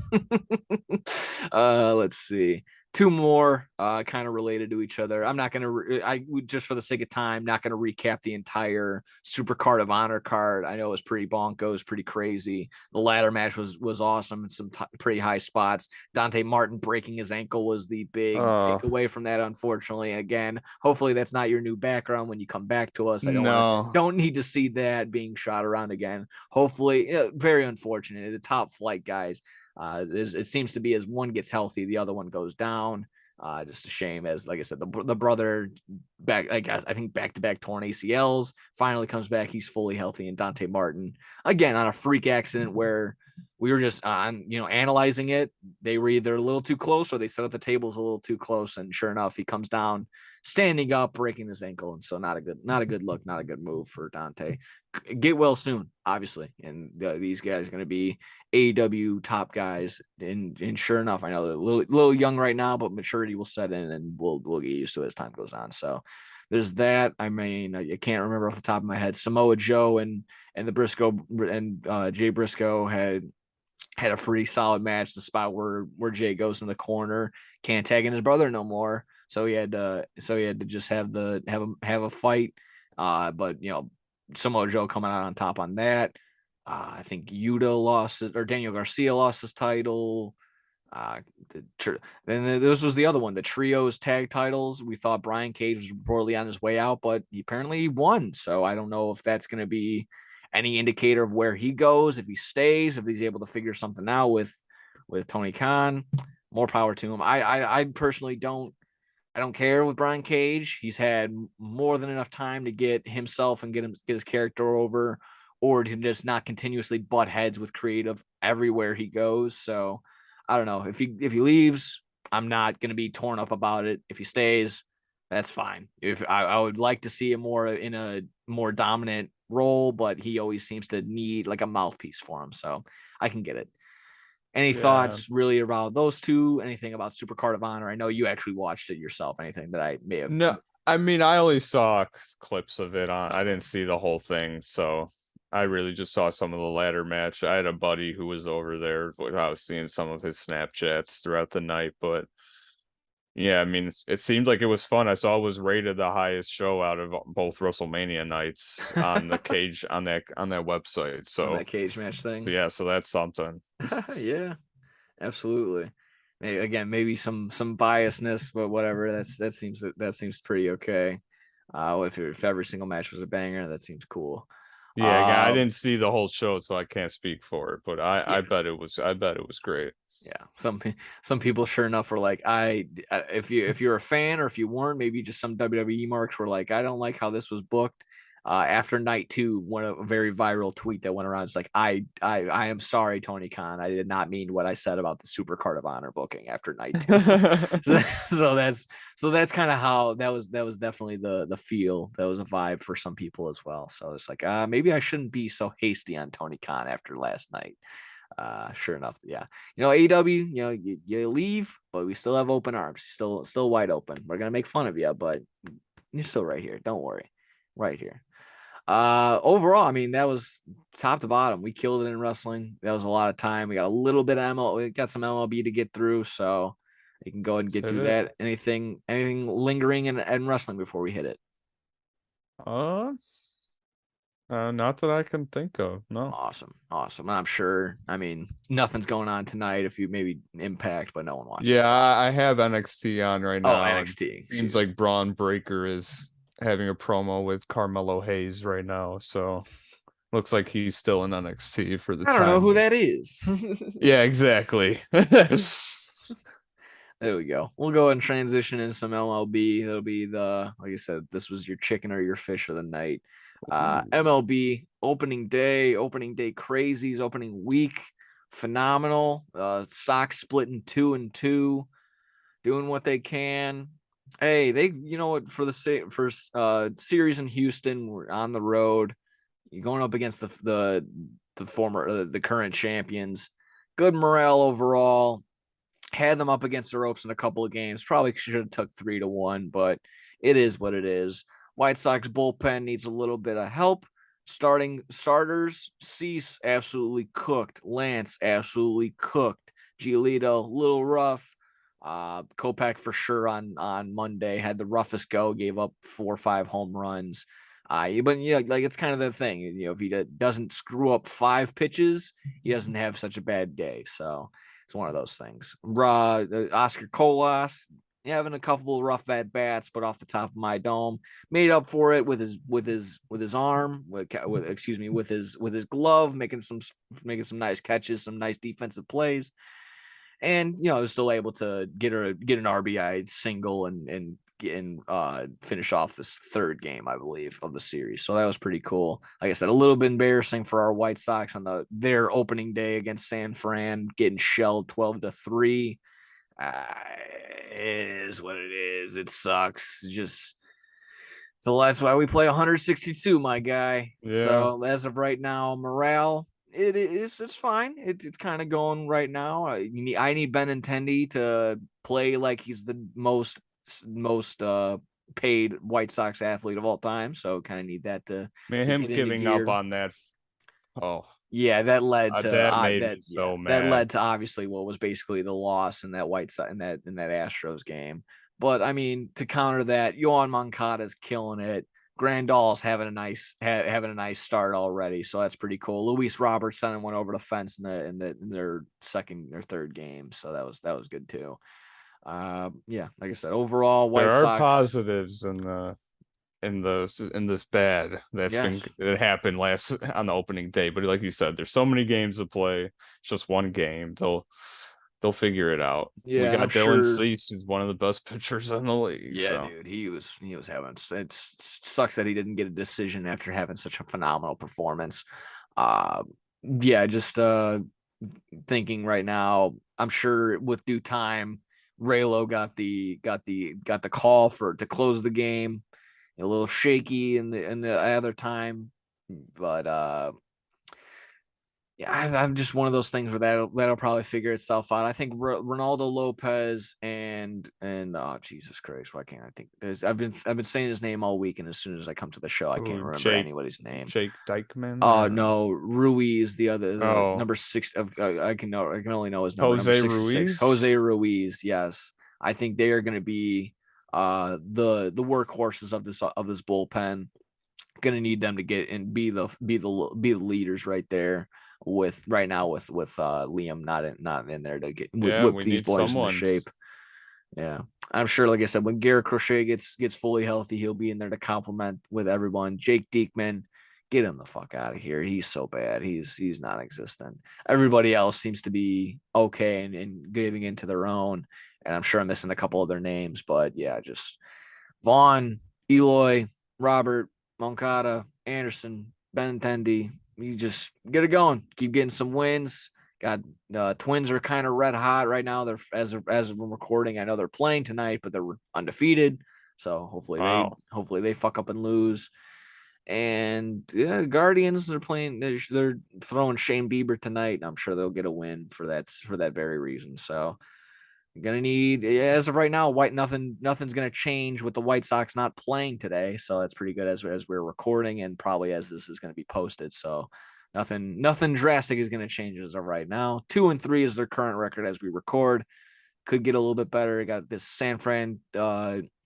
Let's see. Two more kind of related to each other. I'm not going to, I just for the sake of time, not going to recap the entire Super Card of Honor card. I know it was pretty bonkos, pretty crazy. The ladder match was awesome and some pretty high spots. Dante Martin breaking his ankle was the big takeaway from that, unfortunately. And again, hopefully that's not your new background when you come back to us. I don't need to see that being shot around again. Hopefully, very unfortunate. The top flight guys. It seems to be as one gets healthy, the other one goes down. Just a shame, as like I said, the brother back, I think back to back torn ACLs, finally comes back. He's fully healthy, and Dante Martin again on a freak accident where we were just on analyzing it. They were either a little too close or they set up the tables a little too close, and sure enough, he comes down standing up, breaking his ankle, and so not a good look, not a good move for Dante. Get well soon, obviously, and these guys are going to be AEW top guys, and sure enough, I know they're a little young right now, but maturity will set in, and we'll get used to it as time goes on. So there's that. I mean, I can't remember off the top of my head. Samoa Joe and the Briscoe and Jay Briscoe had a pretty solid match. The spot where Jay goes in the corner, can't tag in his brother no more, so he had to just have a fight. But Samoa Joe coming out on top on that. I think Yuta lost it, or Daniel Garcia lost his title. Then this was the other one, the trios tag titles. We thought Brian Cage was reportedly on his way out, but apparently he won. So I don't know if that's going to be any indicator of where he goes, if he stays, if he's able to figure something out with Tony Khan. More power to him. I personally don't care with Brian Cage. He's had more than enough time to get himself and get his character over, or to just not continuously butt heads with creative everywhere he goes. So I don't know. If he leaves, I'm not going to be torn up about it. If he stays, that's fine. If I would like to see him in a more dominant role, but he always seems to need like a mouthpiece for him. So I can get it. Any thoughts really about those two? Anything about Super Card of Honor? I know you actually watched it yourself. Anything that I may have? No, I mean, I only saw clips of it I didn't see the whole thing, so I really just saw some of the ladder match. I had a buddy who was over there. I was seeing some of his Snapchats throughout the night, but yeah, I mean, it seemed like it was fun. I saw it was rated the highest show out of both WrestleMania nights on the cage on that website. So on that cage match thing. So yeah, so that's something. Yeah, absolutely. Again, maybe some biasness, but whatever. That seems pretty okay. If every single match was a banger, that seems cool. Yeah, again, I didn't see the whole show, so I can't speak for it, but I Yeah, bet it was great. yeah. Some people sure enough were like, if you're a fan or if you weren't, maybe just some WWE marks were like, I don't like how this was booked. After night two, a very viral tweet that went around. It's like, I am sorry, Tony Khan. I did not mean what I said about the Super Card of Honor booking after night two. so that's kind of how that was definitely the feel. That was a vibe for some people as well. So it's like, maybe I shouldn't be so hasty on Tony Khan after last night. Sure enough, yeah. AEW, you leave, but we still have open arms, still wide open. We're gonna make fun of you, but you're still right here. Don't worry, right here. Overall, I mean, that was top to bottom. We killed it in wrestling. That was a lot of time. We got a little bit of ML. We got some MLB to get through, so you can go ahead and get through that. Anything lingering in wrestling before we hit it? Uh, not that I can think of. No. Awesome. I'm sure. I mean, nothing's going on tonight. If you maybe Impact, but no one watches. Yeah, I have NXT on right now. NXT. Seems like Braun Breaker is having a promo with Carmelo Hayes right now, so looks like he's still in NXT for the time. I don't know who that is. Yeah, exactly. There we go. We'll go ahead and transition in some MLB. That'll be like I said, this was your chicken or your fish of the night. MLB opening day crazies, opening week, phenomenal. Sox splitting 2-2, doing what they can. Hey, what, for the first series in Houston, we're on the road. You're going up against the former the current champions. Good morale overall. Had them up against the ropes in a couple of games. Probably should have took 3-1, but it is what it is. White Sox bullpen needs a little bit of help. Starters, Cease absolutely cooked. Lance absolutely cooked. Giolito, little rough. Kopech for sure on Monday had the roughest go. Gave up 4 or 5 home runs. But like it's kind of the thing. If he doesn't screw up 5 pitches, he doesn't have such a bad day. So it's one of those things. Oscar Colas having a couple of rough at bats, but off the top of my dome, made up for it with his arm, with his glove, making some nice catches, some nice defensive plays, and still able to get an RBI single and finish off this third game, I believe, of the series. So that was pretty cool. Like I said, a little bit embarrassing for our White Sox on their opening day against San Fran, getting shelled 12-3. It is what it is. It sucks. So that's why we play 162, my guy. Yeah. So as of right now, morale, it's fine. It's kind of going right now. I need Benintendi to play like he's the most paid White Sox athlete of all time. So kind of need that to him giving up on that. Oh yeah, that led to that made me so mad. That led to obviously what was basically the loss in that White Sox in that Astros game. But I mean, to counter that, Yohan Moncada's killing it. Grandal's having a nice start already, so that's pretty cool. Luis Robertson went over the fence in their second or third game, so that was good too. Yeah, like I said, overall, White Sox. There are positives in this bad it happened last on the opening day, but like you said, there's so many games to play. It's just one game. They'll figure it out. Yeah, we got Dylan Cease, who's one of the best pitchers in the league. Yeah, dude, he was having. It sucks that he didn't get a decision after having such a phenomenal performance. Yeah, just thinking right now. I'm sure with due time, Raylo got the call to close the game. A little shaky in the other time, but yeah, I'm just one of those things where that'll probably figure itself out. I think Ronaldo Lopez and oh Jesus Christ, why can't I think? I've been saying his name all week, and as soon as I come to the show, I can't remember anybody's name. Jake Dykman. Oh no, Ruiz, the number 6. I can only know his number. Jose number 66. Ruiz. Jose Ruiz. Yes, I think they are going to be the workhorses of this bullpen. Going to need them to get and be the leaders right there. With Liam not in there to get whip these boys into shape. Yeah, I'm sure. Like I said, when Garrett Crochet gets fully healthy, he'll be in there to complement with everyone. Jake Diekman Get him the fuck out of here. He's so bad. He's non-existent. Everybody else seems to be okay and getting into their own. And I'm sure I'm missing a couple of their names, but yeah, just Vaughn, Eloy, Robert, Moncada, Anderson, Benintendi. You just get it going. Keep getting some wins. Got Twins are kind of red hot right now. They're as we're recording. I know they're playing tonight, but they're undefeated. So hopefully they fuck up and lose. And yeah, Guardians they're playing. They're throwing Shane Bieber tonight. I'm sure they'll get a win for that very reason. So you're gonna need, as of right now, nothing's gonna change with the White Sox not playing today. So that's pretty good as we're recording and probably as this is gonna be posted. So nothing drastic is gonna change as of right now. 2-3 is their current record as we record. Could get a little bit better. Got this San Fran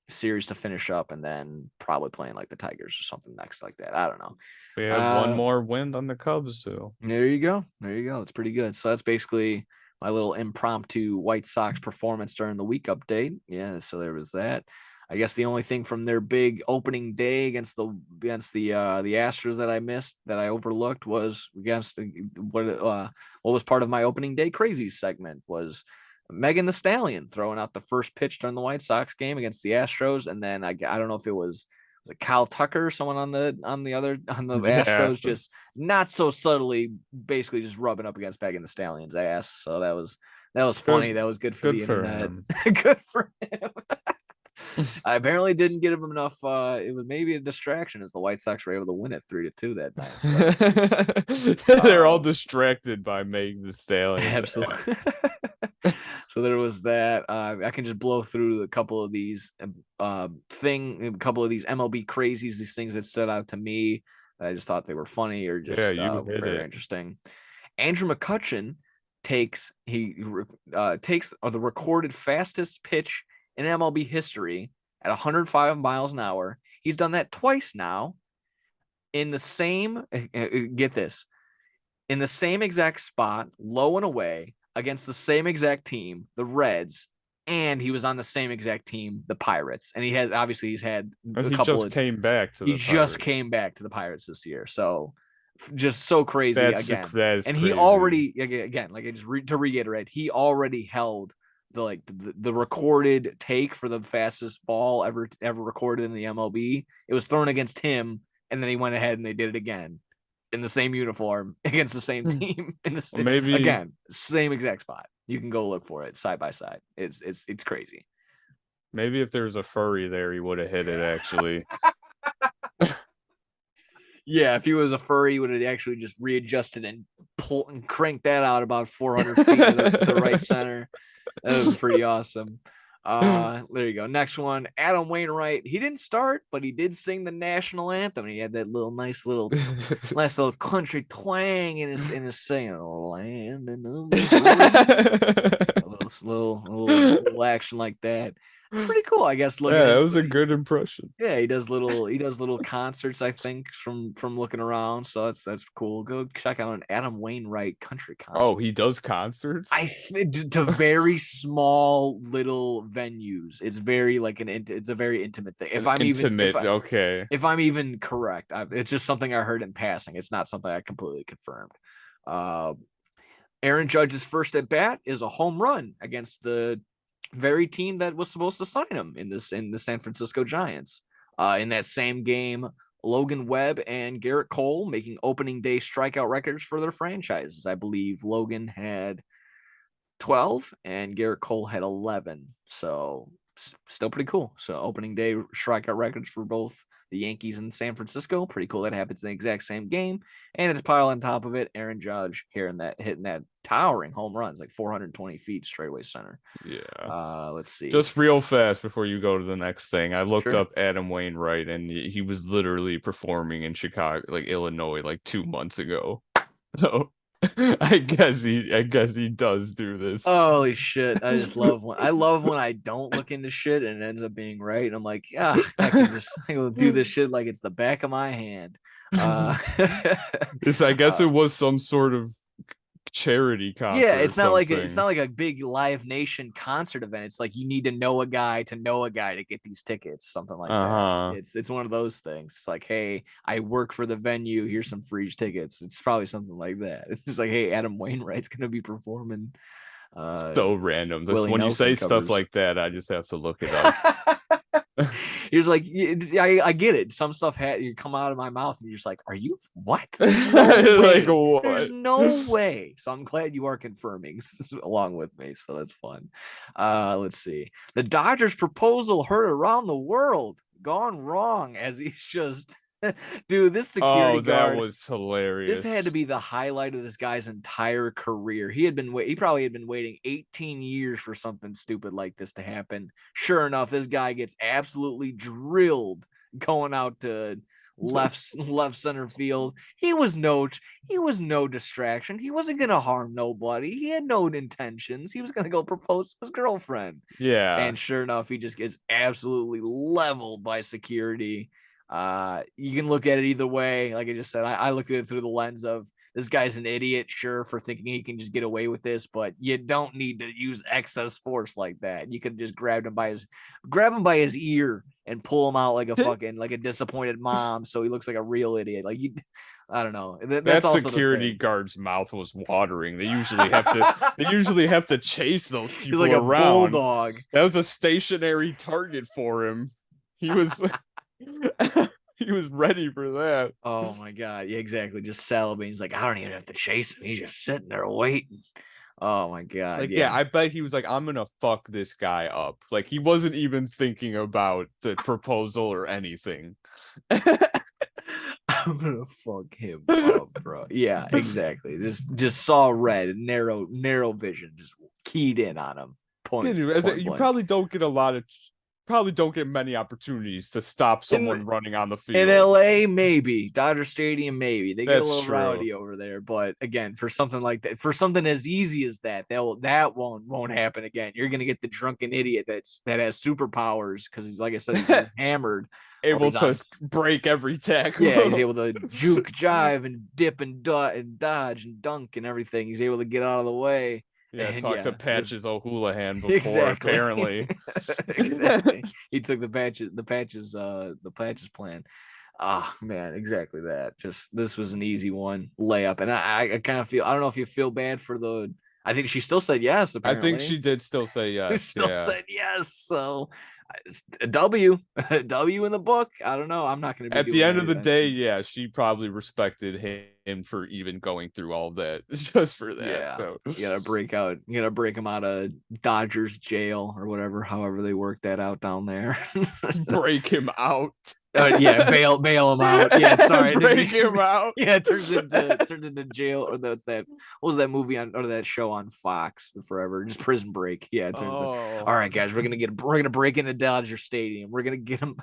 series to finish up, and then probably playing like the Tigers or something next like that. I don't know. We have one more win than the Cubs do. There you go. It's pretty good. So that's basically my little impromptu White Sox performance during the week update. Yeah, so there was that. I guess the only thing from their big opening day against the Astros that I missed, that I overlooked, was against what was part of my opening day Crazies segment was Megan the Stallion throwing out the first pitch during the White Sox game against the Astros, and then I don't know if it was Kyle Tucker, someone on the Astros, just not so subtly, basically just rubbing up against Megan the Stallion's ass. So that was funny. Good. That was good for the internet. Good for him. I apparently didn't get him enough. It was maybe a distraction as the White Sox were able to win it 3-2 that night. So. They're all distracted by Megan the Stallion. Absolutely. So there was that. I can just blow through a couple of these MLB crazies, these things that stood out to me. I just thought they were funny or just very interesting. Andrew McCutchen takes the recorded fastest pitch in MLB history at 105 miles an hour. He's done that twice now in the same, get this, in the same exact spot, low and away, against the same exact team, the Reds, and he was on the same exact team, the Pirates. And he's had a couple just came back to the Pirates this year. So just so crazy. He already, again, like to reiterate, he already held the recorded take for the fastest ball ever recorded in the MLB. It was thrown against him, and then he went ahead and they did it again in the same uniform against the same team in the same exact spot. You can go look for it side by side. It's crazy. Maybe if there was a furry there, he would have hit it actually. Yeah, if he was a furry, he would have actually just readjusted and pulled and cranked that out about 400 feet to the right center. That was pretty awesome. There you go. Next one, Adam Wainwright. He didn't start, but he did sing the national anthem. He had that nice little country twang in his singing. Land and a little action like that. It's pretty cool, I guess. That was a good impression. Yeah, he does little concerts, I think, from looking around. So that's cool. Go check out an Adam Wainwright country concert. Oh, he does concerts? To very small little venues. It's very it's a very intimate thing. If I'm even correct, it's just something I heard in passing. It's not something I completely confirmed. Aaron Judge's first at bat is a home run against the very team that was supposed to sign him in the San Francisco Giants. In that same game, Logan Webb and Garrett Cole making opening day strikeout records for their franchises. I believe Logan had 12 and Garrett Cole had 11. So still pretty cool. So opening day strikeout records for both the Yankees and San Francisco. Pretty cool. That happens in the exact same game. And it's pile on top of it, Aaron Judge hitting that towering home runs, like 420 feet straightaway center. Yeah. Let's see. Just real fast before you go to the next thing. I looked up Adam Wainwright, and he was literally performing in Chicago, Illinois, 2 months ago. So I guess he does do this. Holy shit. I just love when I don't look into shit and it ends up being right. And I'm like, yeah, I can do this shit like it's the back of my hand. I guess it was some sort of charity concert. Yeah, it's not like a big Live Nation concert event. It's like you need to know a guy to get these tickets, something like that. It's one of those things. It's like, hey, I work for the venue. Here's some free tickets. It's probably something like that. It's just like, hey, Adam Wainwright's gonna be performing. So random. Just Willie when you Nelson say stuff covers. like that, I just have to look it up. He's like, I get it. Some stuff you come out of my mouth, and you're just like, "Are you what? There's no way. Like what? There's no way." So I'm glad you are confirming along with me. So that's fun. Let's see. The Dodgers' proposal heard around the world, gone wrong as he's just. Dude, this security guard, that was hilarious. this had to be the highlight of this guy's entire career. He probably had been waiting 18 years for something stupid like this to happen. Sure enough, this guy gets absolutely drilled going out to left center field. He was no distraction. He wasn't gonna harm nobody. He had no intentions. He was gonna go propose to his girlfriend. Yeah. And sure enough, he just gets absolutely leveled by security. You can look at it either way. Like I just said, I look at it through the lens of this guy's an idiot, sure, for thinking he can just get away with this, but you don't need to use excess force like that. You could just grab him by his ear and pull him out like a disappointed mom, so he looks like a real idiot. Like I don't know. That's that security guard's mouth was watering. They usually have to chase those people. He's like around. A bulldog. That was a stationary target for him. He was he was ready for that. Oh my god, yeah, exactly. Just salivating. He's like, I don't even have to chase him. He's just sitting there waiting. Oh my god. Like, yeah, I bet he was like, I'm gonna fuck this guy up. Like, he wasn't even thinking about the proposal or anything. I'm gonna fuck him up, bro. Yeah, exactly. Just saw red, narrow vision, just keyed in on him. You probably don't get many opportunities to stop someone running on the field. In LA, maybe. Dodger Stadium, maybe. They get a little rowdy over there. But again, for something like that, for something as easy as that, that won't happen again. You're gonna get the drunken idiot that has superpowers because he's, like I said, he's hammered. Able to break every tackle. Yeah, he's able to juke, jive, and dip and dodge and dunk and everything. He's able to get out of the way. Yeah, talk to Patches O'Houlihan before, apparently. Exactly. He took the patches plan. Oh man, exactly that. Just this was an easy one, layup. And I kind of feel, I don't know if you feel bad for I think she still said yes, apparently. I think she did still say yes. She still said yes. So it's a W in the book. I don't know. I'm not going to be at the end of the day. Yeah, she probably respected him for even going through all that just for that. Yeah. So you gotta break him out of Dodgers jail or whatever, however they work that out down there. Break him out. Yeah, bail him out. Yeah, sorry, break him out. Yeah, it turns into jail, or what was that movie or that show on Fox forever? Just Prison Break. Yeah, all right, guys, we're gonna break into Dodger Stadium. We're gonna get him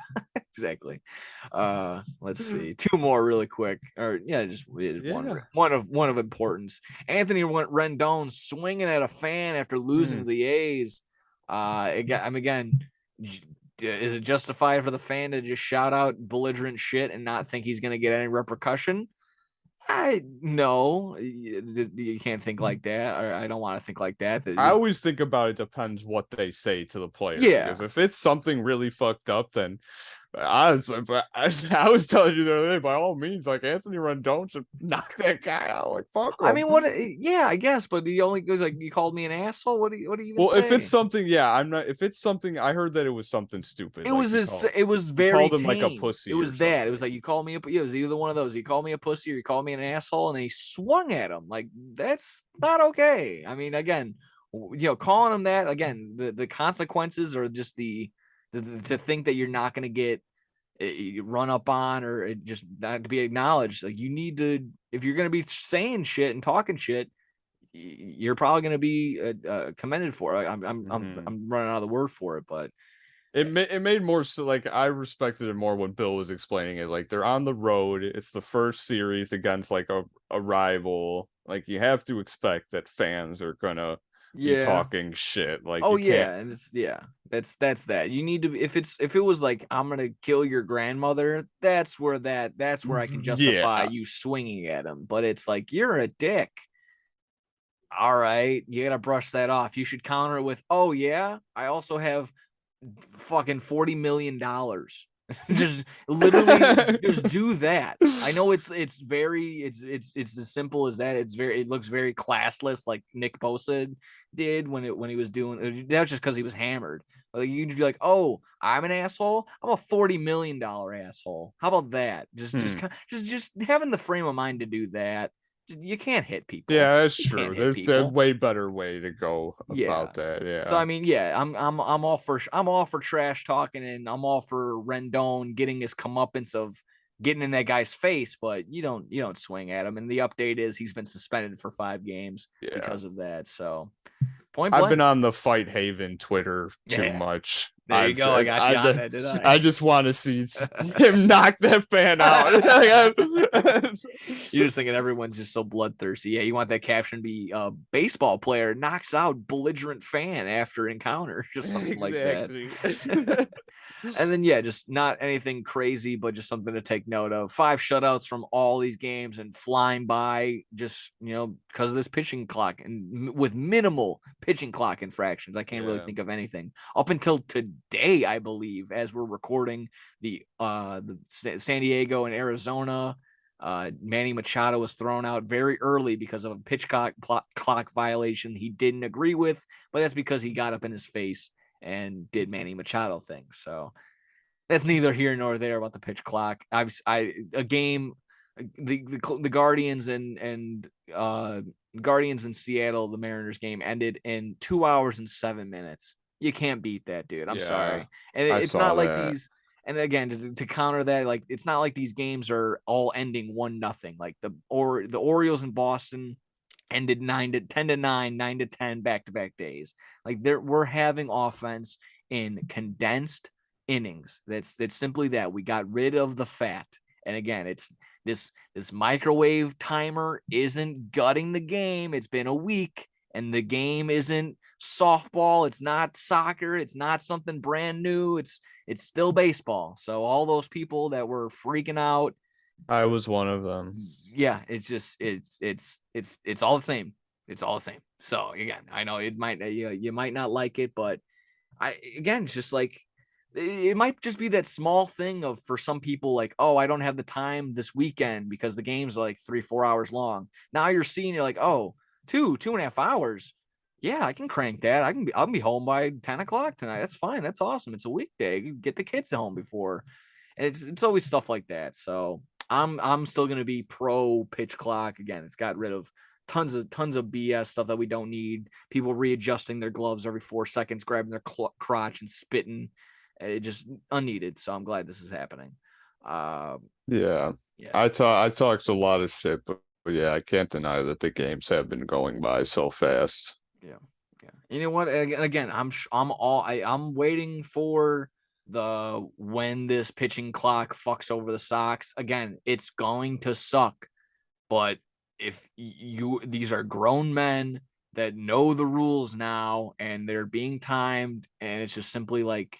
exactly. Let's see, two more really quick, or just one of importance. Anthony Rendon swinging at a fan after losing to the A's. Again. Is it justified for the fan to just shout out belligerent shit and not think he's going to get any repercussion? No, you can't think like that. Or I don't want to think like that. I always think about it depends what they say to the player. Yeah. Because if it's something really fucked up, then I was telling you the other day, by all means, like Anthony Rendon should knock that guy out. Like fuck him. I mean, yeah, I guess, but he only goes like, you called me an asshole. What do you even say? If it's something, I'm not. If it's something, I heard that it was something stupid. It was it was very. Called him like a pussy. It was that. It was like you called me it was either one of those. You called me a pussy or you called me an asshole, and they swung at him. Like that's not okay. I mean, again, calling him that again, the consequences are just to think that you're not going to get run up on or just not to be acknowledged. Like you need to, if you're going to be saying shit and talking shit, you're probably going to be commended for it. I'm running out of the word for it, but it made more so. Like I respected it more when Bill was explaining it. Like they're on the road. It's the first series against like a rival. Like you have to expect that fans are gonna be talking shit. Like and it's that's that. You need to, if it was like I'm gonna kill your grandmother, that's where I can justify you swinging at him. But it's like you're a dick. all right, you got to brush that off. You should counter it with, oh, yeah, I also have fucking $40 million. Just literally just do that. I know it's very it's as simple as that. It looks very classless, like Nick Bosa did when he was doing that. Was just because he was hammered. Like, you'd be like, oh, I'm an asshole. I'm a $40 million asshole. How about that? Just having the frame of mind to do that. You can't hit people. Yeah, that's You can't true. hit There's a people. way better way to go Yeah. about that. So Yeah. I mean, yeah, I'm all for trash talking, and I'm all for Rendon getting his comeuppance of getting in that guy's face, but you don't swing at him. And the update is he's been suspended for 5 games Yeah. because of that. So point I've been blank. on the Fight Haven Twitter too Yeah. much. There you go. I got you on that, did I? I just want to see him knock that fan out. You're just thinking everyone's just so bloodthirsty. Yeah, you want that caption to be baseball player knocks out belligerent fan after encounter, just something like that. Exactly. And then, yeah, just not anything crazy, but just something to take note of. 5 shutouts from all these games and flying by just, because of this pitching clock and with minimal pitching clock infractions. I can't really Yeah. think of anything up until today, I believe, as we're recording the San Diego and Arizona. Manny Machado was thrown out very early because of a pitch clock violation he didn't agree with, but that's because he got up in his face and did Manny Machado things. So that's neither here nor there about the pitch clock. A game, the Guardians and Guardians in Seattle, the Mariners game ended in 2 hours and 7 minutes. You can't beat that, dude. I'm Yeah. sorry. And I it's saw not like that. these. And again, to counter that, like, it's not like these games are all ending 1-0. Like the Orioles in Boston ended 10-9, 9-10 back-to-back days. Like, we're having offense in condensed innings. That's simply that. We got rid of the fat. And again, it's this microwave timer isn't gutting the game. It's been a week, and the game isn't softball. It's not soccer. It's not something brand new. It's still baseball. So all those people that were freaking out, I was one of them. yeah, it's just it's all the same. It's all the same. So again, I know it might you might not like it, but it's just like it might just be that small thing of, for some people, like, oh, I don't have the time this weekend because the games are like 3-4 hours long. Now you're like, oh, 2.5 hours. Yeah, I can crank that. I'll be home by 10 o'clock tonight. That's fine. That's awesome. It's a weekday. Get the kids home before. And it's always stuff like that. So I'm still gonna be pro pitch clock. Again, it's got rid of tons of BS stuff that we don't need. People readjusting their gloves every 4 seconds, grabbing their crotch and spitting. It just unneeded. So I'm glad this is happening. Yeah. Yeah, I talked a lot of shit, but yeah, I can't deny that the games have been going by so fast. yeah. You know what? Again, I'm waiting for when this pitching clock fucks over the Sox. Again, it's going to suck, but if these are grown men that know the rules now and they're being timed, and it's just simply like,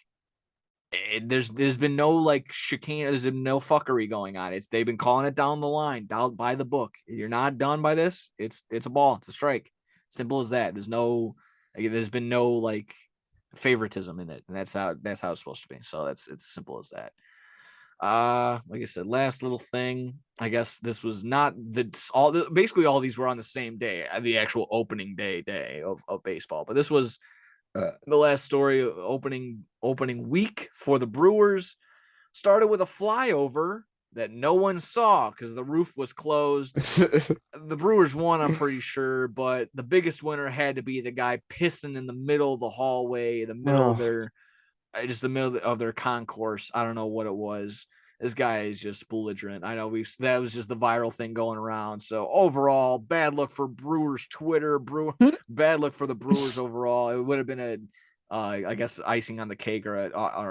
there's been no like chicane, there's been no fuckery going on. They've been calling it down the line, down by the book. You're not done by this, it's a ball, it's a strike. Simple as that. There's been no like favoritism in it, and that's how it's supposed to be. So it's simple as that. Like I said, last little thing. I guess this was not basically all these were on the same day, the actual opening day of baseball. But this was the last story. Opening week for the Brewers started with a flyover that no one saw because the roof was closed. The Brewers won, I'm pretty sure, but the biggest winner had to be the guy pissing in the middle of the hallway, the middle of the middle of their concourse. I don't know what it was. This guy is just belligerent. I know that was just the viral thing going around. So overall, bad luck for Brewers Twitter. Bad luck for the Brewers overall. It would have been I guess icing on the cake or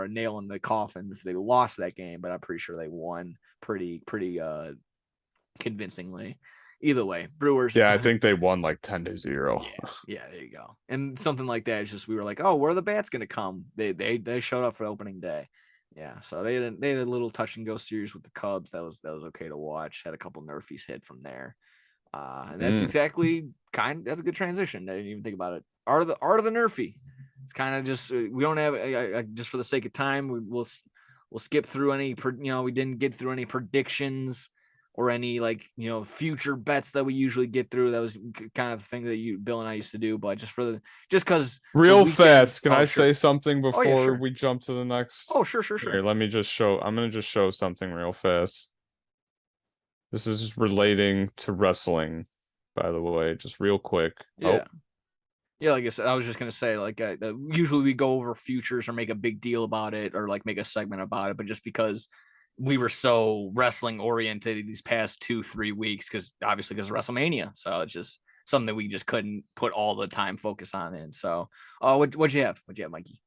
a nail in the coffin if they lost that game. But I'm pretty sure they won pretty convincingly. Either way, Brewers. Yeah, I think they won like 10-0. Yeah, there you go. And something like that is just, we were like, oh, where are the bats going to come? They showed up for opening day. Yeah, so they had a little touch and go series with the Cubs. That was okay to watch. Had a couple nerfies hit from there. And that's exactly that's a good transition. I didn't even think about it. Art of the Nerfy. It's kind of just we don't have just for the sake of time. We'll skip through any. We didn't get through any predictions or any future bets that we usually get through. That was kind of the thing that Bill and I used to do. But just because the Real weekend. fast, can Oh, I sure. say something Oh yeah, before sure. we jump to the Oh, next? sure. Here, let me just show. I'm gonna just show something real fast. This is relating to wrestling, by the way, just real quick. Yeah. Yeah, like I said, I was just gonna say, usually we go over futures or make a big deal about it or like make a segment about it, but just because we were so wrestling oriented these past 2-3 weeks, because WrestleMania, so it's just something that we just couldn't put all the time focus on in. So, what'd you have? What'd you have, Mikey?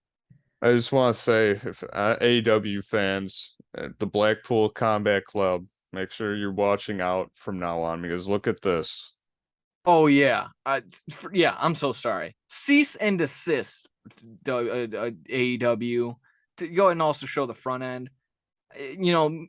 I just want to say, if AEW fans, the Blackpool Combat Club, make sure you're watching out from now on because look at this. Oh yeah, yeah. I'm so sorry. Cease and desist, AEW. To go ahead and also show the front end.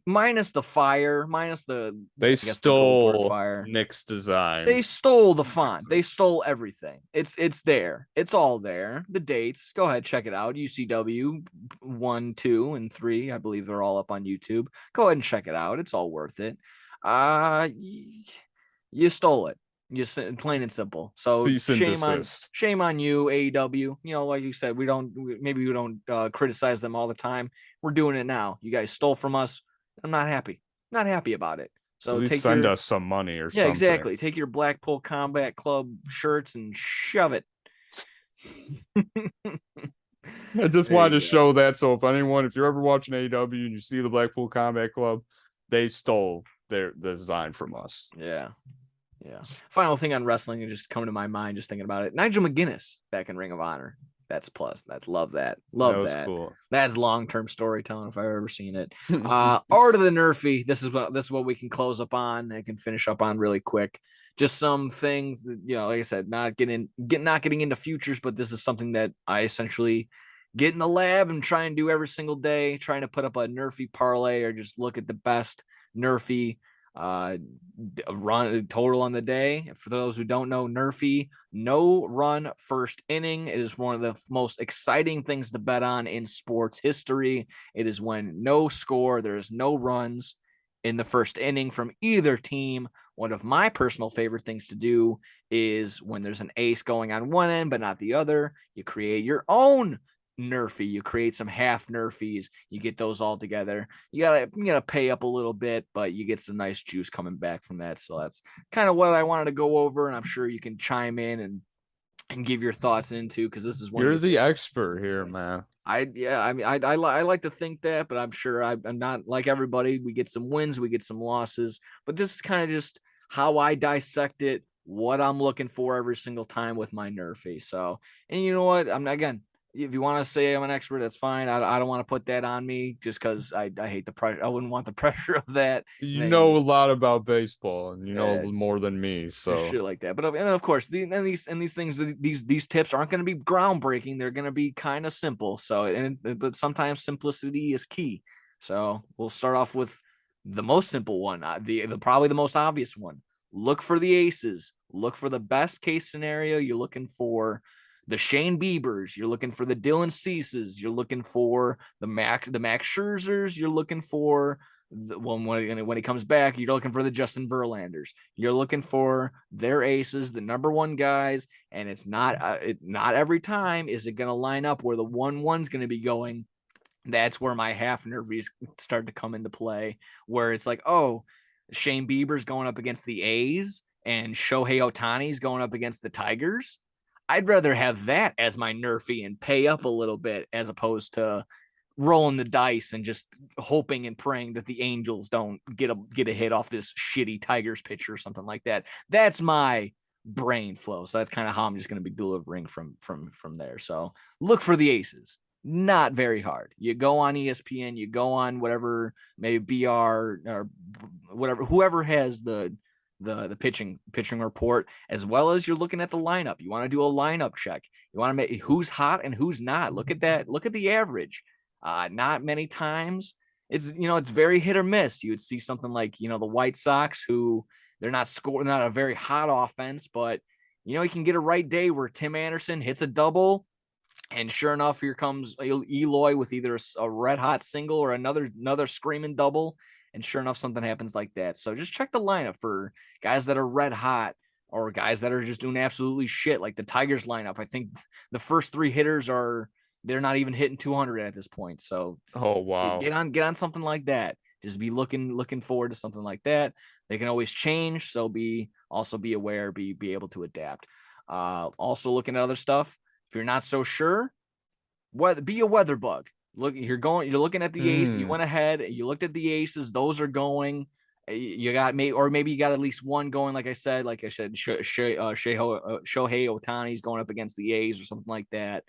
Minus the fire, minus They the Goldberg stole fire. Nick's design. They stole the font. They stole everything. It's there. It's all there. The dates. Go ahead, check it out. UCW 1, 2, and 3. I believe they're all up on YouTube. Go ahead and check it out. It's all worth it. You stole it. Just plain and simple. So Cease and desist. shame on you, AEW. Like you said, we don't criticize them all the time. We're doing it now. You guys stole from us. I'm not happy. Not happy about it. So At least send us some money or something. Exactly. Take your Blackpool Combat Club shirts and shove it. I just wanted to show that. So if you're ever watching AEW and you see the Blackpool Combat Club, they stole their design from us. Yeah. Final thing on wrestling and just coming to my mind, just thinking about it. Nigel McGuinness back in Ring of Honor. That's plus. That's love that. Love that. Was cool. That's long-term storytelling if I've ever seen it. Art of the Nerfy. This is what we can close up on. I can finish up on really quick. Just some things that, like I said, not getting into futures, but this is something that I essentially get in the lab and try and do every single day, trying to put up a Nerfy parlay or just look at the best Nerfy run total on the day. For those who don't know, Nerfy, no run first inning. It is one of the most exciting things to bet on in sports history. It is when no score, there's no runs in the first inning from either team. One of my personal favorite things to do is when there's an ace going on one end but not the other, you create your own Nerfy. You create some half Nerfies. You get those all together. You gotta pay up a little bit, but you get some nice juice coming back from that. So that's kind of what I wanted to go over, and I'm sure you can chime in and give your thoughts into, because this is one. You're the expert here, man. I like to think that, but I'm sure I'm not like everybody. We get some wins, we get some losses, but this is kind of just how I dissect it, what I'm looking for every single time with my Nerfy. So, and you know what? If you want to say I'm an expert, that's fine. I don't want to put that on me just because I hate the pressure. I wouldn't want the pressure of that. You know a lot about baseball, and you know more than me, so shit like that. But and of course, these things, these tips aren't going to be groundbreaking. They're going to be kind of simple. So, but sometimes simplicity is key. So we'll start off with the most simple one, probably the most obvious one. Look for the aces. Look for the best case scenario. You're looking for the Shane Biebers, you're looking for the Dylan Ceases, you're looking for the Max Scherzers, you're looking for when he comes back, you're looking for the Justin Verlanders, you're looking for their aces, the number one guys, and it's not every time is it going to line up where the 1-1's going to be going. That's where my half nervies start to come into play, where it's like, oh, Shane Bieber's going up against the A's and Shohei Ohtani's going up against the Tigers. I'd rather have that as my Nerfy and pay up a little bit as opposed to rolling the dice and just hoping and praying that the Angels don't get a hit off this shitty Tigers pitcher or something like that. That's my brain flow. So that's kind of how I'm just going to be delivering from there. So look for the aces. Not very hard. You go on ESPN, you go on whatever, maybe BR or whatever, whoever has the pitching report, as well as you're looking at the lineup. You want to do a lineup check. You want to make who's hot and who's not. Look at that. Look at the average. Not many times. It's very hit or miss. You would see something like, the White Sox, who They're not scoring, not a very hot offense, but you know, you can get a right day where Tim Anderson hits a double, and sure enough, here comes Eloy with either a red hot single or another screaming double. And sure enough, something happens like that. So just check the lineup for guys that are red hot or guys that are just doing absolutely shit. Like the Tigers lineup, I think the first 3 hitters they're not even hitting 200 at this point. So Oh wow. get on something like that. Just be looking forward to something like that. They can always change, so be aware, be able to adapt. Also looking at other stuff. If you're not so sure, be a weather bug. Look, you're looking at the ace. You went ahead, you looked at the aces. Those are going. You got maybe you got at least one going. Like I said, Shohei Ohtani's going up against the A's or something like that.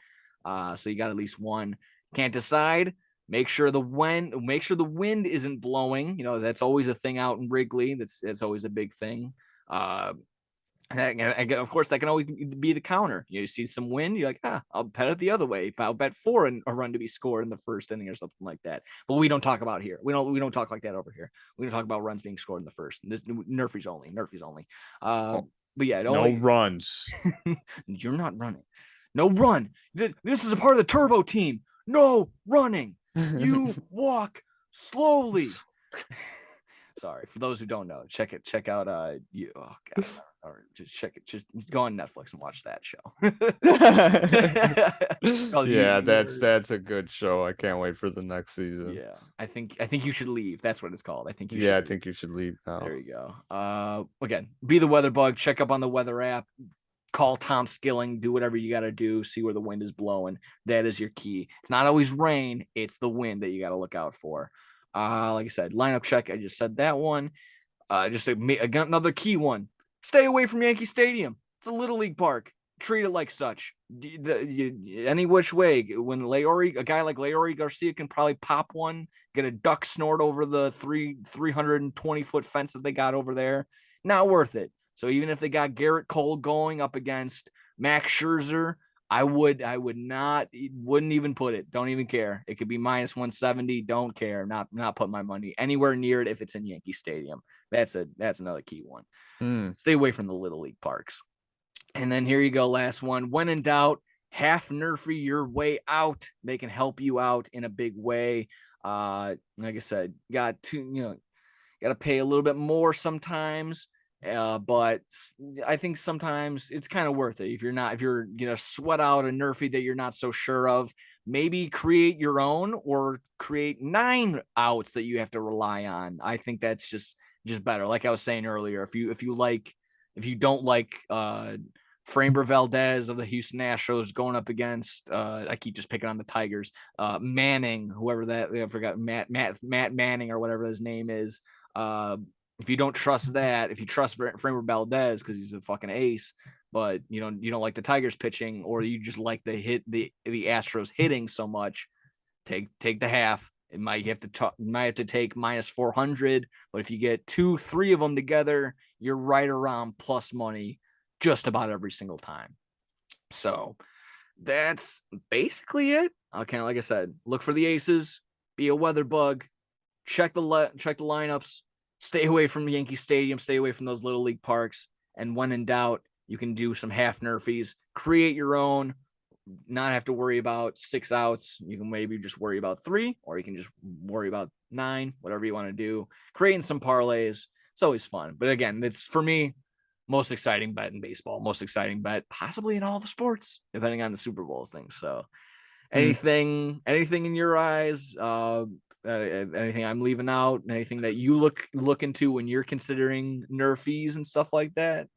So you got at least one. Can't decide. Make sure the wind isn't blowing. You know, that's always a thing out in Wrigley. That's always a big thing. And of course, that can always be the counter. You see some wind, you're like, I'll bet it the other way. I'll bet for a run to be scored in the first inning or something like that. But we don't talk about here. We don't talk like that over here. We don't talk about runs being scored in the first. This Nerfies only. But yeah, no runs. You're not running. No run. This is a part of the turbo team. No running. You walk slowly. Sorry, for those who don't know, check out or just check it. Just go on Netflix and watch that show. Yeah, that's a good show. I can't wait for the next season. Yeah, I think you should leave. That's what it's called. I think you. Yeah, I think you should leave now. There you go. Again, be the weather bug. Check up on the weather app. Call Tom Skilling. Do whatever you got to do. See where the wind is blowing. That is your key. It's not always rain. It's the wind that you got to look out for. Like I said, lineup check. I just said that one. Just another key one. Stay away from Yankee Stadium. It's a little league park. Treat it like such. Any which way. When a guy like Leori Garcia can probably pop one, get a duck snort over the 320-foot fence that they got over there. Not worth it. So even if they got Garrett Cole going up against Max Scherzer, I wouldn't even put it. Don't even care. It could be minus 170. Don't care. Not put my money anywhere near it if it's in Yankee Stadium. That's another key one. Stay away from the little league parks. And then here you go. Last one. When in doubt, half Nerfy your way out. They can help you out in a big way. Like I said, got to pay a little bit more sometimes. But I think sometimes it's kind of worth it. If you're gonna sweat out a Nerfy that you're not so sure of, maybe create your own or create 9 outs that you have to rely on. I think that's just better. Like I was saying earlier, if you don't like Framber Valdez of the Houston Astros going up against I keep just picking on the Tigers, Manning, whoever that, I forgot, Matt Manning or whatever his name is. If you don't trust that, if you trust Framber Valdez because he's a fucking ace, but you don't like the Tigers pitching, or you just like the Astros hitting so much, take the half. It might have to take minus 400, but if you get 2-3 of them together, you're right around plus money just about every single time. So that's basically it. Okay, like I said, look for the aces, be a weather bug, check the lineups. Stay away from Yankee Stadium. Stay away from those little league parks. And when in doubt, you can do some half Nerfies. Create your own. Not have to worry about 6 outs. You can maybe just worry about 3, or you can just worry about 9. Whatever you want to do. Creating some parlays. It's always fun. But again, it's for me most exciting bet in baseball. Most exciting bet possibly in all the sports, depending on the Super Bowl thing. So anything in your eyes? Anything I'm leaving out, anything that you look into when you're considering Nerfies and stuff like that?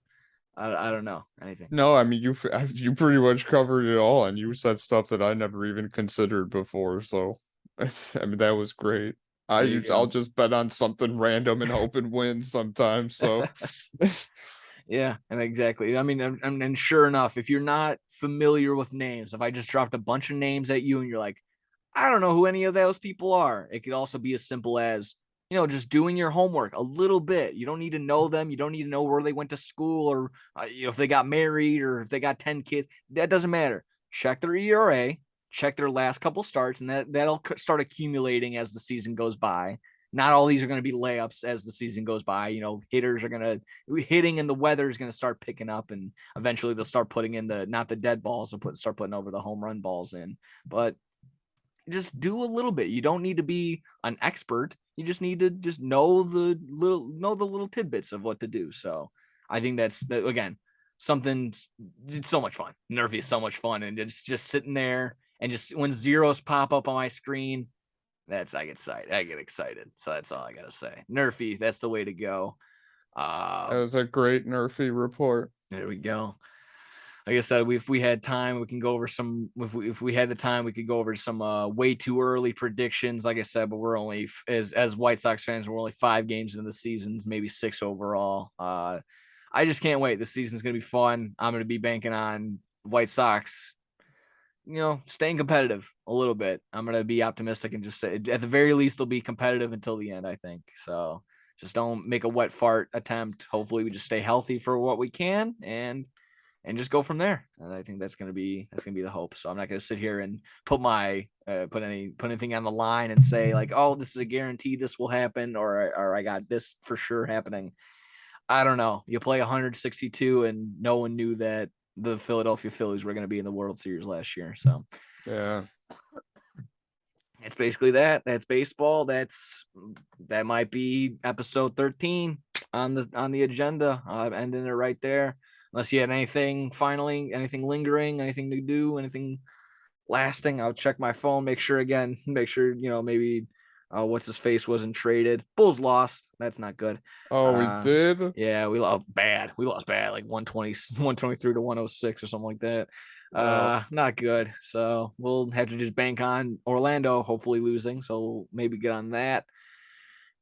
I don't know anything. No, I mean you pretty much covered it all, and you said stuff that I never even considered before. So, I mean that was great. I'll just bet on something random and hope it wins sometimes. So, yeah, and exactly. I mean, and sure enough, if you're not familiar with names, if I just dropped a bunch of names at you and you're like, I don't know who any of those people are. It could also be as simple as, just doing your homework a little bit. You don't need to know them. You don't need to know where they went to school or if they got married or if they got 10 kids. That doesn't matter. Check their ERA, check their last couple starts, and that'll start accumulating as the season goes by. not all these are going to be layups as the season goes by. Hitters are going to hitting and the weather is going to start picking up, and eventually they'll start putting in not the dead balls, they'll start putting over the home run balls in. But just do a little bit. You don't need to be an expert. You just need to just know the little tidbits of what to do. So I think that's again something. It's so much fun. NRFI is so much fun, and it's just sitting there and just when zeros pop up on my screen, I get excited. So that's all I gotta say. NRFI, that's the way to go. That was a great NRFI report. There we go. Like I said, if we had time, we can go over some. If we had the time, we could go over some way too early predictions. Like I said, but we're only as White Sox fans, we're only 5 games into the seasons, maybe 6 overall. I just can't wait. This season's gonna be fun. I'm gonna be banking on White Sox, staying competitive a little bit. I'm gonna be optimistic and just say at the very least they'll be competitive until the end. I think so. Just don't make a wet fart attempt. Hopefully, we just stay healthy for what we can and just go from there. And I think that's gonna be the hope. So I'm not gonna sit here and put anything on the line and say like, oh, this is a guarantee this will happen, or I got this for sure happening. I don't know. You play 162, and no one knew that the Philadelphia Phillies were going to be in the World Series last year. So yeah, it's basically that. That's baseball. That might be episode 13 on the agenda. I'm ending it right there. Unless you had anything lingering, anything to do, anything lasting, I'll check my phone. Make sure maybe what's his face wasn't traded. Bulls lost. That's not good. Oh, we did? Yeah, we lost bad. Like 123 to 106 or something like that. Not good. So we'll have to just bank on Orlando hopefully losing. So we'll maybe get on that.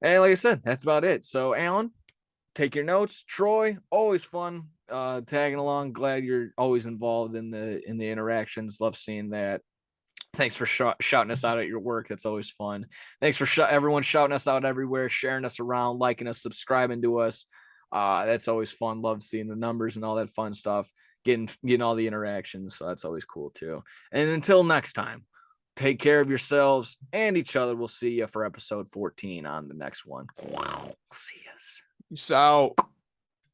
And like I said, that's about it. So Alan, take your notes. Troy, always fun tagging along. Glad you're always involved in the interactions. Love seeing that. Thanks for shouting us out at your work. That's always fun. Thanks for everyone shouting us out everywhere, sharing us around, liking us, subscribing to us. That's always fun. Love seeing the numbers and all that fun stuff. Getting all the interactions. So that's always cool too. And until next time, take care of yourselves and each other. We'll see you for episode 14 on the next one. See us. Peace out.